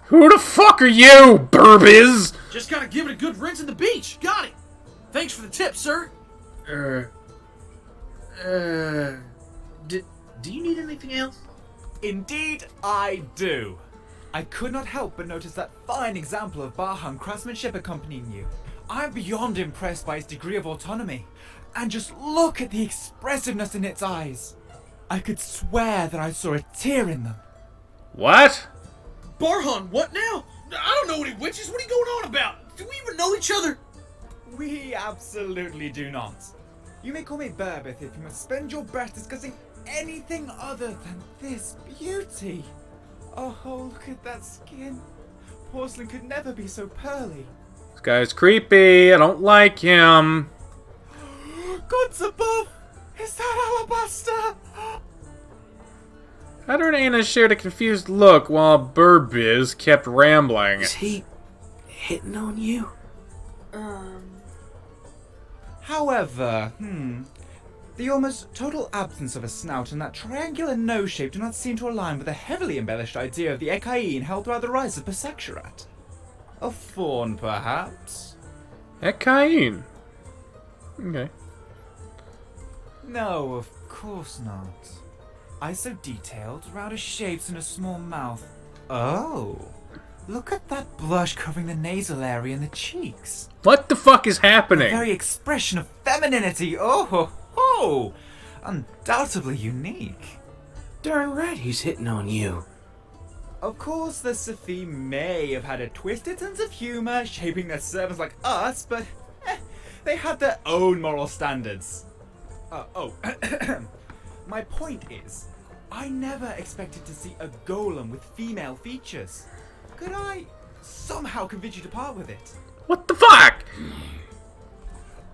Who the fuck are you, Burbiz? Just gotta give it a good rinse at the beach. Got it. Thanks for the tip, sir. Do you need anything else? Indeed, I do. I could not help but notice that fine example of Bahan craftsmanship accompanying you. I'm beyond impressed by its degree of autonomy. And just look at the expressiveness in its eyes. I could swear that I saw a tear in them. What? Barhan, what now? I don't know any witches. What are you going on about? Do we even know each other? We absolutely do not. You may call me Burbith if you must spend your breath discussing anything other than this beauty. Oh, look at that skin. Porcelain could never be so pearly. This guy's creepy. I don't like him. Gods above! Is that alabaster? Adder and Anna shared a confused look while Burbiz kept rambling. Is he hitting on you? However, the almost total absence of a snout and that triangular nose shape do not seem to align with the heavily embellished idea of the Ekain held throughout the rise of Persecurat. A fawn, perhaps? Ekain. Okay. No, of course not. Eyes so detailed, rounder shapes and a small mouth. Oh, look at that blush covering the nasal area and the cheeks. What the fuck is happening? The very expression of femininity. Oh, ho, ho. Undoubtedly unique. Darn right he's hitting on you. Of course, the Safi may have had a twisted sense of humor, shaping their servants like us, but they had their own moral standards. My point is, I never expected to see a golem with female features. Could I somehow convince you to part with it? What the fuck?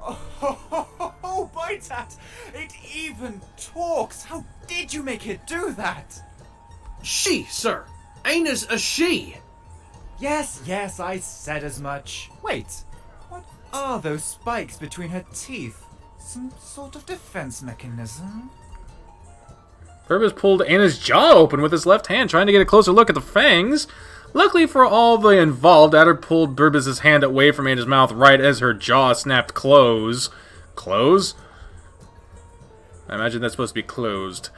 Oh, Boitat! It even talks! How did you make it do that? She, sir. Aina's a she. Yes, I said as much. Wait, what are those spikes between her teeth? Some sort of defense mechanism? Burbiz pulled Anna's jaw open with his left hand, trying to get a closer look at the fangs. Luckily for all the involved, Adder pulled Burbiz's hand away from Anna's mouth right as her jaw snapped close. Close? I imagine that's supposed to be closed.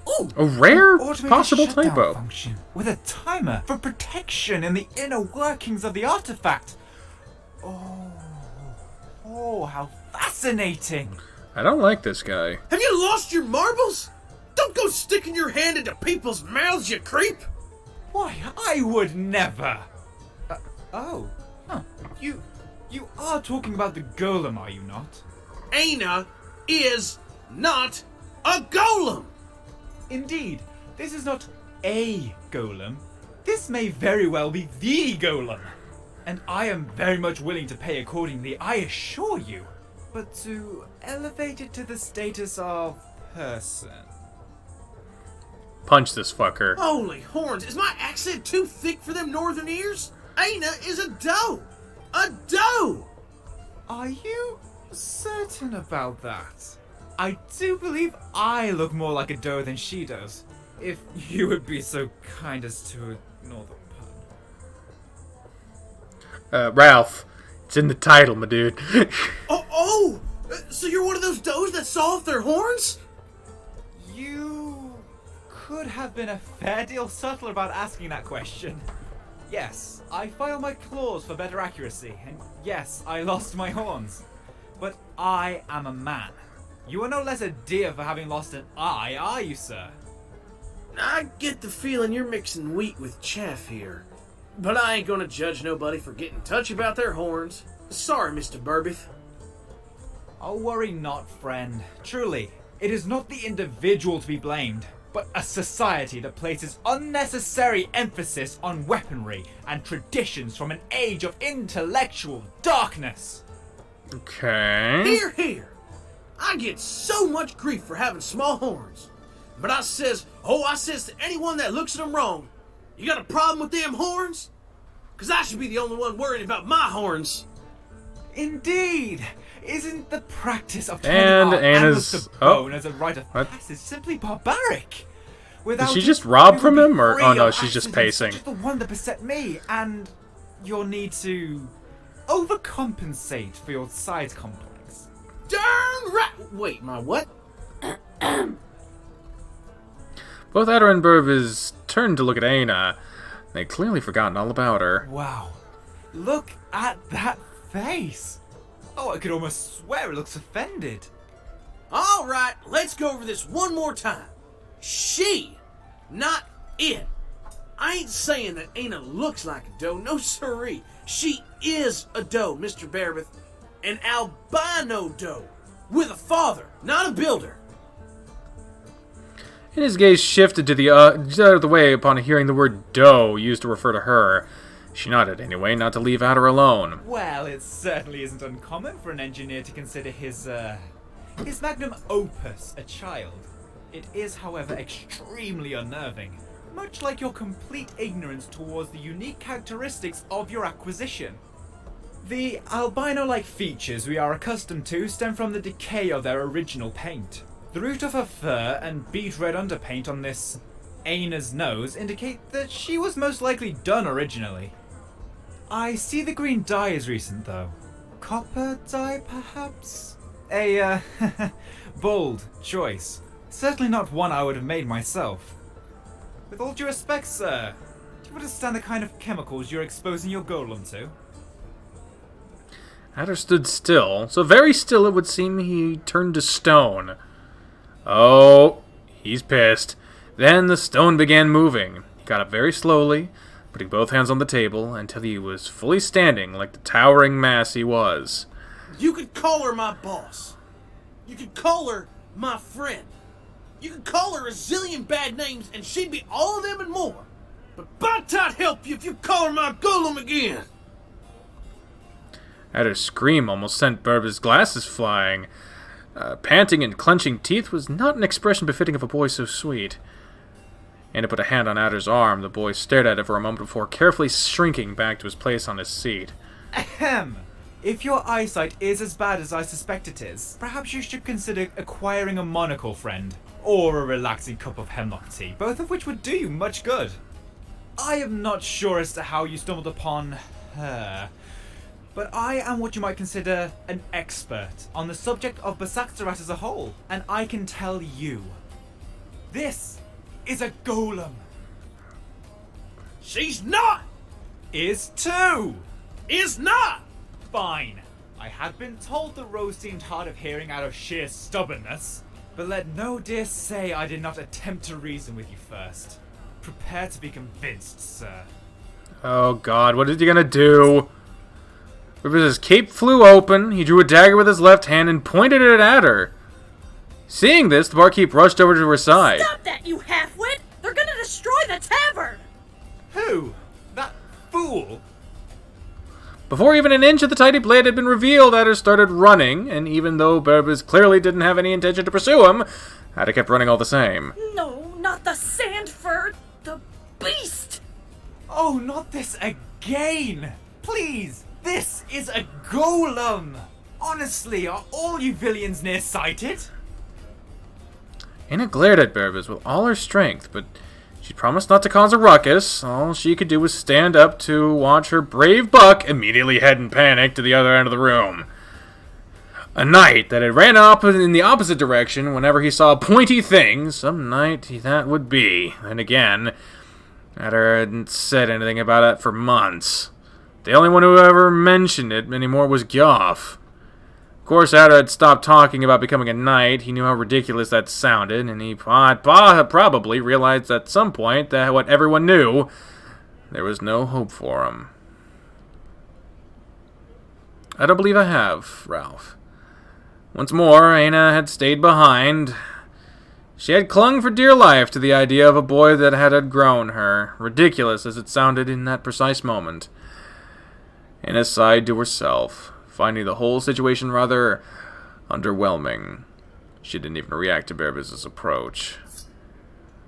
Ooh, a rare possible shutdown typo. Function with a timer for protection in the inner workings of the artifact. Oh, how fascinating! I don't like this guy. Have you lost your marbles? Don't go sticking your hand into people's mouths, you creep! Why, I would never! You are talking about the golem, are you not? Aina is not a golem! Indeed, this is not a golem. This may very well be the golem. And I am very much willing to pay accordingly, I assure you. But to elevate it to the status of person. Punch this fucker. Holy horns, is my accent too thick for them northern ears? Aina is a doe! A doe! Are you certain about that. I do believe I look more like a doe than she does. If you would be so kind as to ignore the pun. Ralph, it's in the title, my dude. So you're one of those does that saw off their horns? You could have been a fair deal subtler about asking that question. Yes, I file my claws for better accuracy, and yes, I lost my horns. But I am a man. You are no less a deer for having lost an eye, are you, sir? I get the feeling you're mixing wheat with chaff here. But I ain't gonna judge nobody for getting touchy about their horns. Sorry, Mr. Burbith. Oh, worry not, friend. Truly, it is not the individual to be blamed, but a society that places unnecessary emphasis on weaponry and traditions from an age of intellectual darkness. Okay. Here. I get so much grief for having small horns. But I says to anyone that looks at them wrong, you got a problem with them horns? 'Cause I should be the only one worrying about my horns. Indeed! Isn't the practice of And turning Anna's the bone as a rite of passage simply barbaric? Did she just rob from him, or oh no, she's just accidents pacing. such as the one that beset me, and your need to overcompensate for your size complex. Darn right! Wait, my what? Both Adder and Burbis turned to look at Aina. They'd clearly forgotten all about her. Wow. Look at that face! Oh, I could almost swear it looks offended. All right, let's go over this one more time. She, not it. I ain't saying that Aina looks like a doe, no siree. She is a doe, Mr. Bearbeth. An albino doe. With a father, not a builder. And his gaze shifted to the out of the way upon hearing the word doe used to refer to her. She nodded anyway, not to leave Adder alone. Well, it certainly isn't uncommon for an engineer to consider his magnum opus a child. It is, however, extremely unnerving, much like your complete ignorance towards the unique characteristics of your acquisition. The albino-like features we are accustomed to stem from the decay of their original paint. The root of her fur and beet red underpaint on this Aina's nose indicate that she was most likely done originally. I see the green dye is recent, though. Copper dye, perhaps? A, bold choice. Certainly not one I would have made myself. With all due respect, sir, do you understand the kind of chemicals you're exposing your golem to? Adder stood still, so very still it would seem he turned to stone. Oh, he's pissed. Then the stone began moving. He got up very slowly, putting both hands on the table until he was fully standing like the towering mass he was. You could call her my boss. You could call her my friend. You could call her a zillion bad names and she'd be all of them and more. But by God help you if you call her my golem again. Adder's scream almost sent Burbis' glasses flying. Panting and clenching teeth was not an expression befitting of a boy so sweet. Anna put a hand on Adder's arm. The boy stared at it for a moment before carefully shrinking back to his place on his seat. Ahem! If your eyesight is as bad as I suspect it is, perhaps you should consider acquiring a monocle, friend. Or a relaxing cup of hemlock tea, both of which would do you much good. I am not sure as to how you stumbled upon her, but I am what you might consider an expert on the subject of Basaktarat as a whole, and I can tell you, this is a golem. She's not! Is too! Is not! Fine. I had been told the rose seemed hard of hearing out of sheer stubbornness, but let no dear say I did not attempt to reason with you first. Prepare to be convinced, sir. Oh god, what is he gonna do? His cape flew open, he drew a dagger with his left hand and pointed it at her. Seeing this, the barkeep rushed over to her side. Stop that, you halfwit! They're gonna destroy the tavern! Who? That fool? Before even an inch of the tiny blade had been revealed, Adder started running, and even though Burbis clearly didn't have any intention to pursue him, Adder kept running all the same. No, not the Sandford! The beast! Oh, not this again! Please! This is a golem! Honestly, are all you villains nearsighted? Anna glared at Berbis with all her strength, but she promised not to cause a ruckus. All she could do was stand up to watch her brave buck immediately head in panic to the other end of the room. A knight that had ran up in the opposite direction whenever he saw a pointy thing. Some knight that would be. And again, Adder hadn't said anything about it for months. The only one who ever mentioned it anymore was Gyoff. Of course, Adder had stopped talking about becoming a knight. He knew how ridiculous that sounded, and he probably realized at some point that what everyone knew, there was no hope for him. I don't believe I have, Ralph. Once more, Anna had stayed behind. She had clung for dear life to the idea of a boy that had outgrown her, ridiculous as it sounded in that precise moment. Anna sighed to herself, finding the whole situation rather underwhelming. She didn't even react to Berbis's approach.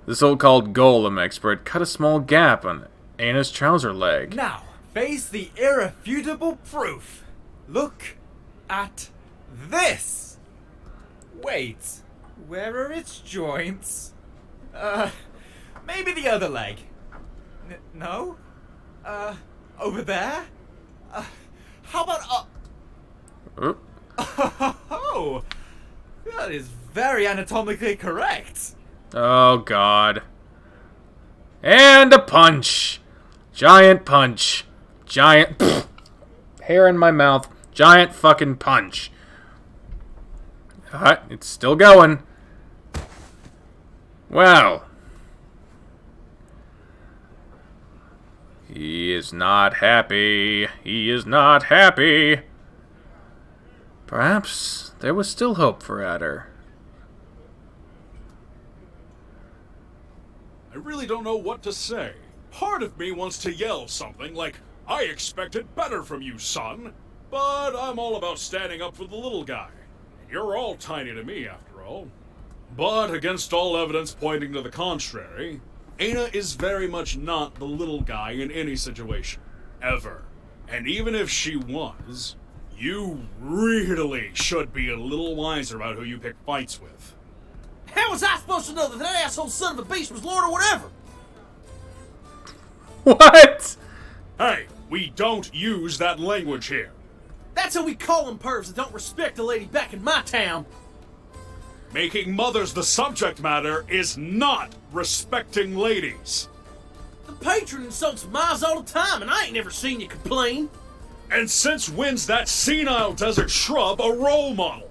The so-called golem expert cut a small gap on Anna's trouser leg. Now, face the irrefutable proof. Look at this! Wait, where are its joints? Maybe the other leg. No? Over there? How about Oh, that is very anatomically correct. Oh, God. And a punch. Giant punch. Giant... hair in my mouth. Giant fucking punch. It's still going. Well. He is not happy. He is not happy. Perhaps there was still hope for Adder. I really don't know what to say. Part of me wants to yell something like, I expected better from you, son. But I'm all about standing up for the little guy. You're all tiny to me, after all. But against all evidence pointing to the contrary, Anna is very much not the little guy in any situation. Ever. And even if she was, you really should be a little wiser about who you pick fights with. How was I supposed to know that that asshole son of a beast was Lord or whatever? What? Hey, we don't use that language here. That's how we call them pervs that don't respect a lady back in my town. Making mothers the subject matter is not respecting ladies. The patron insults Miles all the time, and I ain't never seen you complain. And since when's that senile desert shrub a role model?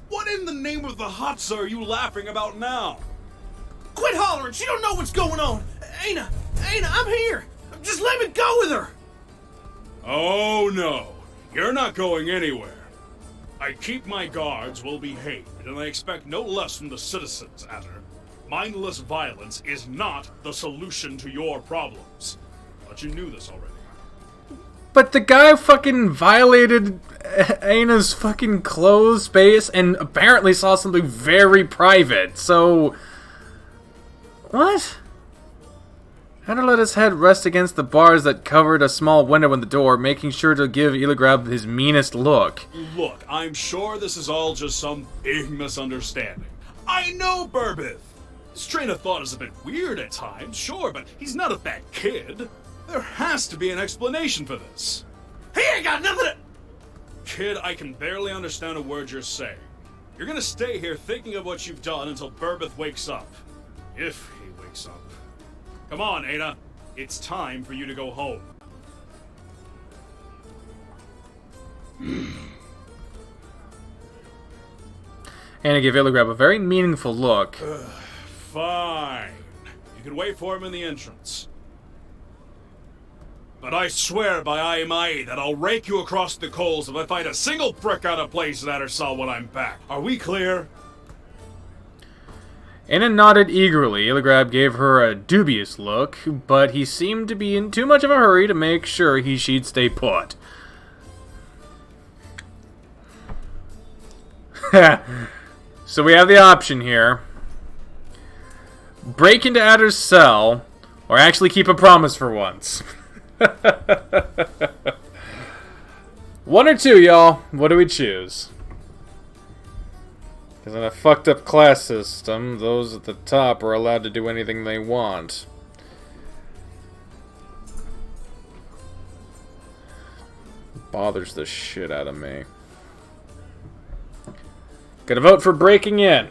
What in the name of the Hatsa are you laughing about now? Quit hollering, she don't know what's going on. Anna, I'm here. Just let me go with her. Oh no, you're not going anywhere. I keep my guards well behaved, and I expect no less from the citizens, Adder. Mindless violence is not the solution to your problems. But you knew this already. But the guy fucking violated Anna's fucking closed space and apparently saw something very private, so... What? Adder let his head rest against the bars that covered a small window in the door, making sure to give Illigrab his meanest look. Look, I'm sure this is all just some big misunderstanding. I know Burbith! His train of thought is a bit weird at times, sure, but he's not a bad kid. There has to be an explanation for this. He ain't got nothing to... Kid, I can barely understand a word you're saying. You're gonna stay here thinking of what you've done until Burbith wakes up. If he wakes up. Come on, Anna. It's time for you to go home. Anna gave Illigrab a very meaningful look. Fine. You can wait for him in the entrance. But I swear by Aimai that I'll rake you across the coals if I find a single prick out of place that or saw when I'm back. Are we clear? Anna nodded eagerly. Illigrab gave her a dubious look, but he seemed to be in too much of a hurry to make sure she'd stay put. So we have the option here. Break into Adder's cell, or actually keep a promise for once. One or two, y'all. What do we choose? Because in a fucked up class system, those at the top are allowed to do anything they want. Bothers the shit out of me. Gonna vote for breaking in.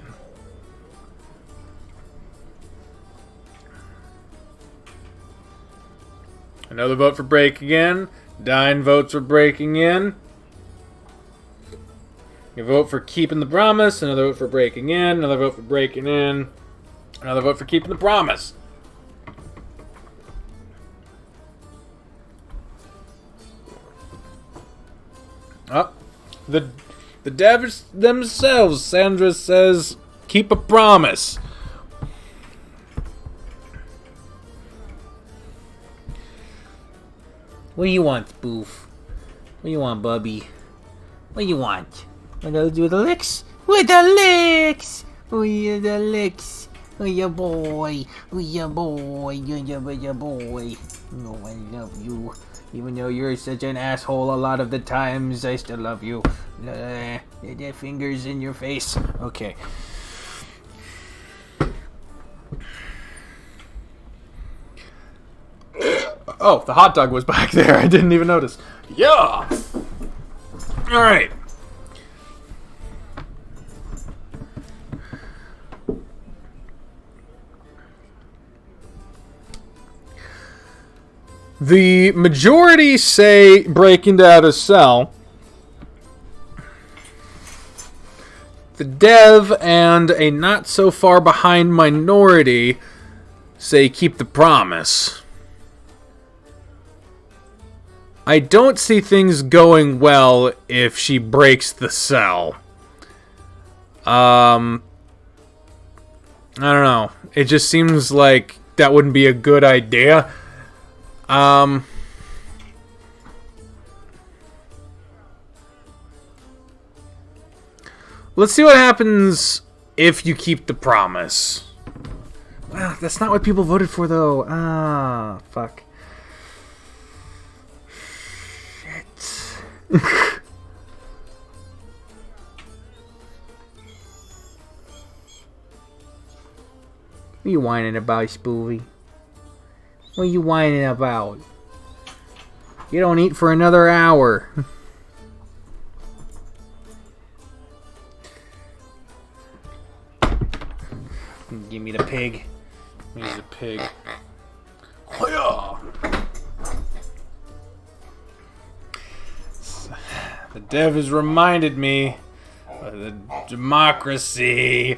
Another vote for breaking in. Dine votes for breaking in. You vote for keeping the promise. Another vote for breaking in. Another vote for breaking in. Another vote for keeping the promise. Oh, the devs themselves. Sandra says, keep a promise. What do you want, Spoof? What do you want, Bubby? What do you want? Want to do the licks? With the licks! Oh, yeah, the licks. Oh, yeah, boy. Oh, yeah, boy. Yeah, boy. No, I love you. Even though you're such an asshole a lot of the times, I still love you. The fingers in your face. Okay. Oh, the hot dog was back there. I didn't even notice. Yeah! Alright. The majority say break into outer cell. The dev and a not so far behind minority say keep the promise. I don't see things going well if she breaks the cell. I don't know. It just seems like that wouldn't be a good idea. Let's see what happens if you keep the promise. Well, that's not what people voted for, though. Fuck. Shit. What are you whining about, Spoovy? What are you whining about? You don't eat for another hour. Give me the pig. Here's the pig. The dev has reminded me of the democracy.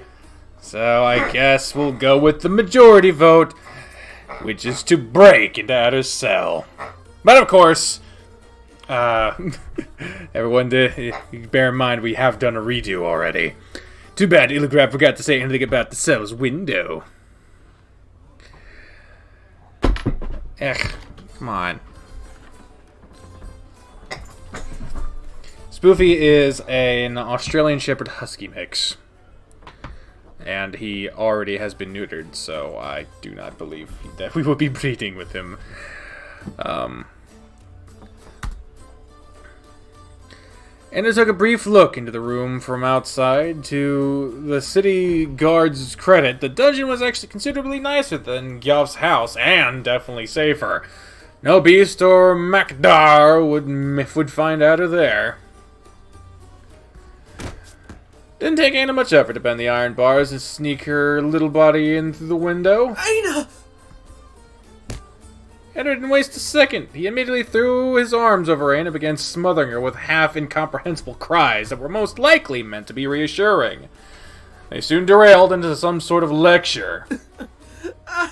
So I guess we'll go with the majority vote, which is to break into outer cell. But of course, everyone, bear in mind we have done a redo already. Too bad Illigrab forgot to say anything about the cell's window. Come on. Spoofy is an Australian Shepherd Husky mix. And he already has been neutered, so I do not believe that we will be breeding with him. And I took a brief look into the room from outside. To the city guard's credit, the dungeon was actually considerably nicer than Gyov's house, and definitely safer. No beast or Macdar would find out her there. Didn't take Anna much effort to bend the iron bars and sneak her little body in through the window. Anna! Henry didn't waste a second. He immediately threw his arms over Anna and began smothering her with half-incomprehensible cries that were most likely meant to be reassuring. They soon derailed into some sort of lecture. I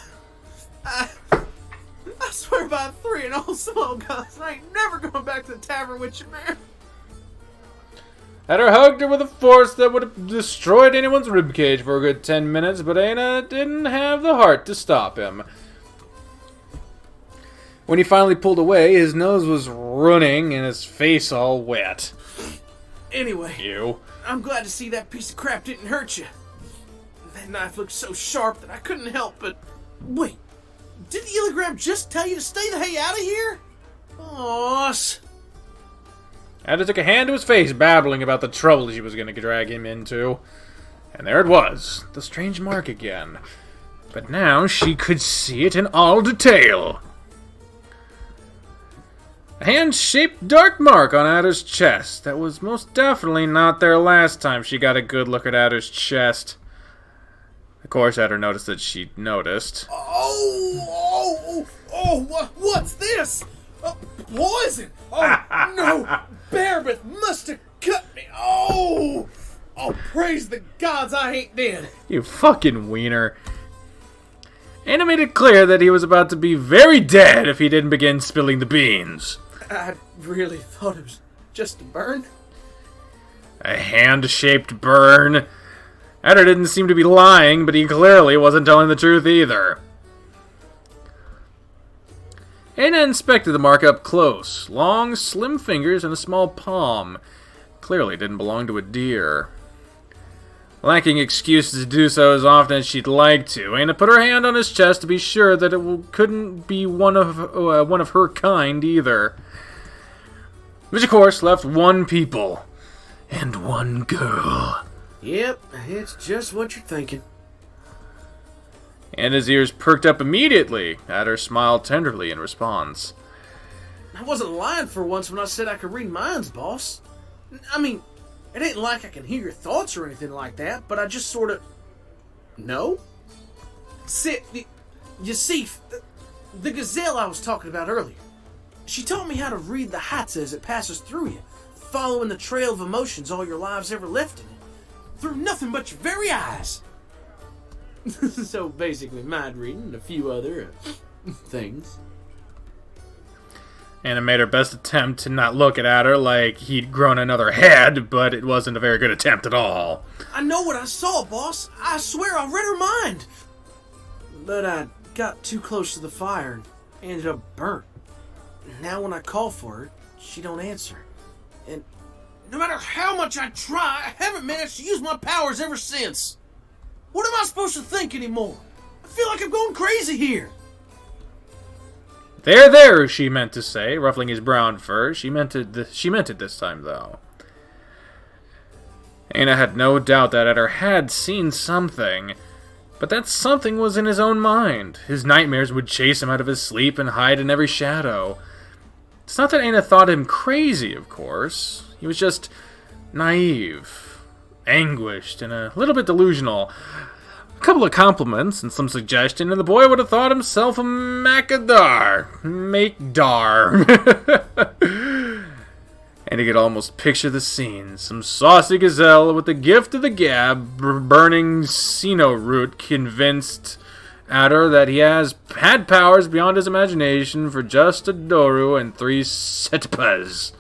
swear by three and all smoke guns, I ain't never going back to the tavern with you, man. Had hugged her with a force that would have destroyed anyone's ribcage for a good 10 minutes, but Anna didn't have the heart to stop him. When he finally pulled away, his nose was running and his face all wet. Anyway, Ew. I'm glad to see that piece of crap didn't hurt you. That knife looked so sharp that I couldn't help but... Wait, did the Illigram just tell you to stay the hey out of here? Boss. Ada took a hand to his face, babbling about the trouble she was going to drag him into. And there it was, the strange mark again. But now she could see it in all detail. A hand-shaped dark mark on Ada's chest that was most definitely not there last time she got a good look at Ada's chest. Of course, Ada noticed that she noticed. What's this? Poison! Oh, no! Bearbeth must have cut me! Oh, praise the gods I ain't dead! You fucking wiener. Anna made it clear that he was about to be very dead if he didn't begin spilling the beans. I really thought it was just a burn. A hand-shaped burn. Ada didn't seem to be lying, but he clearly wasn't telling the truth either. Anna inspected the mark up close. Long, slim fingers and a small palm. Clearly didn't belong to a deer. Lacking excuses to do so as often as she'd like to, Anna put her hand on his chest to be sure that it couldn't be one of her kind either. Which, of course, left one people and one girl. Yep, it's just what you're thinking. Anna's ears perked up immediately. Ada smiled tenderly in response. I wasn't lying for once when I said I could read minds, boss. I mean, it ain't like I can hear your thoughts or anything like that, but I just sort of... know? You see, the gazelle I was talking about earlier, she taught me how to read the heights as it passes through you, following the trail of emotions all your lives ever left in it, through nothing but your very eyes. So basically, mind reading and a few other things. Anna made her best attempt to not look at Ada like he'd grown another head, but it wasn't a very good attempt at all. I know what I saw, boss. I swear I read her mind. But I got too close to the fire and ended up burnt. Now when I call for her, she don't answer. And no matter how much I try, I haven't managed to use my powers ever since. What am I supposed to think anymore? I feel like I'm going crazy here. There, she meant to say, ruffling his brown fur. She meant it this time, though. Anna had no doubt that Eder had seen something, but that something was in his own mind. His nightmares would chase him out of his sleep and hide in every shadow. It's not that Anna thought him crazy, of course. He was just naive, anguished, and a little bit delusional. A couple of compliments and some suggestion, and the boy would have thought himself a Makadar. And he could almost picture the scene. Some saucy gazelle with the gift of the gab, burning Sino root, convinced Adder that he has had powers beyond his imagination for just a Doru and 3 Setpas.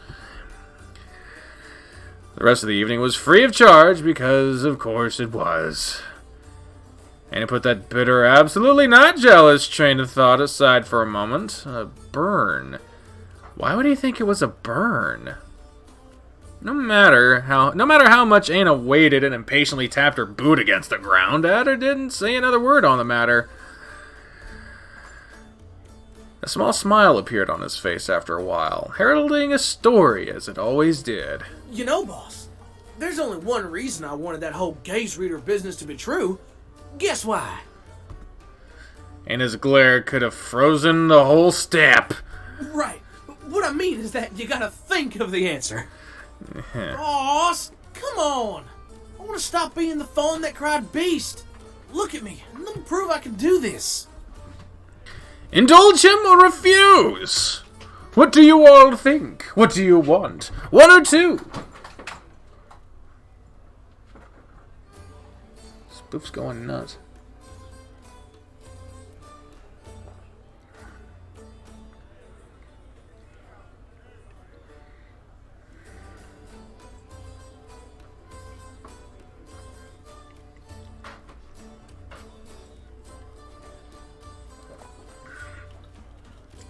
The rest of the evening was free of charge because, of course, it was. And he put that bitter, absolutely not jealous train of thought aside for a moment. A burn. Why would he think it was a burn? No matter how much Anna waited and impatiently tapped her boot against the ground, Adder didn't say another word on the matter. A small smile appeared on his face after a while, heralding a story as it always did. You know, boss, there's only one reason I wanted that whole gaze reader business to be true. Guess why? And his glare could have frozen the whole step. Right. What I mean is that you gotta think of the answer. Boss, come on. I want to stop being the fawn that cried beast. Look at me, and let me prove I can do this. Indulge him or refuse? What do you all think? What do you want? 1 or 2? Spoof's going nuts.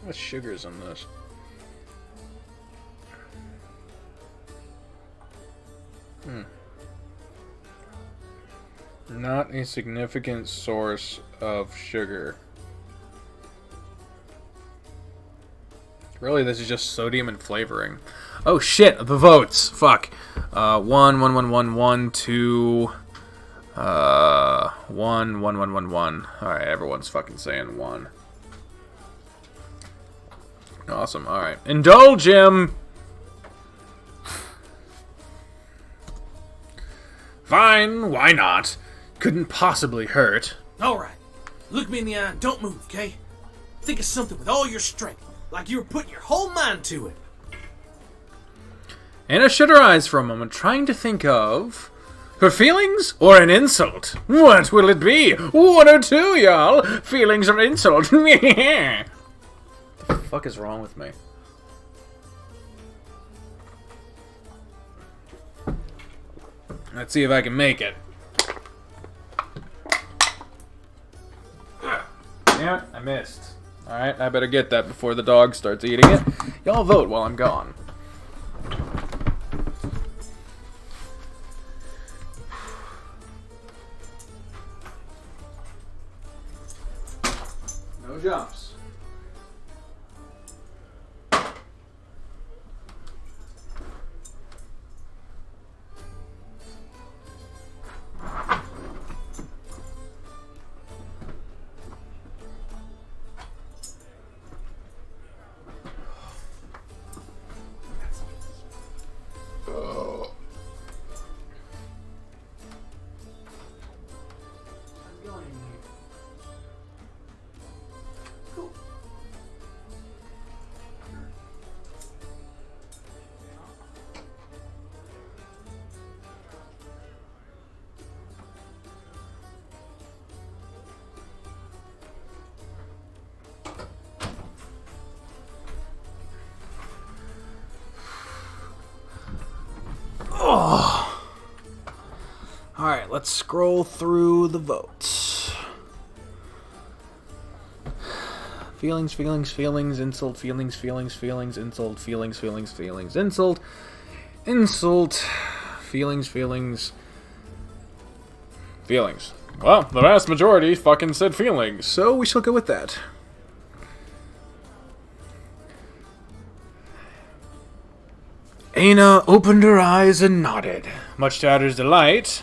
What sugar's on this? Not a significant source of sugar. Really, this is just sodium and flavoring. Oh shit, the votes. Fuck. 1, 1, 1, 1, 1, 2... 1, 1, 1, 1, 1. Alright, everyone's fucking saying 1. Awesome, alright. Indulge him! Fine, why not? Couldn't possibly hurt. Alright. Look me in the eye and don't move, okay? Think of something with all your strength, like you were putting your whole mind to it. Anna shut her eyes for a moment, trying to think of... her feelings or an insult? What will it be? 1 or 2, y'all? Feelings or insult? What the fuck is wrong with me? Let's see if I can make it. Yeah, I missed. Alright, I better get that before the dog starts eating it. Y'all vote while I'm gone. No jumps. Alright, let's scroll through the votes. Feelings, feelings, feelings, insult, feelings, feelings, feelings, insult, feelings, feelings, feelings, insult, insult, feelings, feelings, feelings. Well, the vast majority fucking said feelings, so we shall go with that. Anna opened her eyes and nodded. Much to Adder's delight,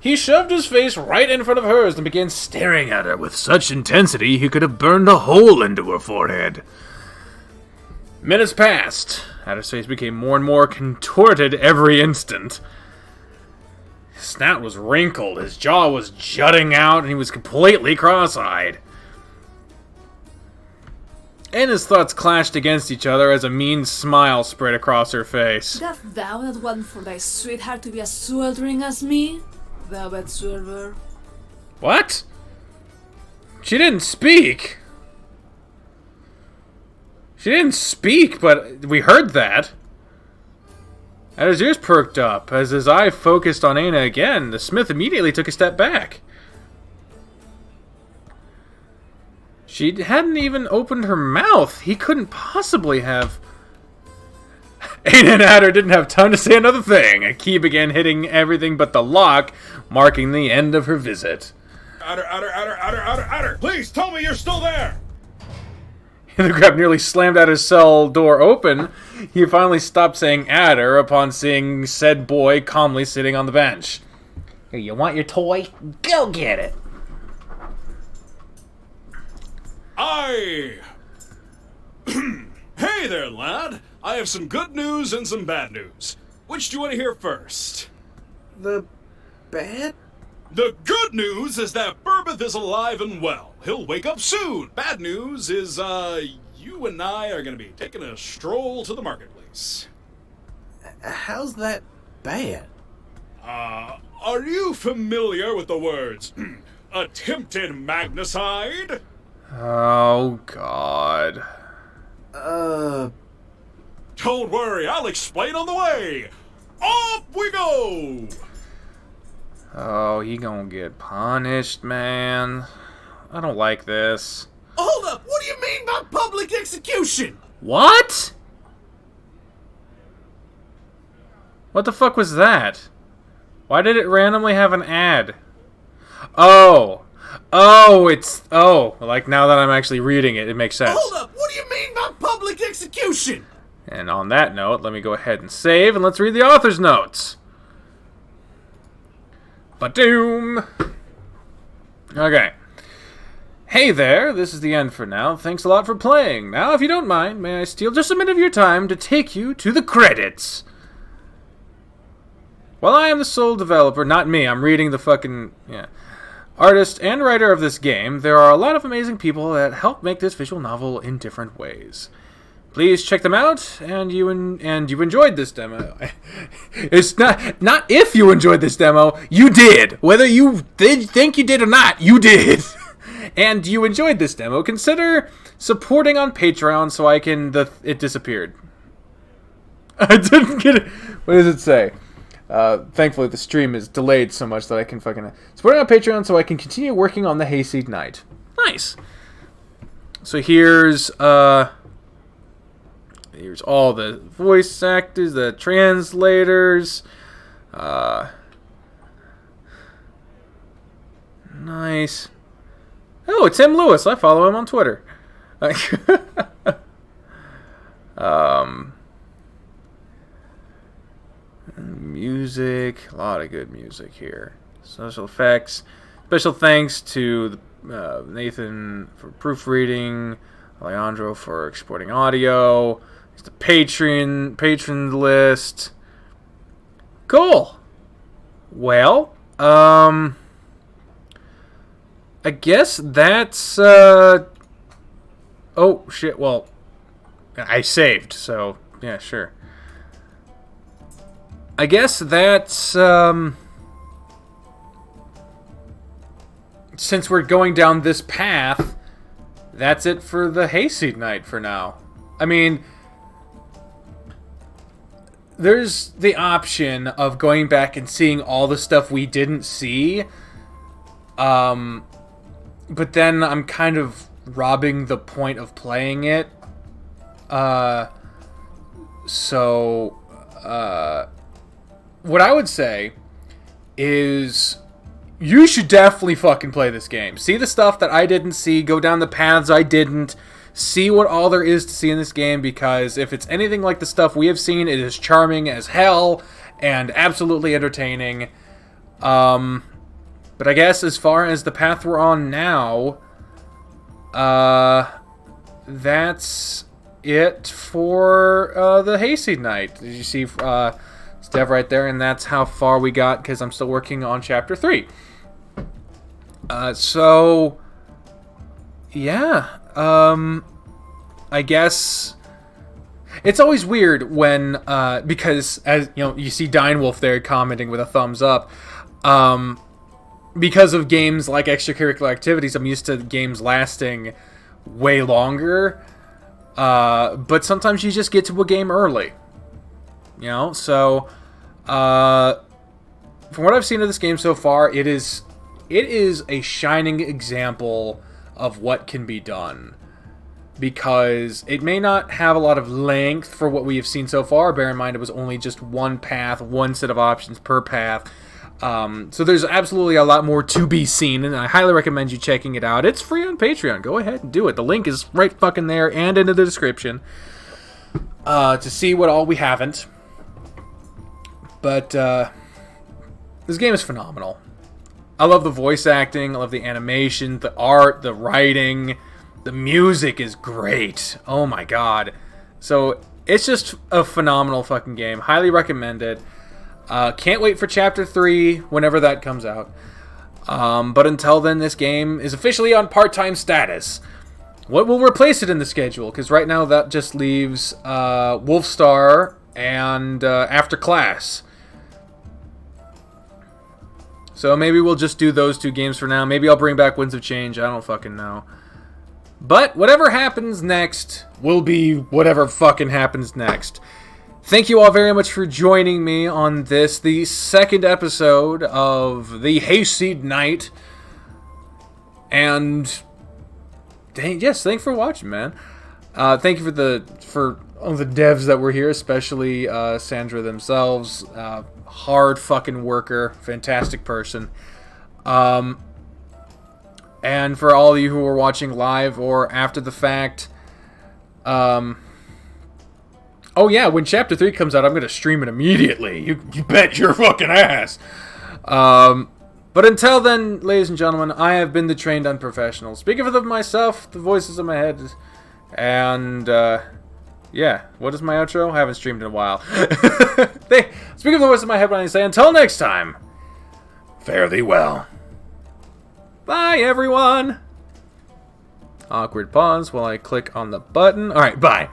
he shoved his face right in front of hers and began staring at her with such intensity he could have burned a hole into her forehead. Minutes passed. Adder's face became more and more contorted every instant. His snout was wrinkled, his jaw was jutting out, and he was completely cross-eyed. Anna's thoughts clashed against each other as a mean smile spread across her face. Dost thou not want for thy sweetheart to be as sweltering as me, thou bad server? What? She didn't speak. She didn't speak, but we heard that. Adder's ears perked up. As his eye focused on Anna again, the smith immediately took a step back. She hadn't even opened her mouth. He couldn't possibly have... Anna and Adder didn't have time to say another thing. A key began hitting everything but the lock, marking the end of her visit. Adder, please tell me you're still there! The grab nearly slammed out his cell door open. He finally stopped saying Adder upon seeing said boy calmly sitting on the bench. Here, you want your toy? Go get it! Hey there, lad! I have some good news and some bad news. Which do you want to hear first? The bad? The good news is that Burbeth is alive and well. He'll wake up soon. Bad news is, you and I are gonna be taking a stroll to the marketplace. How's that bad? Are you familiar with the words, attempted magnicide? Oh, God. Don't worry, I'll explain on the way. Off we go! Oh, he gonna get punished, man. I don't like this. Hold up! What do you mean by public execution? What? What the fuck was that? Why did it randomly have an ad? Oh, like now that I'm actually reading it, it makes sense. Hold up! What do you mean by public execution? execution! And on that note, let me go ahead and save, and let's read the author's notes. Ba-doom! Okay. Hey there, this is the end for now. Thanks a lot for playing. Now, if you don't mind, may I steal just a minute of your time to take you to the credits? While I am the sole developer, not me, I'm reading the fucking, artist and writer of this game, there are a lot of amazing people that help make this visual novel in different ways. Please check them out, and you enjoyed this demo. It's not if you enjoyed this demo, you did. Whether you did think you did or not, you did. And you enjoyed this demo. Consider supporting on Patreon so I can... It disappeared. I didn't get it. What does it say? Thankfully, the stream is delayed so much that I can fucking... Supporting on Patreon so I can continue working on the Hayseed Knight. Nice. So here's all the voice actors, the translators. Nice. Oh, it's Tim Lewis. I follow him on Twitter. Music. A lot of good music here. Special effects. Special thanks to Nathan for proofreading. Alejandro for exporting audio. The patron list. Cool. Well, I guess that's oh shit, well, I saved, so yeah, sure. I guess that's since we're going down this path, that's it for the Hayseed Knight for now. I mean, there's the option of going back and seeing all the stuff we didn't see. But then I'm kind of robbing the point of playing it. What I would say is you should definitely fucking play this game. See the stuff that I didn't see, go down the paths I didn't. See what all there is to see in this game, because if it's anything like the stuff we have seen, it is charming as hell and absolutely entertaining. But I guess as far as the path we're on now, that's it for the Hayseed Knight. Did you see Steph right there? And that's how far we got, because I'm still working on Chapter 3. Yeah. I guess it's always weird when, because as you know, you see Dinewolf there commenting with a thumbs up. Because of games like extracurricular activities, I'm used to games lasting way longer. But sometimes you just get to a game early, you know. So, from what I've seen of this game so far, it is a shining example of what can be done, because it may not have a lot of length for what we have seen so far. Bear in mind, it was only just one path, one set of options per path. So there's absolutely a lot more to be seen, and I highly recommend you checking it out. It's free on Patreon. Go ahead and do it. The link is right fucking there and in the description to see what all we haven't. But this game is phenomenal. I love the voice acting, I love the animation, the art, the writing, the music is great. Oh my god. So it's just a phenomenal fucking game. Highly recommend it. Can't wait for Chapter 3 whenever that comes out. But until then, this game is officially on part-time status. What will replace it in the schedule? Because right now that just leaves Wolfstar and After Class. So maybe we'll just do those two games for now. Maybe I'll bring back Winds of Change. I don't fucking know. But whatever happens next will be whatever fucking happens next. Thank you all very much for joining me on this, the second episode of the Hayseed Knight. And yes, thanks for watching, man. Thank you for all the devs that were here, especially Sandra themselves. Hard fucking worker, fantastic person. And for all of you who are watching live or after the fact, Oh yeah, when Chapter 3 comes out, I'm going to stream it immediately. You bet your fucking ass. But until then, ladies and gentlemen, I have been the trained unprofessional. Speaking for myself, the voices in my head, and, yeah. What is my outro? I haven't streamed in a while. Speaking of the voice in my head, when I say, until next time, fare thee well. Bye, everyone. Awkward pause while I click on the button. Alright, bye.